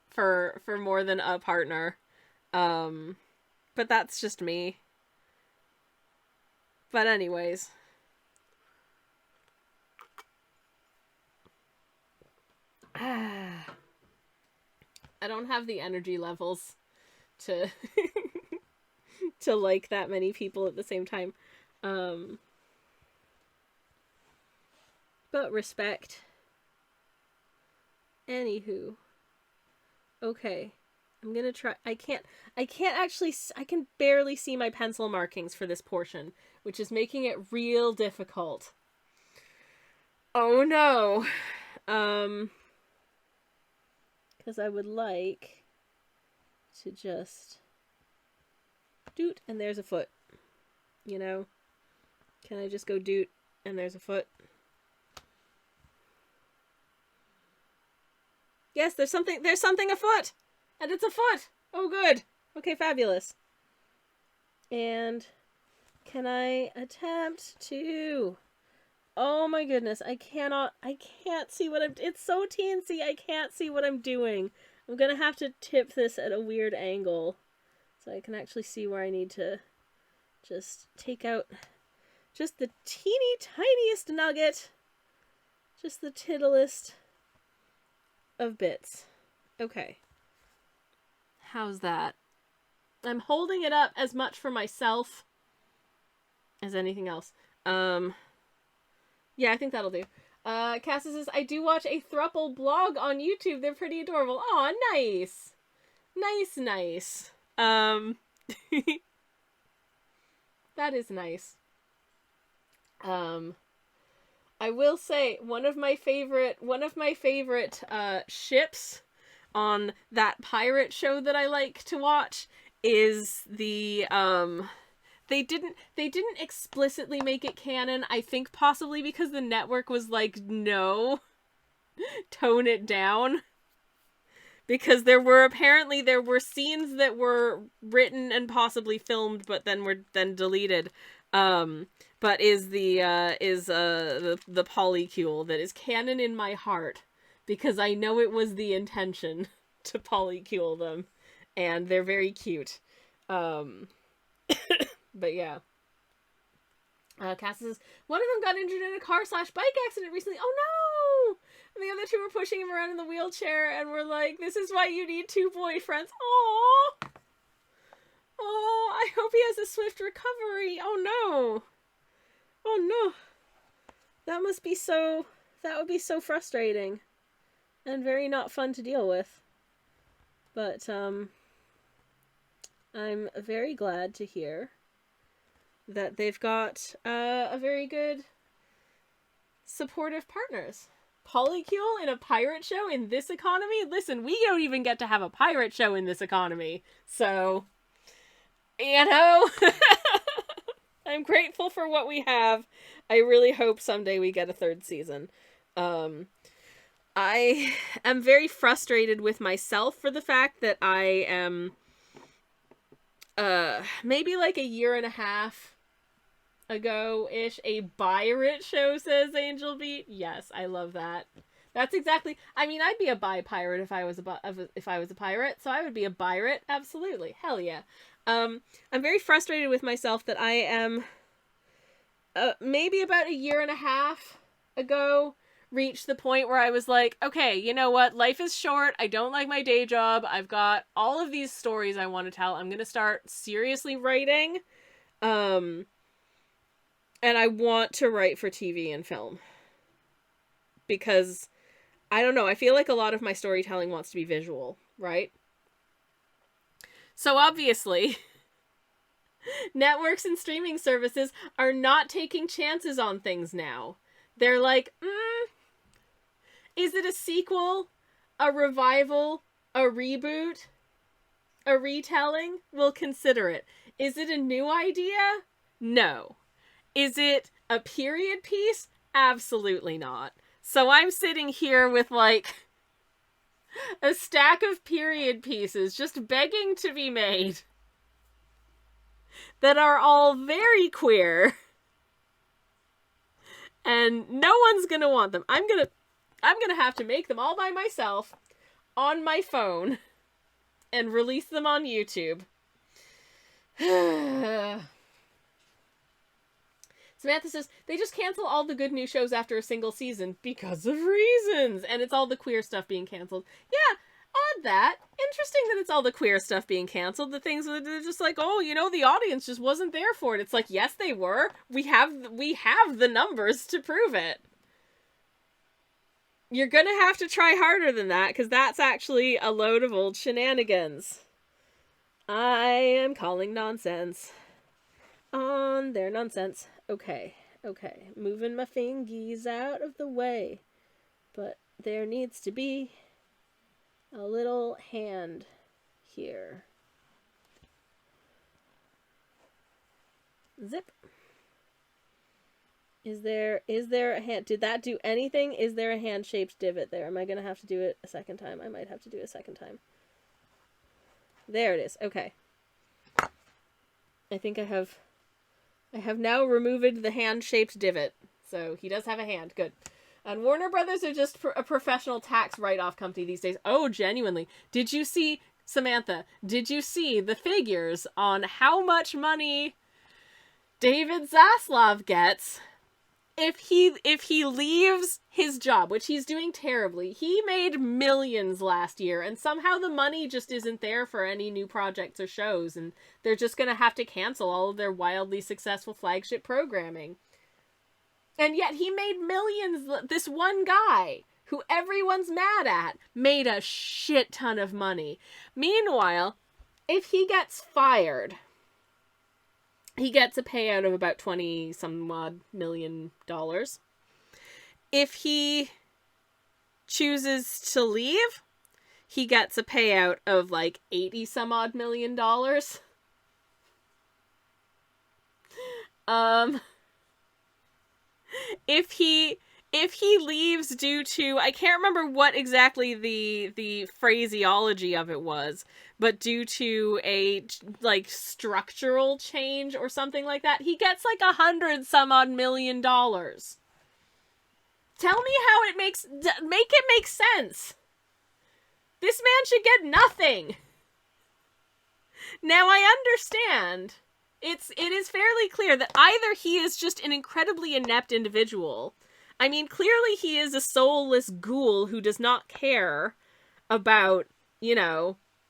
for more than a partner. But that's just me. But anyways. I don't have the energy levels to to like that many people at the same time. But respect. Anywho. Okay. I'm gonna try. I can't actually, I can barely see my pencil markings for this portion, which is making it real difficult. Oh no. Because I would like to just doot, and there's a foot. You know? Can I just go doot, and there's a foot? Yes, there's something afoot! And it's a foot! Oh, good! Okay, fabulous. And can I attempt to... Oh my goodness, I can't see what it's so teensy, I can't see what I'm doing. I'm gonna have to tip this at a weird angle so I can actually see where I need to just take out just the teeny tiniest nugget, just the tittlest of bits. Okay. How's that? I'm holding it up as much for myself as anything else. Yeah, I think that'll do. Cassie says, I do watch a thruple blog on YouTube. They're pretty adorable. Aw, nice. Nice. That is nice. I will say, one of my favorite ships on that pirate show that I like to watch is the, They didn't explicitly make it canon, I think possibly because the network was like, no, tone it down. Because there were scenes that were written and possibly filmed, but then were deleted. But is the polycule that is canon in my heart, because I know it was the intention to polycule them, and they're very cute. But yeah. Cass says, one of them got injured in a car/bike accident recently. Oh no! And the other two were pushing him around in the wheelchair and were like, this is why you need 2 boyfriends. Aww! Oh, I hope he has a swift recovery. Oh no! Oh no! That would be so frustrating. And very not fun to deal with. But, I'm very glad to hear that they've got a very good supportive partners. Polycule in a pirate show in this economy? Listen, we don't even get to have a pirate show in this economy. So, you know, I'm grateful for what we have. I really hope someday we get a 3rd season. I am very frustrated with myself for the fact that I am maybe like a year and a half ago-ish, a pirate show, says Angel Beat. Yes, I love that. That's exactly, I mean, I'd be a bi-pirate if I was a pirate, so I would be a pirate, absolutely. Hell yeah. I'm very frustrated with myself that I am, maybe about a year and a half ago, reached the point where I was like, okay, you know what? Life is short. I don't like my day job. I've got all of these stories I want to tell. I'm going to start seriously writing. And I want to write for TV and film. Because, I don't know, I feel like a lot of my storytelling wants to be visual, right? So obviously, networks and streaming services are not taking chances on things now. They're like, is it a sequel, a revival, a reboot, a retelling? We'll consider it. Is it a new idea? No. Is it a period piece? Absolutely not. So I'm sitting here with like a stack of period pieces just begging to be made that are all very queer. And no one's gonna want them. I'm gonna have to make them all by myself on my phone and release them on YouTube. Samantha says, they just cancel all the good new shows after a single season because of reasons. And it's all the queer stuff being canceled. Yeah, odd that. Interesting that it's all the queer stuff being canceled. The things that are just like, oh, you know, the audience just wasn't there for it. It's like, yes, they were. We have the numbers to prove it. You're gonna have to try harder than that, because that's actually a load of old shenanigans. I am calling nonsense on their nonsense. Okay. Moving my fingies out of the way. But there needs to be a little hand here. Zip. Is there a hand? Did that do anything? Is there a hand-shaped divot there? Am I gonna have to do it a second time? I might have to do it a second time. There it is. Okay. I think I have now removed the hand-shaped divot. So he does have a hand. Good. And Warner Brothers are just a professional tax write-off company these days. Oh, genuinely. Did you see, Samantha, did you see the figures on how much money David Zaslav gets if he leaves his job, which he's doing terribly? He made millions last year, and somehow the money just isn't there for any new projects or shows, and they're just gonna have to cancel all of their wildly successful flagship programming. And yet he made millions. This one guy, who everyone's mad at, made a shit ton of money. Meanwhile, if he gets fired, he gets a payout of about $20-some-odd million. If he chooses to leave, he gets a payout of like $80-some-odd million. If he leaves due to, I can't remember what exactly the phraseology of it was, but due to a like structural change or something like that, he gets like $100-some-odd million. Tell me how it make it make sense. This man should get nothing. Now I understand. It is fairly clear that either he is just an incredibly inept individual. I mean, clearly he is a soulless ghoul who does not care about,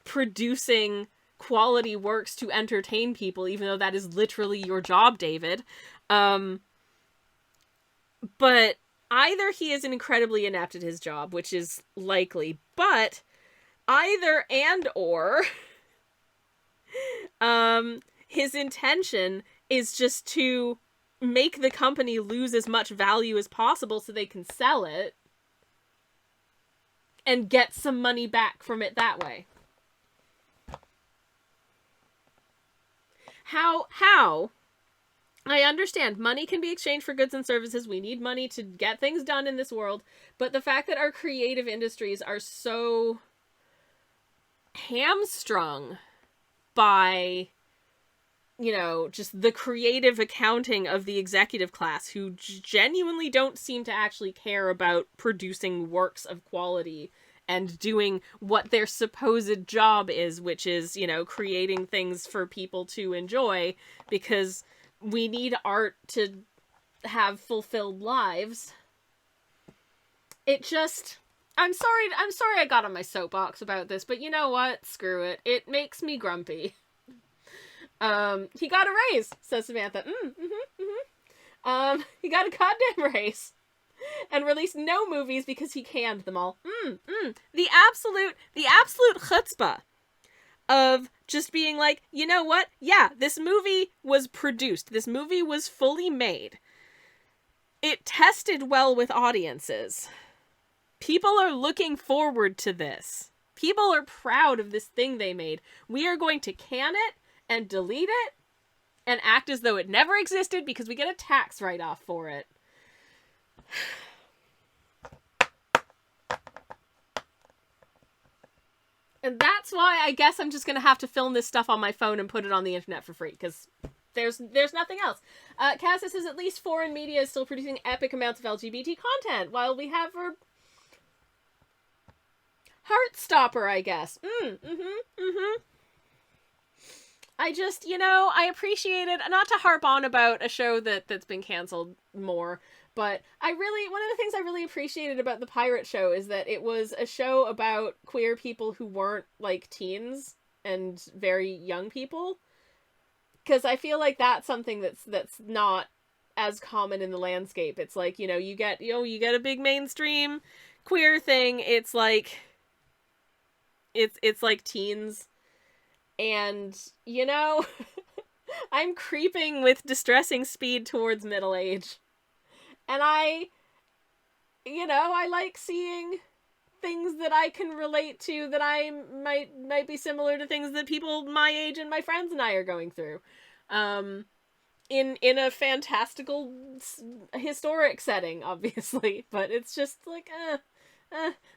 producing quality works to entertain people, even though that is literally your job, David. But either he is incredibly inept at his job, which is likely, but either and or his intention is just to make the company lose as much value as possible so they can sell it and get some money back from it that way. How? I understand money can be exchanged for goods and services. We need money to get things done in this world. But the fact that our creative industries are so hamstrung by, just the creative accounting of the executive class, who genuinely don't seem to actually care about producing works of quality and doing what their supposed job is, which is, creating things for people to enjoy, because we need art to have fulfilled lives. It just... I'm sorry I got on my soapbox about this, but you know what? Screw it. It makes me grumpy. He got a raise, says Samantha. He got a goddamn raise. And released no movies because he canned them all. The absolute chutzpah of just being like, you know what? Yeah, this movie was produced. This movie was fully made. It tested well with audiences. People are looking forward to this. People are proud of this thing they made. We are going to can it and delete it and act as though it never existed because we get a tax write-off for it. And that's why I guess I'm just going to have to film this stuff on my phone and put it on the internet for free, because there's nothing else. Cassis says at least foreign media is still producing epic amounts of LGBT content, while we have our Heartstopper, I guess. I just, I appreciate it. Not to harp on about a show that's been canceled more, but one of the things I really appreciated about the Pirate Show is that it was a show about queer people who weren't, like, teens and very young people. Because I feel like that's something that's not as common in the landscape. It's like, you get a big mainstream queer thing. It's like, it's like teens. And, I'm creeping with distressing speed towards middle age. And I like seeing things that I can relate to that I might be similar to things that people my age and my friends and I are going through. In a fantastical historic setting, obviously, but it's just like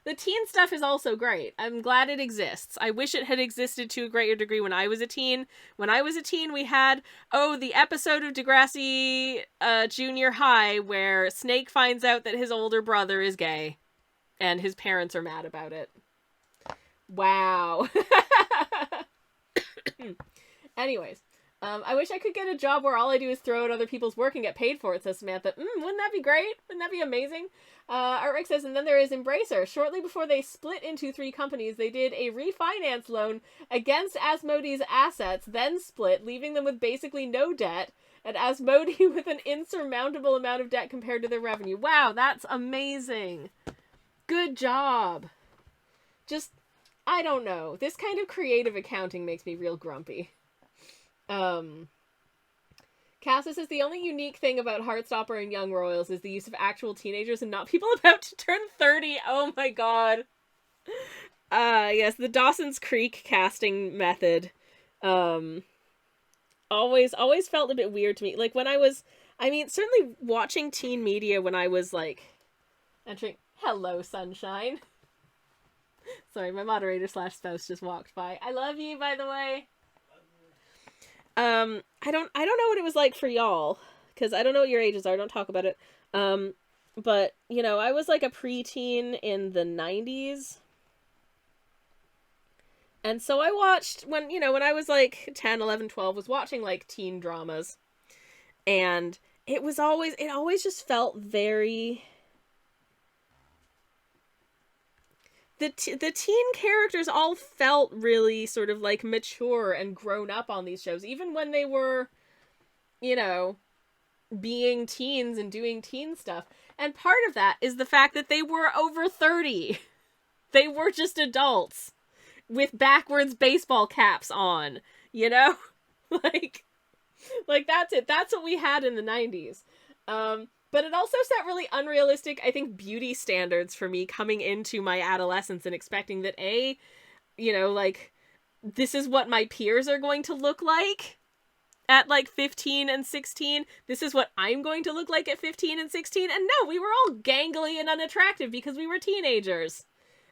the teen stuff is also great. I'm glad it exists. I wish it had existed to a greater degree when I was a teen. When I was a teen, we had the episode of Degrassi Junior High where Snake finds out that his older brother is gay and his parents are mad about it. Wow. Anyways, I wish I could get a job where all I do is throw out other people's work and get paid for it, says Samantha. Wouldn't that be great? Wouldn't that be amazing? Artrik says, and then there is Embracer. Shortly before they split into 3 companies, they did a refinance loan against Asmodee's assets, then split, leaving them with basically no debt, and Asmodee with an insurmountable amount of debt compared to their revenue. Wow, that's amazing. Good job. Just, I don't know. This kind of creative accounting makes me real grumpy. Cassis says the only unique thing about Heartstopper and Young Royals is the use of actual teenagers and not people about to turn 30. Oh my god. Yes, the Dawson's Creek casting method. Always felt a bit weird to me. Like when I was, certainly watching teen media when I was like entering. Hello, sunshine. Sorry, my moderator / spouse just walked by. I love you, by the way. I don't know what it was like for y'all, because I don't know what your ages are, don't talk about it. But, I was like a preteen in the 90s. And so I watched, when I was like 10, 11, 12, was watching like teen dramas. And it always just felt very... The teen characters all felt really sort of like mature and grown up on these shows, even when they were, being teens and doing teen stuff. And part of that is the fact that they were over 30. They were just adults with backwards baseball caps on, like that's it. That's what we had in the 90s. But it also set really unrealistic, I think, beauty standards for me coming into my adolescence and expecting that this is what my peers are going to look like at like 15 and 16. This is what I'm going to look like at 15 and 16. And no, we were all gangly and unattractive because we were teenagers.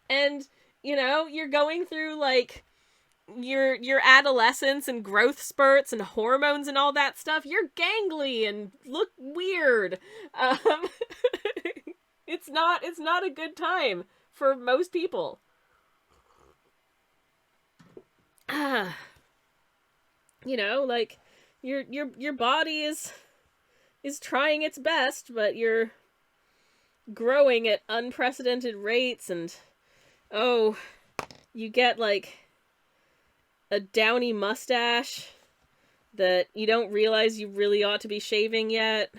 And, you're going through like your adolescence and growth spurts and hormones and all that stuff. You're gangly and look weird. It's not a good time for most people. Like your body is trying its best, but you're growing at unprecedented rates, and you get like a downy mustache that you don't realize you really ought to be shaving yet.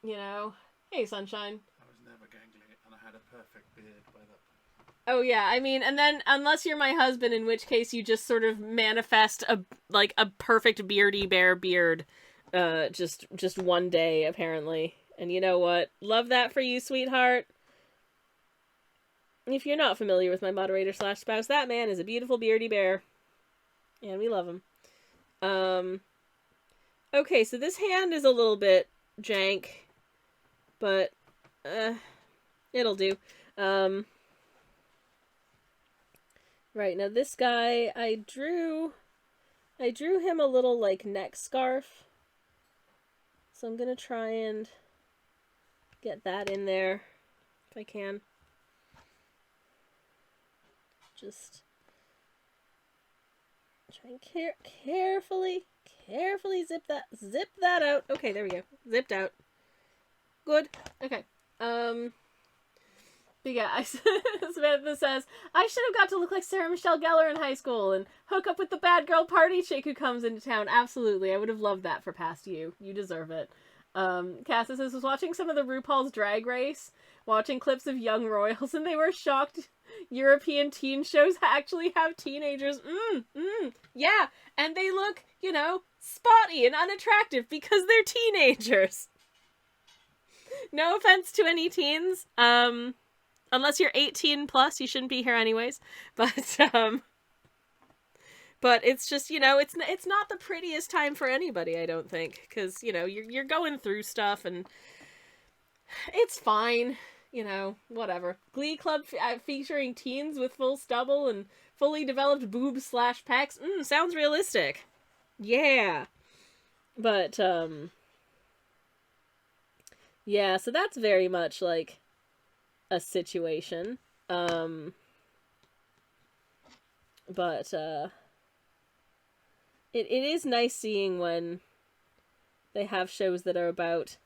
Hey, sunshine. I was never gangly, and I had a perfect beard by that point. Oh yeah, and then unless you're my husband, in which case you just sort of manifest a perfect beardy bear beard, just one day apparently. And you know what? Love that for you, sweetheart. If you're not familiar with my moderator / spouse, that man is a beautiful beardy bear. And we love him. Okay, so this hand is a little bit jank. But, it'll do. Right, now this guy, I drew him a little, like, neck scarf. So I'm gonna try and get that in there, if I can. Just try and carefully zip that out. Okay, there we go. Zipped out. Good. Okay. But yeah, Samantha says, I should have got to look like Sarah Michelle Gellar in high school and hook up with the bad girl party chick who comes into town. Absolutely. I would have loved that for past you. You deserve it. Cassis says, was watching some of the RuPaul's Drag Race, watching clips of Young Royals, and they were shocked European teen shows actually have teenagers. Yeah, and they look, spotty and unattractive because they're teenagers. No offense to any teens. Unless you're 18 plus, you shouldn't be here anyways. But it's just, it's not the prettiest time for anybody, I don't think, because, you're going through stuff and it's fine, whatever. Glee Club featuring teens with full stubble and fully developed boobs/pecs. Sounds realistic. Yeah. But, yeah, so that's very much like a situation. But, it is nice seeing when they have shows that are about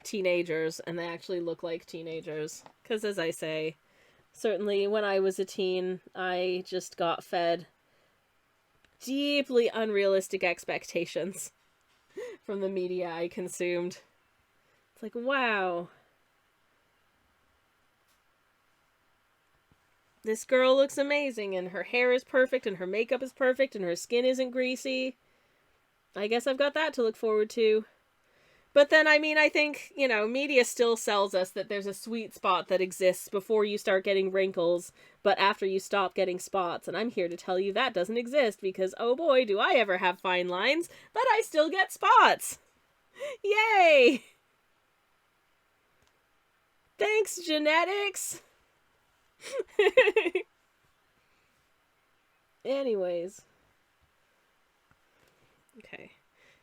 teenagers and they actually look like teenagers. Because, as I say, certainly when I was a teen, I just got fed deeply unrealistic expectations from the media I consumed. It's like, wow. This girl looks amazing, and her hair is perfect, and her makeup is perfect, and her skin isn't greasy. I guess I've got that to look forward to. But then, I think, media still sells us that there's a sweet spot that exists before you start getting wrinkles, but after you stop getting spots. And I'm here to tell you that doesn't exist, because oh boy, do I ever have fine lines, but I still get spots! Yay! Thanks, genetics! Anyways. Okay.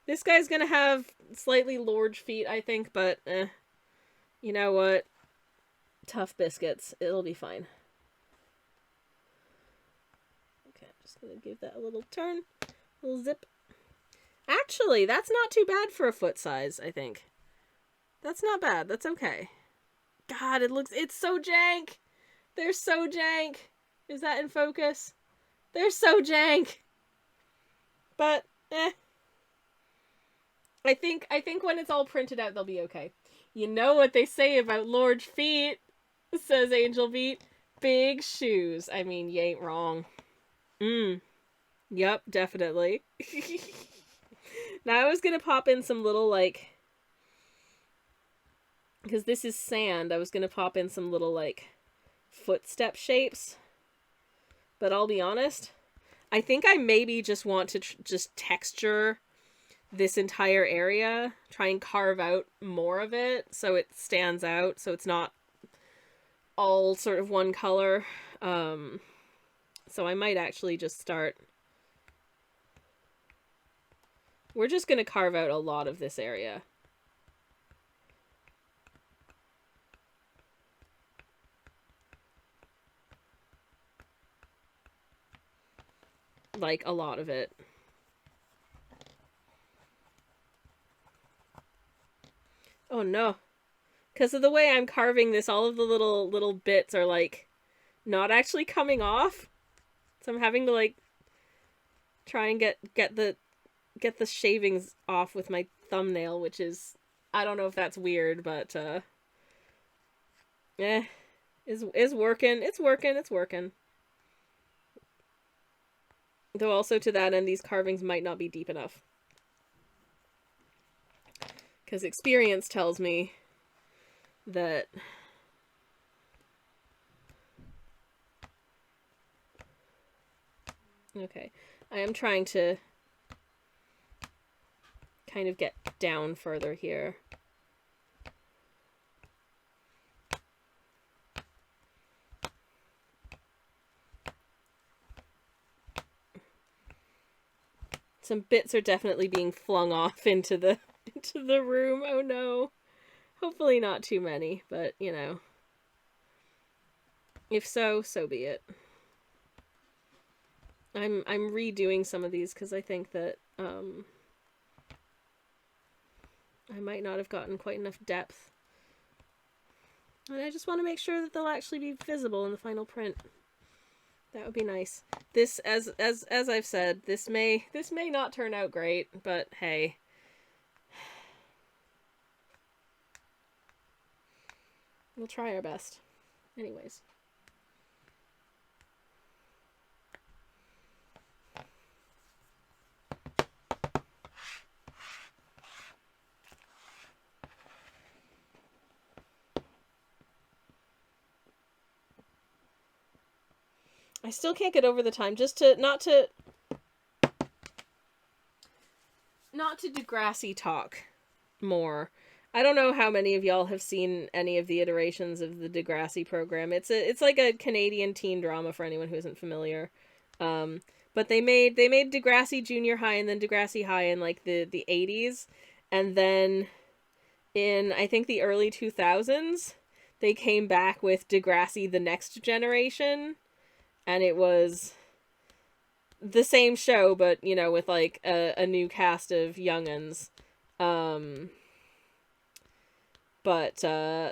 This guy's gonna have slightly large feet, I think, but you know what? Tough biscuits. It'll be fine. Okay, I'm just gonna give that a little turn. A little zip. Actually, that's not too bad for a foot size, I think. That's not bad. That's okay. God, it's so jank! They're so jank! Is that in focus? They're so jank! But, I think when it's all printed out, they'll be okay. You know what they say about large feet, says Angel Beat. Big shoes. I mean, you ain't wrong. Yep, definitely. Now I was gonna pop in some little, because this is sand, I was gonna pop in some little, footstep shapes. But I'll be honest, I think I maybe just want to just texture this entire area, try and carve out more of it so it stands out, so it's not all sort of one color. So I might actually just start. We're just going to carve out a lot of this area. Like, a lot of it. Oh no. Because of the way I'm carving this, all of the little bits are, not actually coming off. So I'm having to, try and get the shavings off with my thumbnail, which is, I don't know if that's weird, but, is working. It's working. Though also to that end, these carvings might not be deep enough. Because experience tells me that okay, I am trying to kind of get down further here. Some bits are definitely being flung off into the room. Oh no. Hopefully not too many, but if so, so be it. I'm redoing some of these because I think that I might not have gotten quite enough depth. And I just want to make sure that they'll actually be visible in the final print. That would be nice. This, as I've said, this may not turn out great, but hey. We'll try our best. Anyways. I still can't get over the time. Just to not to Degrassi talk more. I don't know how many of y'all have seen any of the iterations of the Degrassi program. It's like a Canadian teen drama for anyone who isn't familiar. But they made Degrassi Junior High and then Degrassi High in like the 80s, and then in I think the early 2000s they came back with Degrassi the Next Generation, and it was the same show but, you know, with like a new cast of young'uns. But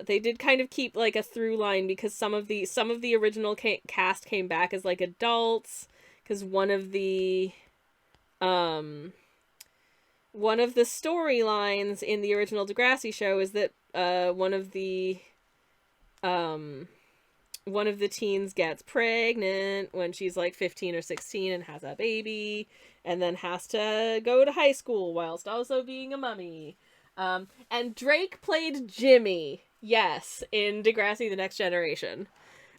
they did kind of keep like a through line because some of the original cast came back as like adults, because one of the storylines in the original Degrassi show is that one of the teens gets pregnant when she's like 15 or 16 and has a baby, and then has to go to high school whilst also being a mummy. And Drake played Jimmy, yes, in Degrassi the Next Generation.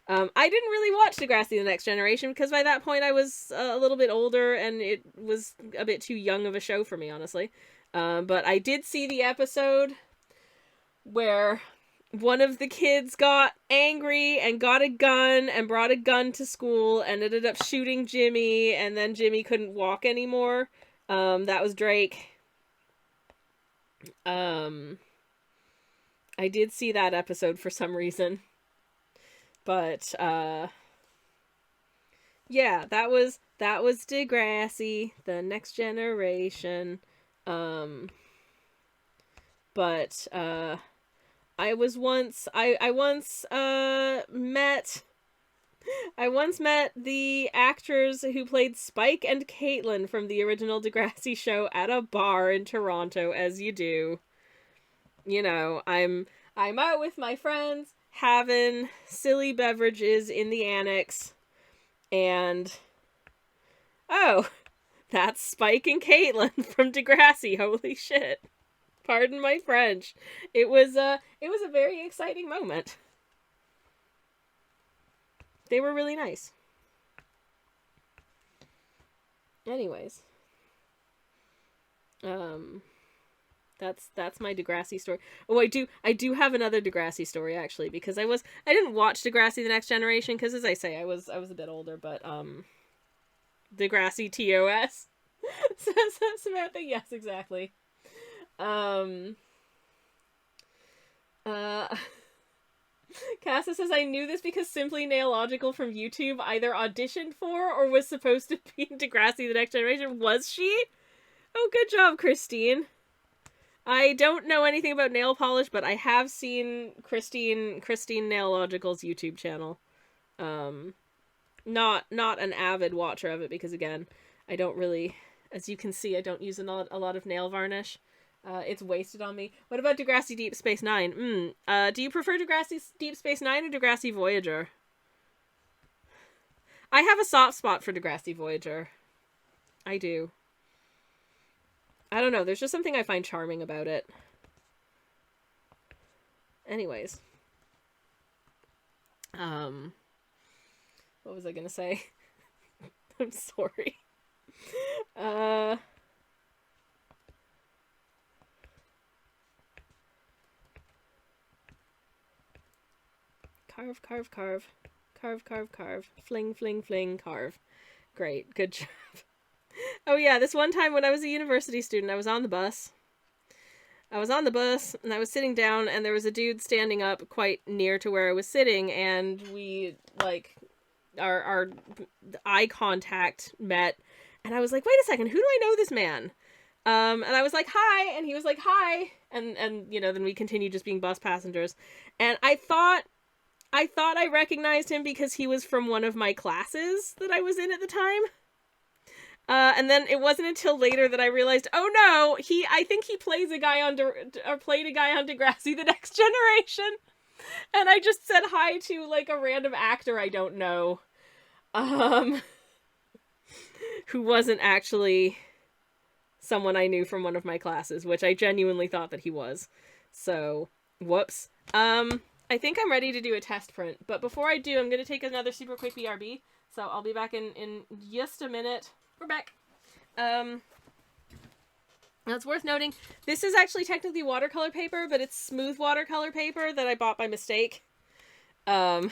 I didn't really watch Degrassi the Next Generation because by that point I was a little bit older and it was a bit too young of a show for me, honestly. But I did see the episode where one of the kids got angry and got a gun and brought a gun to school and ended up shooting Jimmy, and then Jimmy couldn't walk anymore. That was Drake. I did see that episode for some reason. But, yeah, that was Degrassi, the Next Generation. But, I once met the actors who played Spike and Caitlin from the original Degrassi show at a bar in Toronto, as you do. You know, I'm out with my friends having silly beverages in the annex, and oh, that's Spike and Caitlin from Degrassi. Holy shit. Pardon my French. It was a very exciting moment. They were really nice. Anyways. That's my Degrassi story. Oh, I do have another Degrassi story actually, because I didn't watch Degrassi the Next Generation because, as I say, I was a bit older, but Degrassi TOS. Samantha, yes, exactly. Cassa says, I knew this because Simply Nailogical from YouTube either auditioned for or was supposed to be in Degrassi the Next Generation. Was she? Oh, good job, Christine. I don't know anything about nail polish, but I have seen Christine Nailogical's YouTube channel. Not an avid watcher of it because, again, I don't really, as you can see, I don't use a lot of nail varnish. It's wasted on me. What about Degrassi Deep Space Nine? Do you prefer Degrassi Deep Space Nine or Degrassi Voyager? I have a soft spot for Degrassi Voyager. I do. I don't know, there's just something I find charming about it. Anyways. What was I gonna say? I'm sorry. Carve, carve, carve. Carve, carve, carve. Fling, fling, fling, carve. Great, good job. Oh yeah, this one time when I was a university student, I was on the bus. And I was sitting down, and there was a dude standing up quite near to where I was sitting, and we, like, our eye contact met, and I was like, wait a second, who do I know this man? And I was like, hi, and he was like, hi, and you know, then we continued just being bus passengers, and I thought I recognized him because he was from one of my classes that I was in at the time. And then it wasn't until later that I realized, oh no, I think he played a guy on Degrassi the Next Generation. And I just said hi to, like, a random actor I don't know. Who wasn't actually someone I knew from one of my classes, which I genuinely thought that he was. So, whoops. I think I'm ready to do a test print, but before I do, I'm going to take another super quick BRB. So I'll be back in just a minute. We're back. It's worth noting, this is actually technically watercolor paper, but it's smooth watercolor paper that I bought by mistake. And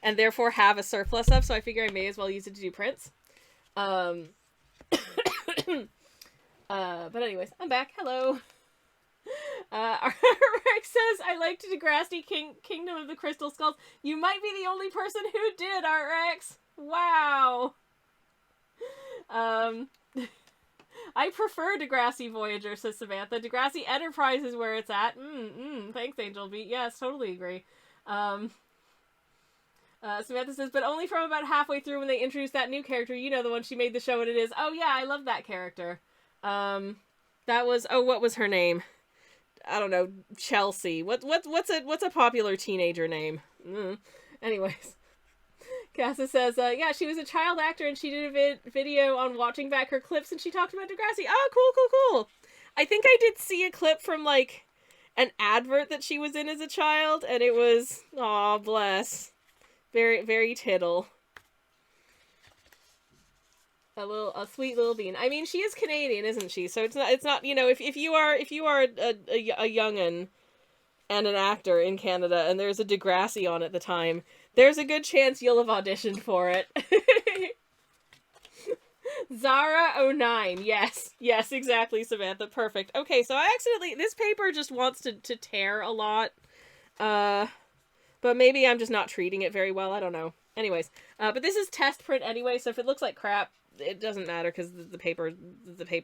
therefore have a surplus of, so I figure I may as well use it to do prints. But anyways, I'm back. Hello. Rex says, I liked Degrassi Kingdom of the Crystal Skulls. You might be the only person who did, Art Rex. Wow. I prefer Degrassi Voyager, says Samantha. Degrassi Enterprise is where it's at. Thanks, Angel Beat. Yes, totally agree. Samantha says, but only from about halfway through when they introduced that new character. You know, the one she made the show what it is. Oh, yeah, I love that character. That was, what was her name? I don't know, Chelsea. What's a popular teenager name? Anyways. Cassa says, yeah, she was a child actor and she did a video on watching back her clips and she talked about Degrassi. Oh, cool. I think I did see a clip from, like, an advert that she was in as a child, and it was, aw, bless. Very, very tittle. A sweet little bean. I mean, she is Canadian, isn't she? So it's not, you know, if you are a youngin' and an actor in Canada and there's a Degrassi on at the time, there's a good chance you'll have auditioned for it. Zara09. Yes, exactly, Samantha. Perfect. Okay, so this paper just wants to tear a lot. But maybe I'm just not treating it very well. I don't know. Anyways, but this is test print anyway, so if it looks like crap, it doesn't matter because the paper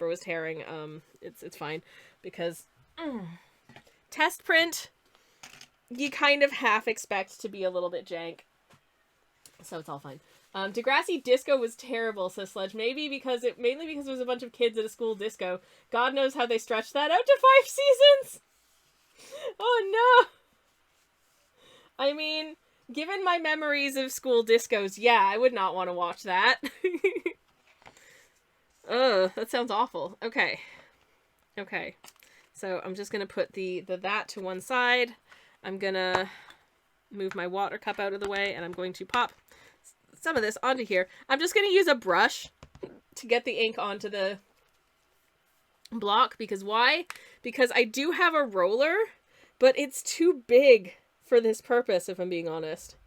was tearing. It's fine because test print, you kind of half expect to be a little bit jank, so it's all fine. Degrassi Disco was terrible, says Sledge. Mainly because it was a bunch of kids at a school disco. God knows how they stretched that out to 5 seasons. Oh no. I mean, given my memories of school discos, yeah, I would not want to watch that. Ugh, that sounds awful. Okay. So I'm just gonna put that to one side. I'm gonna move my water cup out of the way, and I'm going to pop some of this onto here. I'm just gonna use a brush to get the ink onto the block, because why? Because I do have a roller, but it's too big for this purpose, if I'm being honest.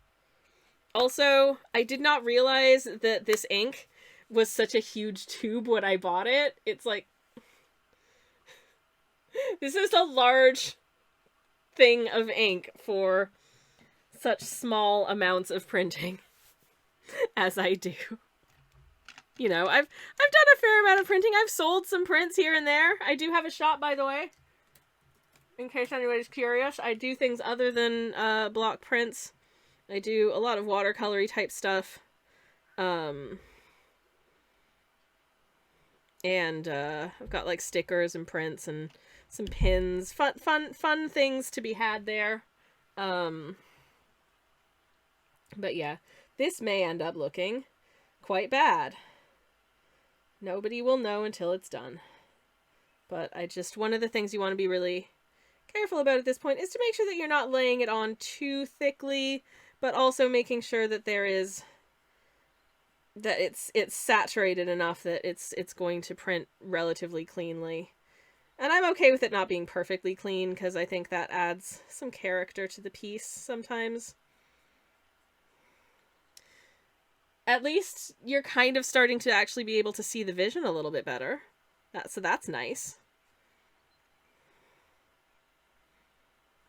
Also, I did not realize that this ink was such a huge tube when I bought it. It's like, this is a large thing of ink for such small amounts of printing as I do. You know, I've done a fair amount of printing. I've sold some prints here and there. I do have a shop, by the way. In case anybody's curious, I do things other than block prints. I do a lot of watercolory type stuff. And I've got like stickers and prints and some pins. Fun things to be had there. But yeah, this may end up looking quite bad. Nobody will know until it's done. But one of the things you want to be really careful about at this point is to make sure that you're not laying it on too thickly, but also making sure that it's saturated enough that it's going to print relatively cleanly. And I'm okay with it not being perfectly clean, because I think that adds some character to the piece sometimes. At least you're kind of starting to actually be able to see the vision a little bit better. So that's nice.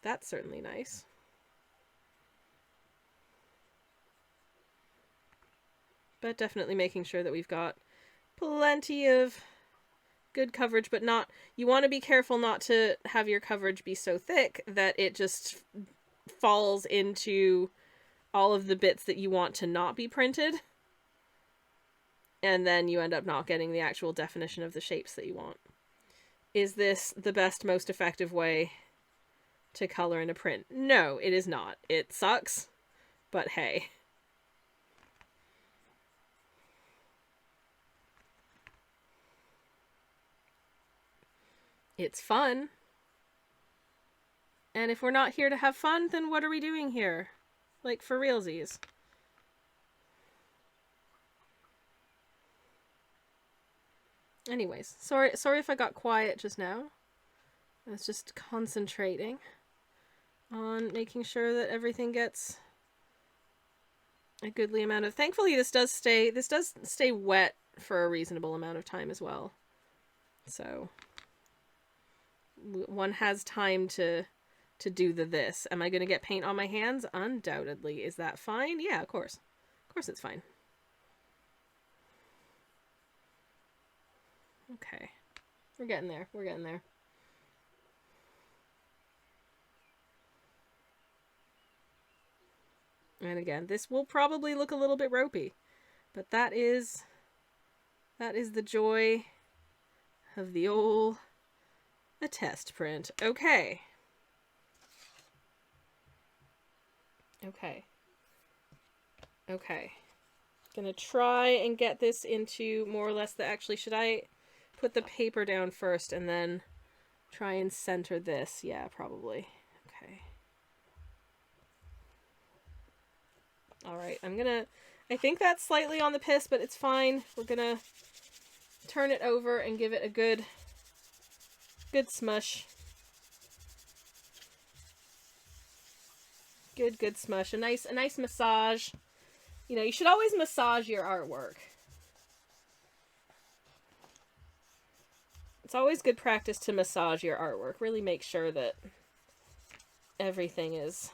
That's certainly nice. But definitely making sure that we've got plenty of good coverage, but you want to be careful not to have your coverage be so thick that it just falls into all of the bits that you want to not be printed. And then you end up not getting the actual definition of the shapes that you want. Is this the best, most effective way to color in a print? No, it is not. It sucks, but hey. It's fun. And if we're not here to have fun, then what are we doing here? Like, for realsies. Anyways, sorry if I got quiet just now. I was just concentrating on making sure that everything gets a goodly amount of... Thankfully, this does stay wet for a reasonable amount of time as well. So one has time to do this. Am I going to get paint on my hands? Undoubtedly. Is that fine? Yeah, of course. Of course it's fine. Okay. We're getting there. We're getting there. And again, this will probably look a little bit ropey, but that is the joy of the old attest print. Okay. Okay. Okay. Gonna try and get this into more or less the... Actually, should I put the paper down first and then try and center this? Yeah, probably. Okay. Alright, I think that's slightly on the piss, but it's fine. We're gonna turn it over and give it a good smush. Good smush. A nice massage. You know, you should always massage your artwork. It's always good practice to massage your artwork. Really make sure that everything is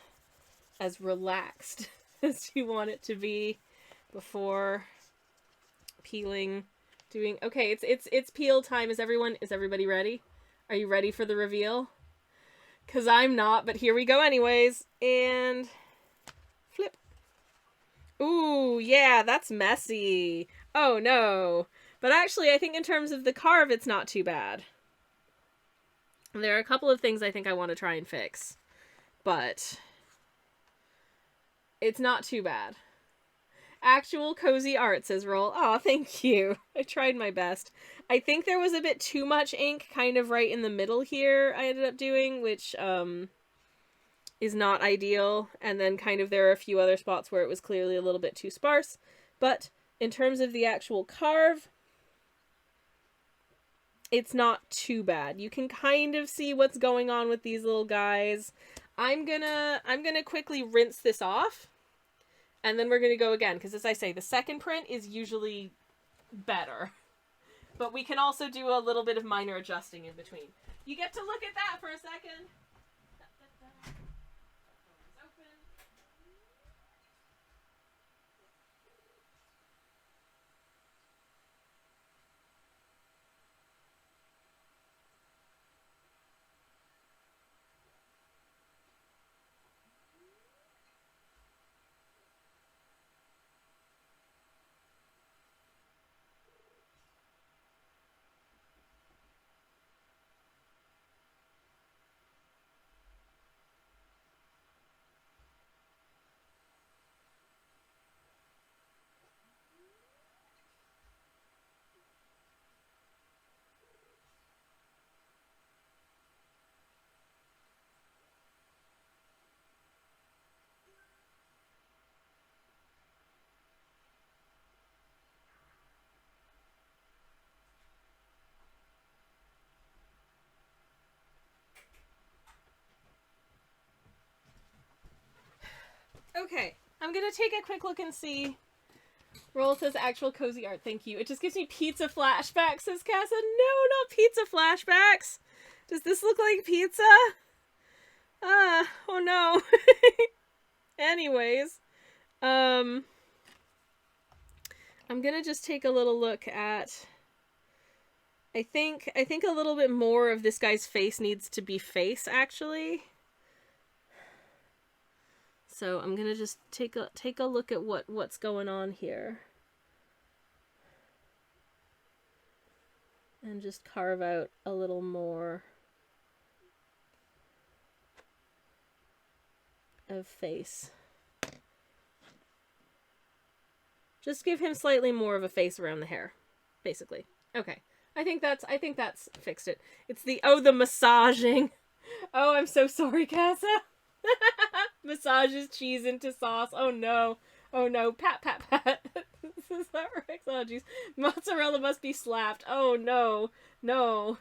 as relaxed as you want it to be before peeling. Okay, it's peel time. Is everybody ready? Are you ready for the reveal? 'Cause I'm not, but here we go anyways. And flip. Ooh, yeah, that's messy. Oh no. But actually, I think in terms of the carve, it's not too bad. There are a couple of things I think I want to try and fix, but it's not too bad. Actual cozy art, says Roll. Aw, thank you. I tried my best. I think there was a bit too much ink kind of right in the middle here I ended up doing, which is not ideal. And then kind of there are a few other spots where it was clearly a little bit too sparse. But in terms of the actual carve, it's not too bad. You can kind of see what's going on with these little guys. I'm gonna quickly rinse this off. And then we're going to go again, because as I say, the second print is usually better. But we can also do a little bit of minor adjusting in between. You get to look at that for a second. Okay, I'm gonna take a quick look and see. Roll says actual cozy art, thank you. It just gives me pizza flashbacks, says Casa. No, not pizza flashbacks! Does this look like pizza? Oh no. Anyways, I'm gonna just take a little look at... I think a little bit more of this guy's face needs to be face, actually. So I'm gonna just take a look at what's going on here. And just carve out a little more of face. Just give him slightly more of a face around the hair, basically. Okay. I think that's fixed it. It's the massaging. Oh, I'm so sorry, Casa. Massages cheese into sauce. Oh no. Oh no, pat, pat, pat. This is not Rex. Oh, jeez. Mozzarella must be slapped. Oh no. No.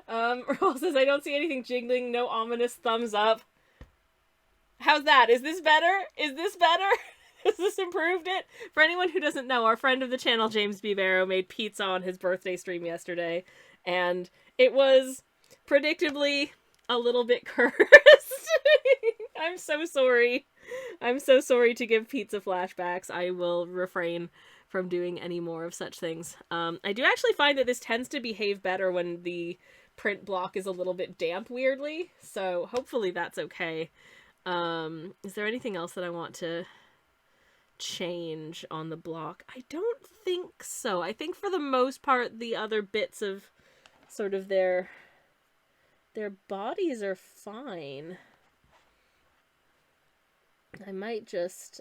Earl says, I don't see anything jingling, no ominous thumbs up. How's that? Is this better? Is this better? Has this improved it? For anyone who doesn't know, our friend of the channel, James B. Barrow, made pizza on his birthday stream yesterday, and it was predictably a little bit cursed. I'm so sorry. I'm so sorry to give pizza flashbacks. I will refrain from doing any more of such things. I do actually find that this tends to behave better when the print block is a little bit damp, weirdly, so hopefully that's okay. Is there anything else that I want to change on the block? I don't think so. I think for the most part the other bits of sort of their bodies are fine. I might just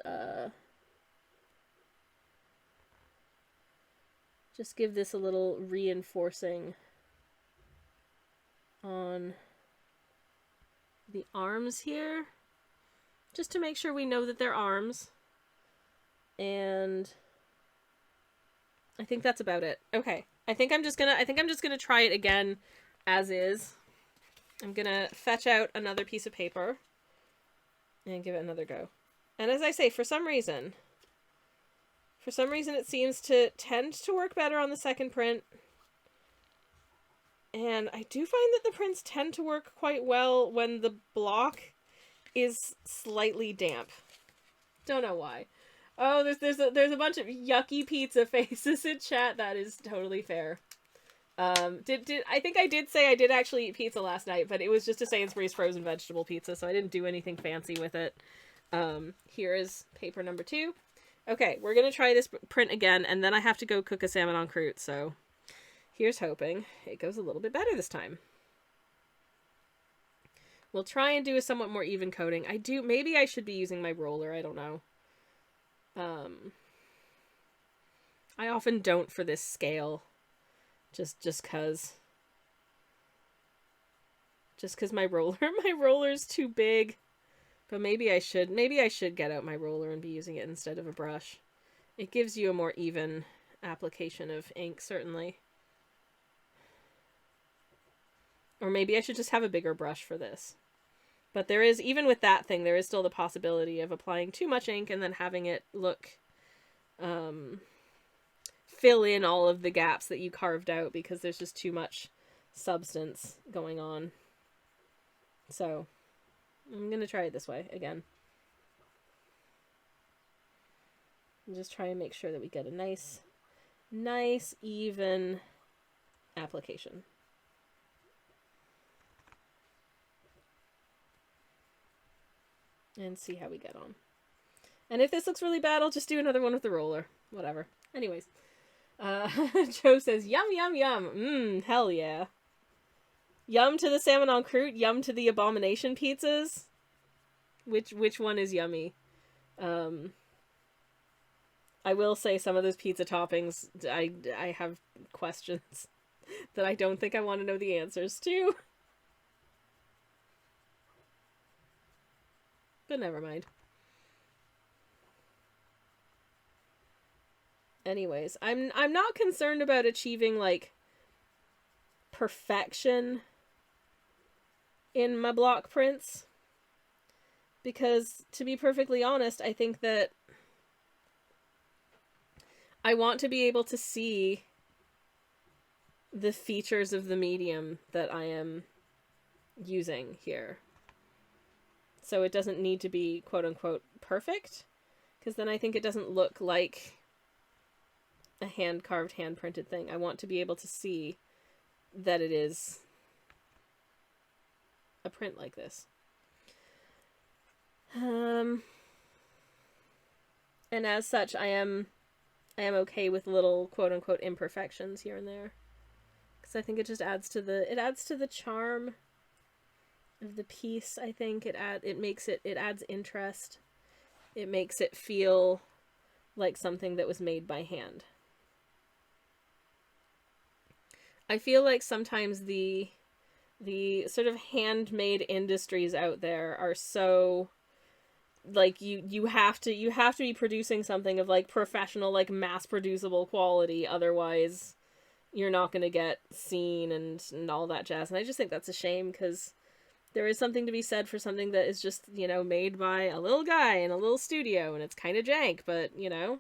give this a little reinforcing on the arms here, just to make sure we know that they're arms. And I think that's about it. Okay. I think I'm just gonna try it again as is. I'm gonna fetch out another piece of paper and give it another go. And as I say, for some reason it seems to tend to work better on the second print. And I do find that the prints tend to work quite well when the block is slightly damp. Don't know why. Oh, there's a bunch of yucky pizza faces in chat. That is totally fair. I think I did say I did actually eat pizza last night, but it was just a Sainsbury's frozen vegetable pizza, so I didn't do anything fancy with it. Here is paper number 2. Okay, we're gonna try this print again, and then I have to go cook a salmon en croûte, so here's hoping it goes a little bit better this time. We'll try and do a somewhat more even coating. Maybe I should be using my roller, I don't know. I often don't for this scale. Just cause my roller's too big. But maybe I should get out my roller and be using it instead of a brush. It gives you a more even application of ink, certainly. Or maybe I should just have a bigger brush for this. But there is, even with that thing, there is still the possibility of applying too much ink and then having it look, fill in all of the gaps that you carved out because there's just too much substance going on. So, I'm going to try it this way again. And just try and make sure that we get a nice, even application. And see how we get on. And if this looks really bad, I'll just do another one with the roller. Whatever. Anyways. Joe says, yum, yum, yum. Hell yeah. Yum to the salmon en croûte, yum to the abomination pizzas. Which one is yummy? I will say some of those pizza toppings, I have questions that I don't think I want to know the answers to. But never mind. Anyways, I'm not concerned about achieving, like, perfection in my block prints. Because, to be perfectly honest, I think that I want to be able to see the features of the medium that I am using here. So it doesn't need to be quote-unquote perfect, because then I think it doesn't look like a hand-carved, hand-printed thing. I want to be able to see that it is a print like this. And as such, I am okay with little quote-unquote imperfections here and there, because I think it just adds to the charm of the piece. I think it adds interest. It makes it feel like something that was made by hand. I feel like sometimes the sort of handmade industries out there are so like, you have to be producing something of, like, professional, like, mass producible quality, otherwise you're not gonna get seen and all that jazz. And I just think that's a shame, because there is something to be said for something that is just, you know, made by a little guy in a little studio, and it's kind of jank, but, you know,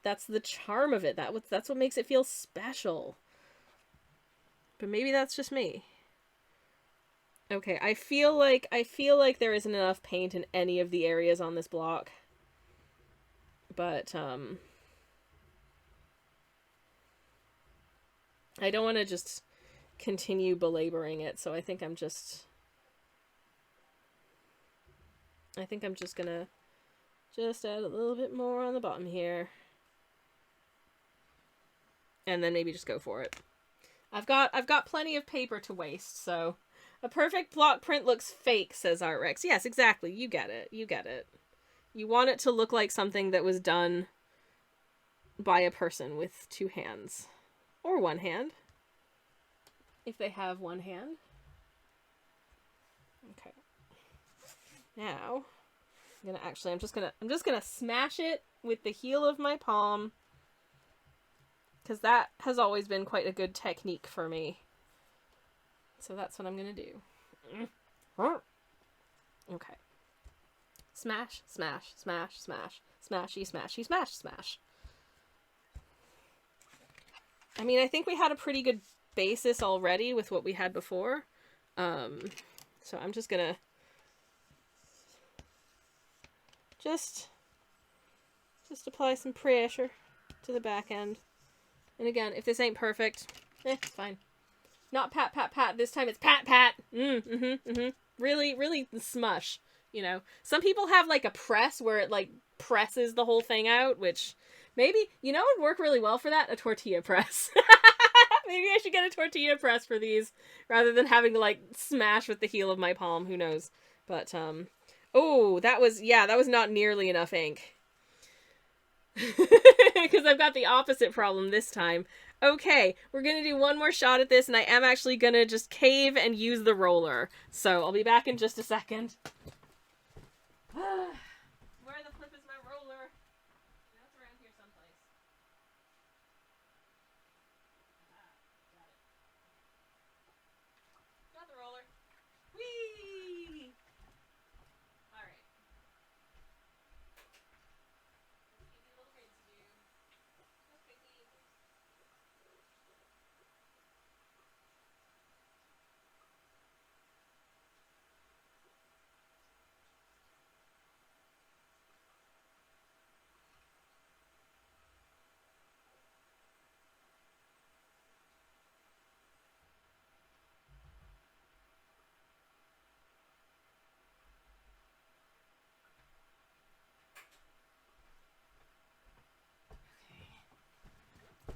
that's the charm of it. That's what makes it feel special. But maybe that's just me. Okay, I feel like there isn't enough paint in any of the areas on this block. But, I don't want to just continue belaboring it, so I think I'm just gonna add a little bit more on the bottom here. And then maybe just go for it. I've got plenty of paper to waste, so a perfect block print looks fake, says ArtRex. Yes, exactly. You get it. You get it. You want it to look like something that was done by a person with two hands. Or one hand. If they have one hand. Okay. Now, I'm just gonna smash it with the heel of my palm, because that has always been quite a good technique for me. So that's what I'm gonna do. Okay. Smash, smash, smash, smash, smashy, smashy, smash, smash. I mean, I think we had a pretty good basis already with what we had before. So I'm just gonna just apply some pressure to the back end. And again, if this ain't perfect, it's fine. Not pat, pat, pat. This time it's pat, pat. Really, really smush, you know. Some people have, like, a press where it, like, presses the whole thing out, which maybe, you know, would work really well for that? A tortilla press. Maybe I should get a tortilla press for these, rather than having to, like, smash with the heel of my palm. Who knows? But, oh, that was not nearly enough ink. Because I've got the opposite problem this time. Okay, we're gonna do one more shot at this, and I am actually gonna just cave and use the roller. So, I'll be back in just a second. Where the flip is my roller? That's around here someplace. Got it. Got the roller. Whee! Alright. Easy little things to do. No biggie.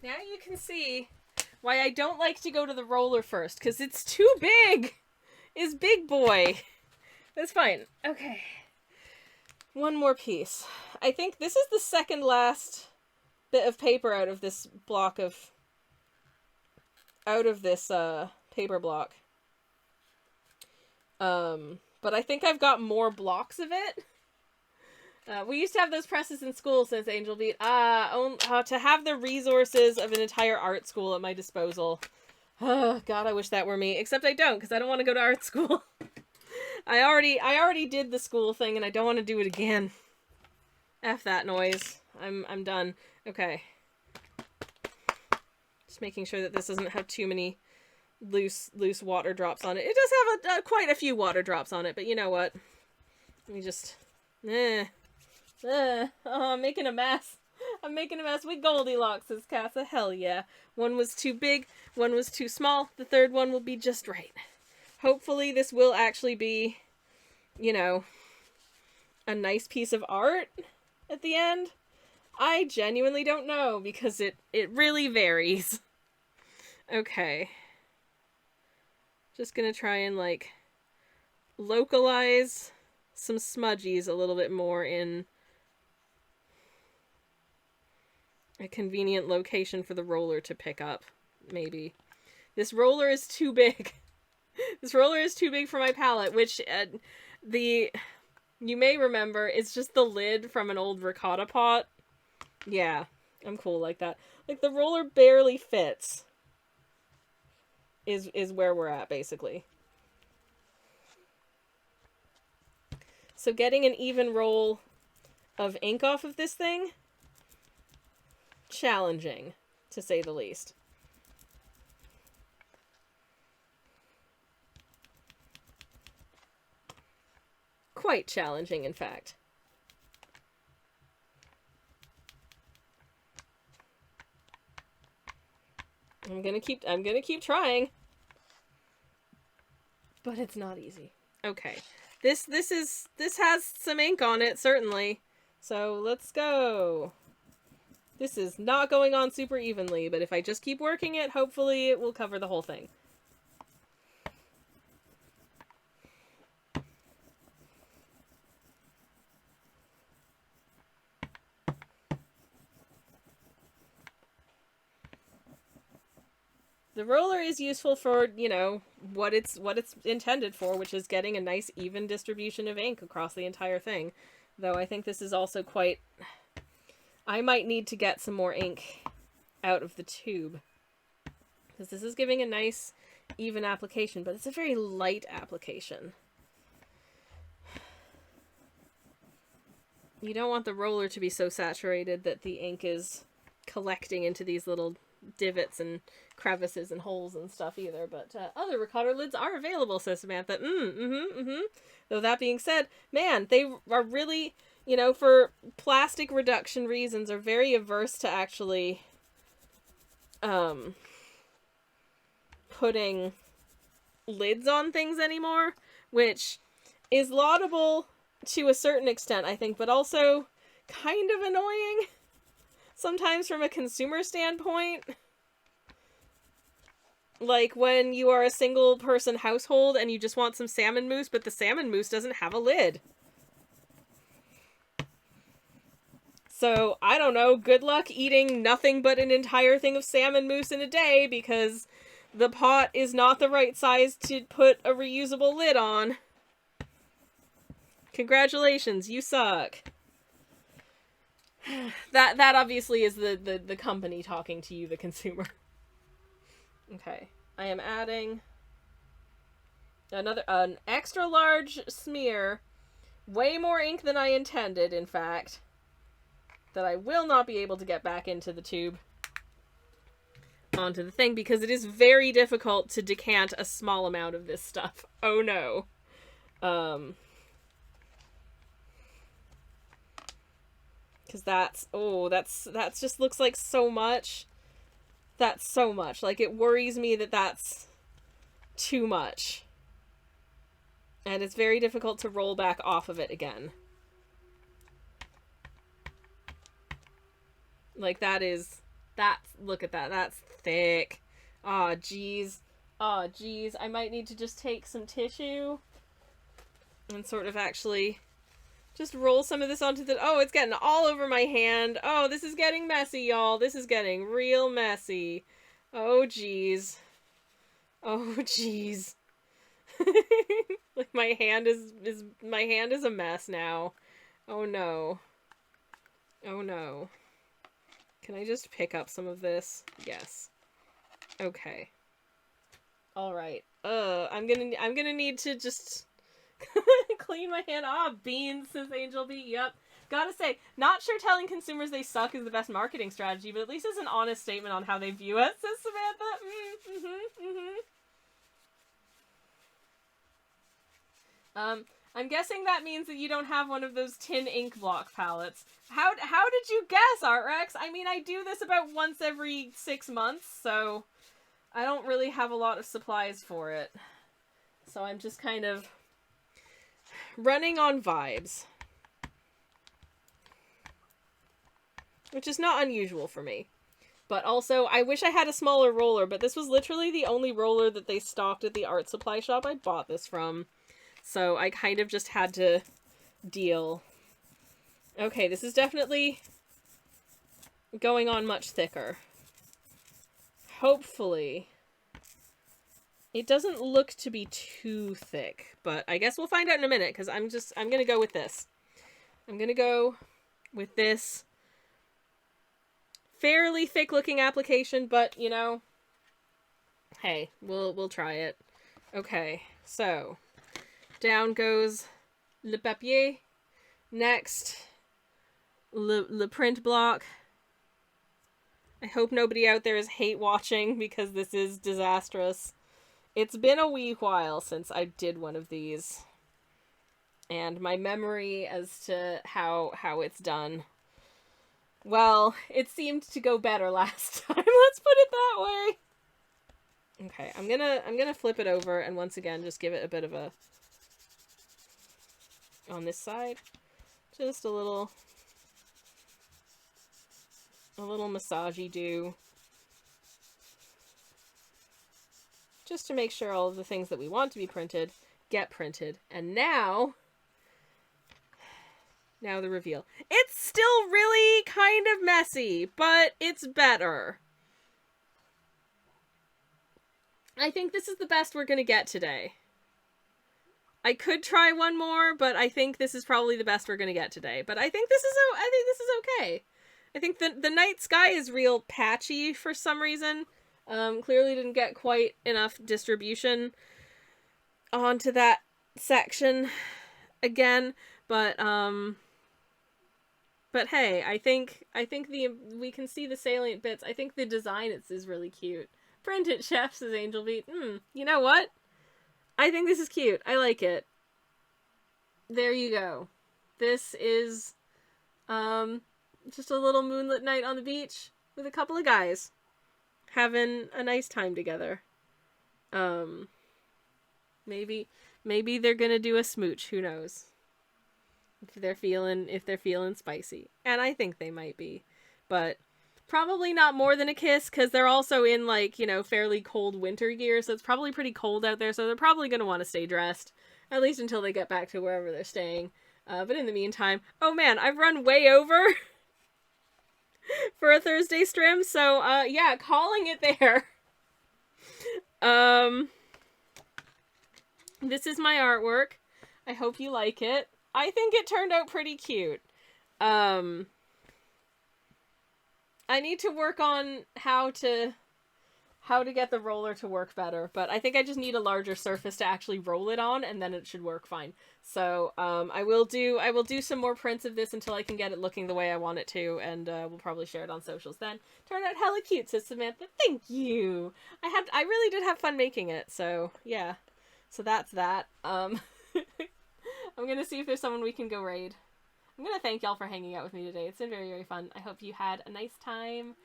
Now you can see why I don't like to go to the roller first, because it's too big! It's big boy. That's fine. Okay. One more piece. I think this is the second last bit of paper out of this block of... paper block. But I think I've got more blocks of it. We used to have those presses in school, says Angel Beat. To have the resources of an entire art school at my disposal. Oh, God, I wish that were me. Except I don't, because I don't want to go to art school. I already did the school thing, and I don't want to do it again. F that noise. I'm done. Okay. Just making sure that this doesn't have too many loose water drops on it. It does have quite a few water drops on it, but you know what? Let me just... Oh, I'm making a mess. I'm making a mess with Goldilocks, says Casa. Hell yeah. One was too big, one was too small, the third one will be just right. Hopefully this will actually be, you know, a nice piece of art at the end. I genuinely don't know, because it really varies. Okay. Just gonna try and, like, localize some smudgies a little bit more in a convenient location for the roller to pick up, maybe. This roller is too big. This roller is too big for my palette, which You may remember, it's just the lid from an old ricotta pot. Yeah, I'm cool like that. Like, the roller barely fits. Is where we're at, basically. So getting an even roll of ink off of this thing, challenging, to say the least. Quite challenging, in fact. I'm gonna keep trying. But it's not easy. Okay. This has some ink on it, certainly. So let's go. This is not going on super evenly, but if I just keep working it, hopefully it will cover the whole thing. The roller is useful for, you know, what it's intended for, which is getting a nice even distribution of ink across the entire thing. Though I think this is also quite... I might need to get some more ink out of the tube. Because this is giving a nice, even application, but it's a very light application. You don't want the roller to be so saturated that the ink is collecting into these little divots and crevices and holes and stuff either, but other ricotta lids are available, says Samantha. Though that being said, man, they are really, you know, for plastic reduction reasons, are very averse to actually putting lids on things anymore, which is laudable to a certain extent, I think, but also kind of annoying sometimes from a consumer standpoint. Like when you are a single person household and you just want some salmon mousse, but the salmon mousse doesn't have a lid. So, I don't know, good luck eating nothing but an entire thing of salmon mousse in a day because the pot is not the right size to put a reusable lid on. Congratulations, you suck. That obviously is the company talking to you, the consumer. Okay, I am adding an extra large smear, way more ink than I intended, in fact, that I will not be able to get back into the tube onto the thing because it is very difficult to decant a small amount of this stuff. Oh no. Because that's just looks like so much. That's so much. Like, it worries me that that's too much. And it's very difficult to roll back off of it again. Like, look at that. That's thick. Aw, jeez. Aw, jeez. I might need to just take some tissue and sort of actually just roll some of this onto the... Oh, it's getting all over my hand. Oh, this is getting messy, y'all. This is getting real messy. Oh, jeez. Oh, jeez. Like, my hand is a mess now. Oh, no. Oh, no. Can I just pick up some of this? Yes. Okay. Alright. I'm gonna need to just... clean my hand. Ah, beans, says Angel B. Yep. Gotta say, not sure telling consumers they suck is the best marketing strategy, but at least it's an honest statement on how they view us, says Samantha. I'm guessing that means that you don't have one of those tin ink block palettes. How did you guess, ArtRex? I mean, I do this about once every 6 months, so I don't really have a lot of supplies for it. So I'm just kind of running on vibes. Which is not unusual for me. But also, I wish I had a smaller roller, but this was literally the only roller that they stocked at the art supply shop I bought this from. So I kind of just had to deal. Okay, this is definitely going on much thicker. Hopefully It doesn't look to be too thick, but I guess we'll find out in a minute, because I'm going to go with this. I'm going to go with this fairly thick-looking application, but, you know, hey, we'll try it. Okay, so down goes le papier. Next, le print block. I hope nobody out there is hate watching, because this is disastrous. It's been a wee while since I did one of these, and my memory as to how it's done, well, it seemed to go better last time. Let's put it that way. Okay, I'm gonna flip it over and once again just give it a bit of a, on this side, just a little massagey do. Just to make sure all of the things that we want to be printed get printed. And now the reveal. It's still really kind of messy, but it's better. I think this is the best we're gonna get today. I could try one more, but I think this is probably the best we're gonna get today. But I think this is okay. I think the night sky is real patchy for some reason. Clearly didn't get quite enough distribution onto that section again, but hey, I think we can see the salient bits. I think the design is really cute. Print it, chef, says Angel Beat. You know what? I think this is cute. I like it. There you go. This is just a little moonlit night on the beach with a couple of guys having a nice time together. Maybe they're gonna do a smooch, who knows? If they're feeling spicy. And I think they might be. But probably not more than a kiss, because they're also in, like, you know, fairly cold winter gear, so it's probably pretty cold out there, so they're probably gonna want to stay dressed. At least until they get back to wherever they're staying. But in the meantime, oh man, I've run way over for a Thursday stream, so, yeah, calling it there. This is my artwork. I hope you like it. I think it turned out pretty cute. I need to work on how to get the roller to work better, but I think I just need a larger surface to actually roll it on, and then it should work fine. So, I will do some more prints of this until I can get it looking the way I want it to, and we'll probably share it on socials then. Turned out hella cute, says Samantha. Thank you! I really did have fun making it, so, yeah. So that's that. I'm gonna see if there's someone we can go raid. I'm gonna thank y'all for hanging out with me today. It's been very, very fun. I hope you had a nice time.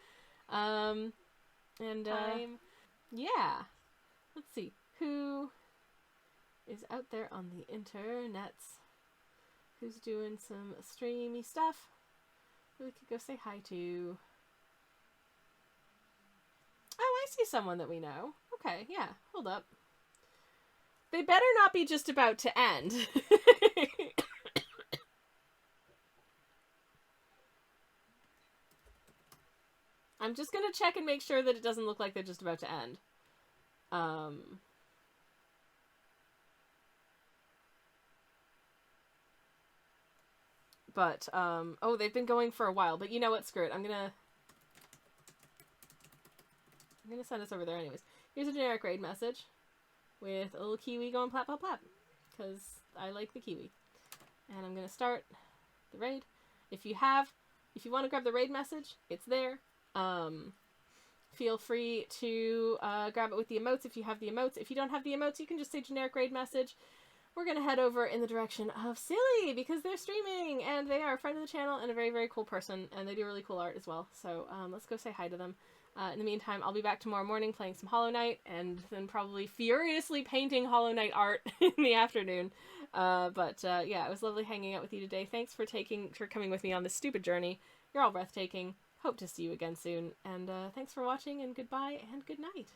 Yeah. Let's see. Who is out there on the internets? Who's doing some streamy stuff that we could go say hi to? Oh, I see someone that we know. Okay, yeah. Hold up. They better not be just about to end. I'm just gonna check and make sure that it doesn't look like they're just about to end. Oh, they've been going for a while, but you know what, screw it. I'm gonna send us over there anyways. Here's a generic raid message with a little kiwi going plap, plap, plap, because I like the kiwi. And I'm gonna start the raid. If you want to grab the raid message, it's there. Feel free to grab it with the emotes if you have the emotes. If you don't have the emotes, you can just say generic raid message. We're going to head over in the direction of Silly, because they're streaming, and they are a friend of the channel and a very, very cool person, and they do really cool art as well. So let's go say hi to them. In the meantime, I'll be back tomorrow morning playing some Hollow Knight, and then probably furiously painting Hollow Knight art in the afternoon. Yeah, it was lovely hanging out with you today. Thanks for coming with me on this stupid journey. You're all breathtaking. Hope to see you again soon, and thanks for watching, and goodbye, and good night.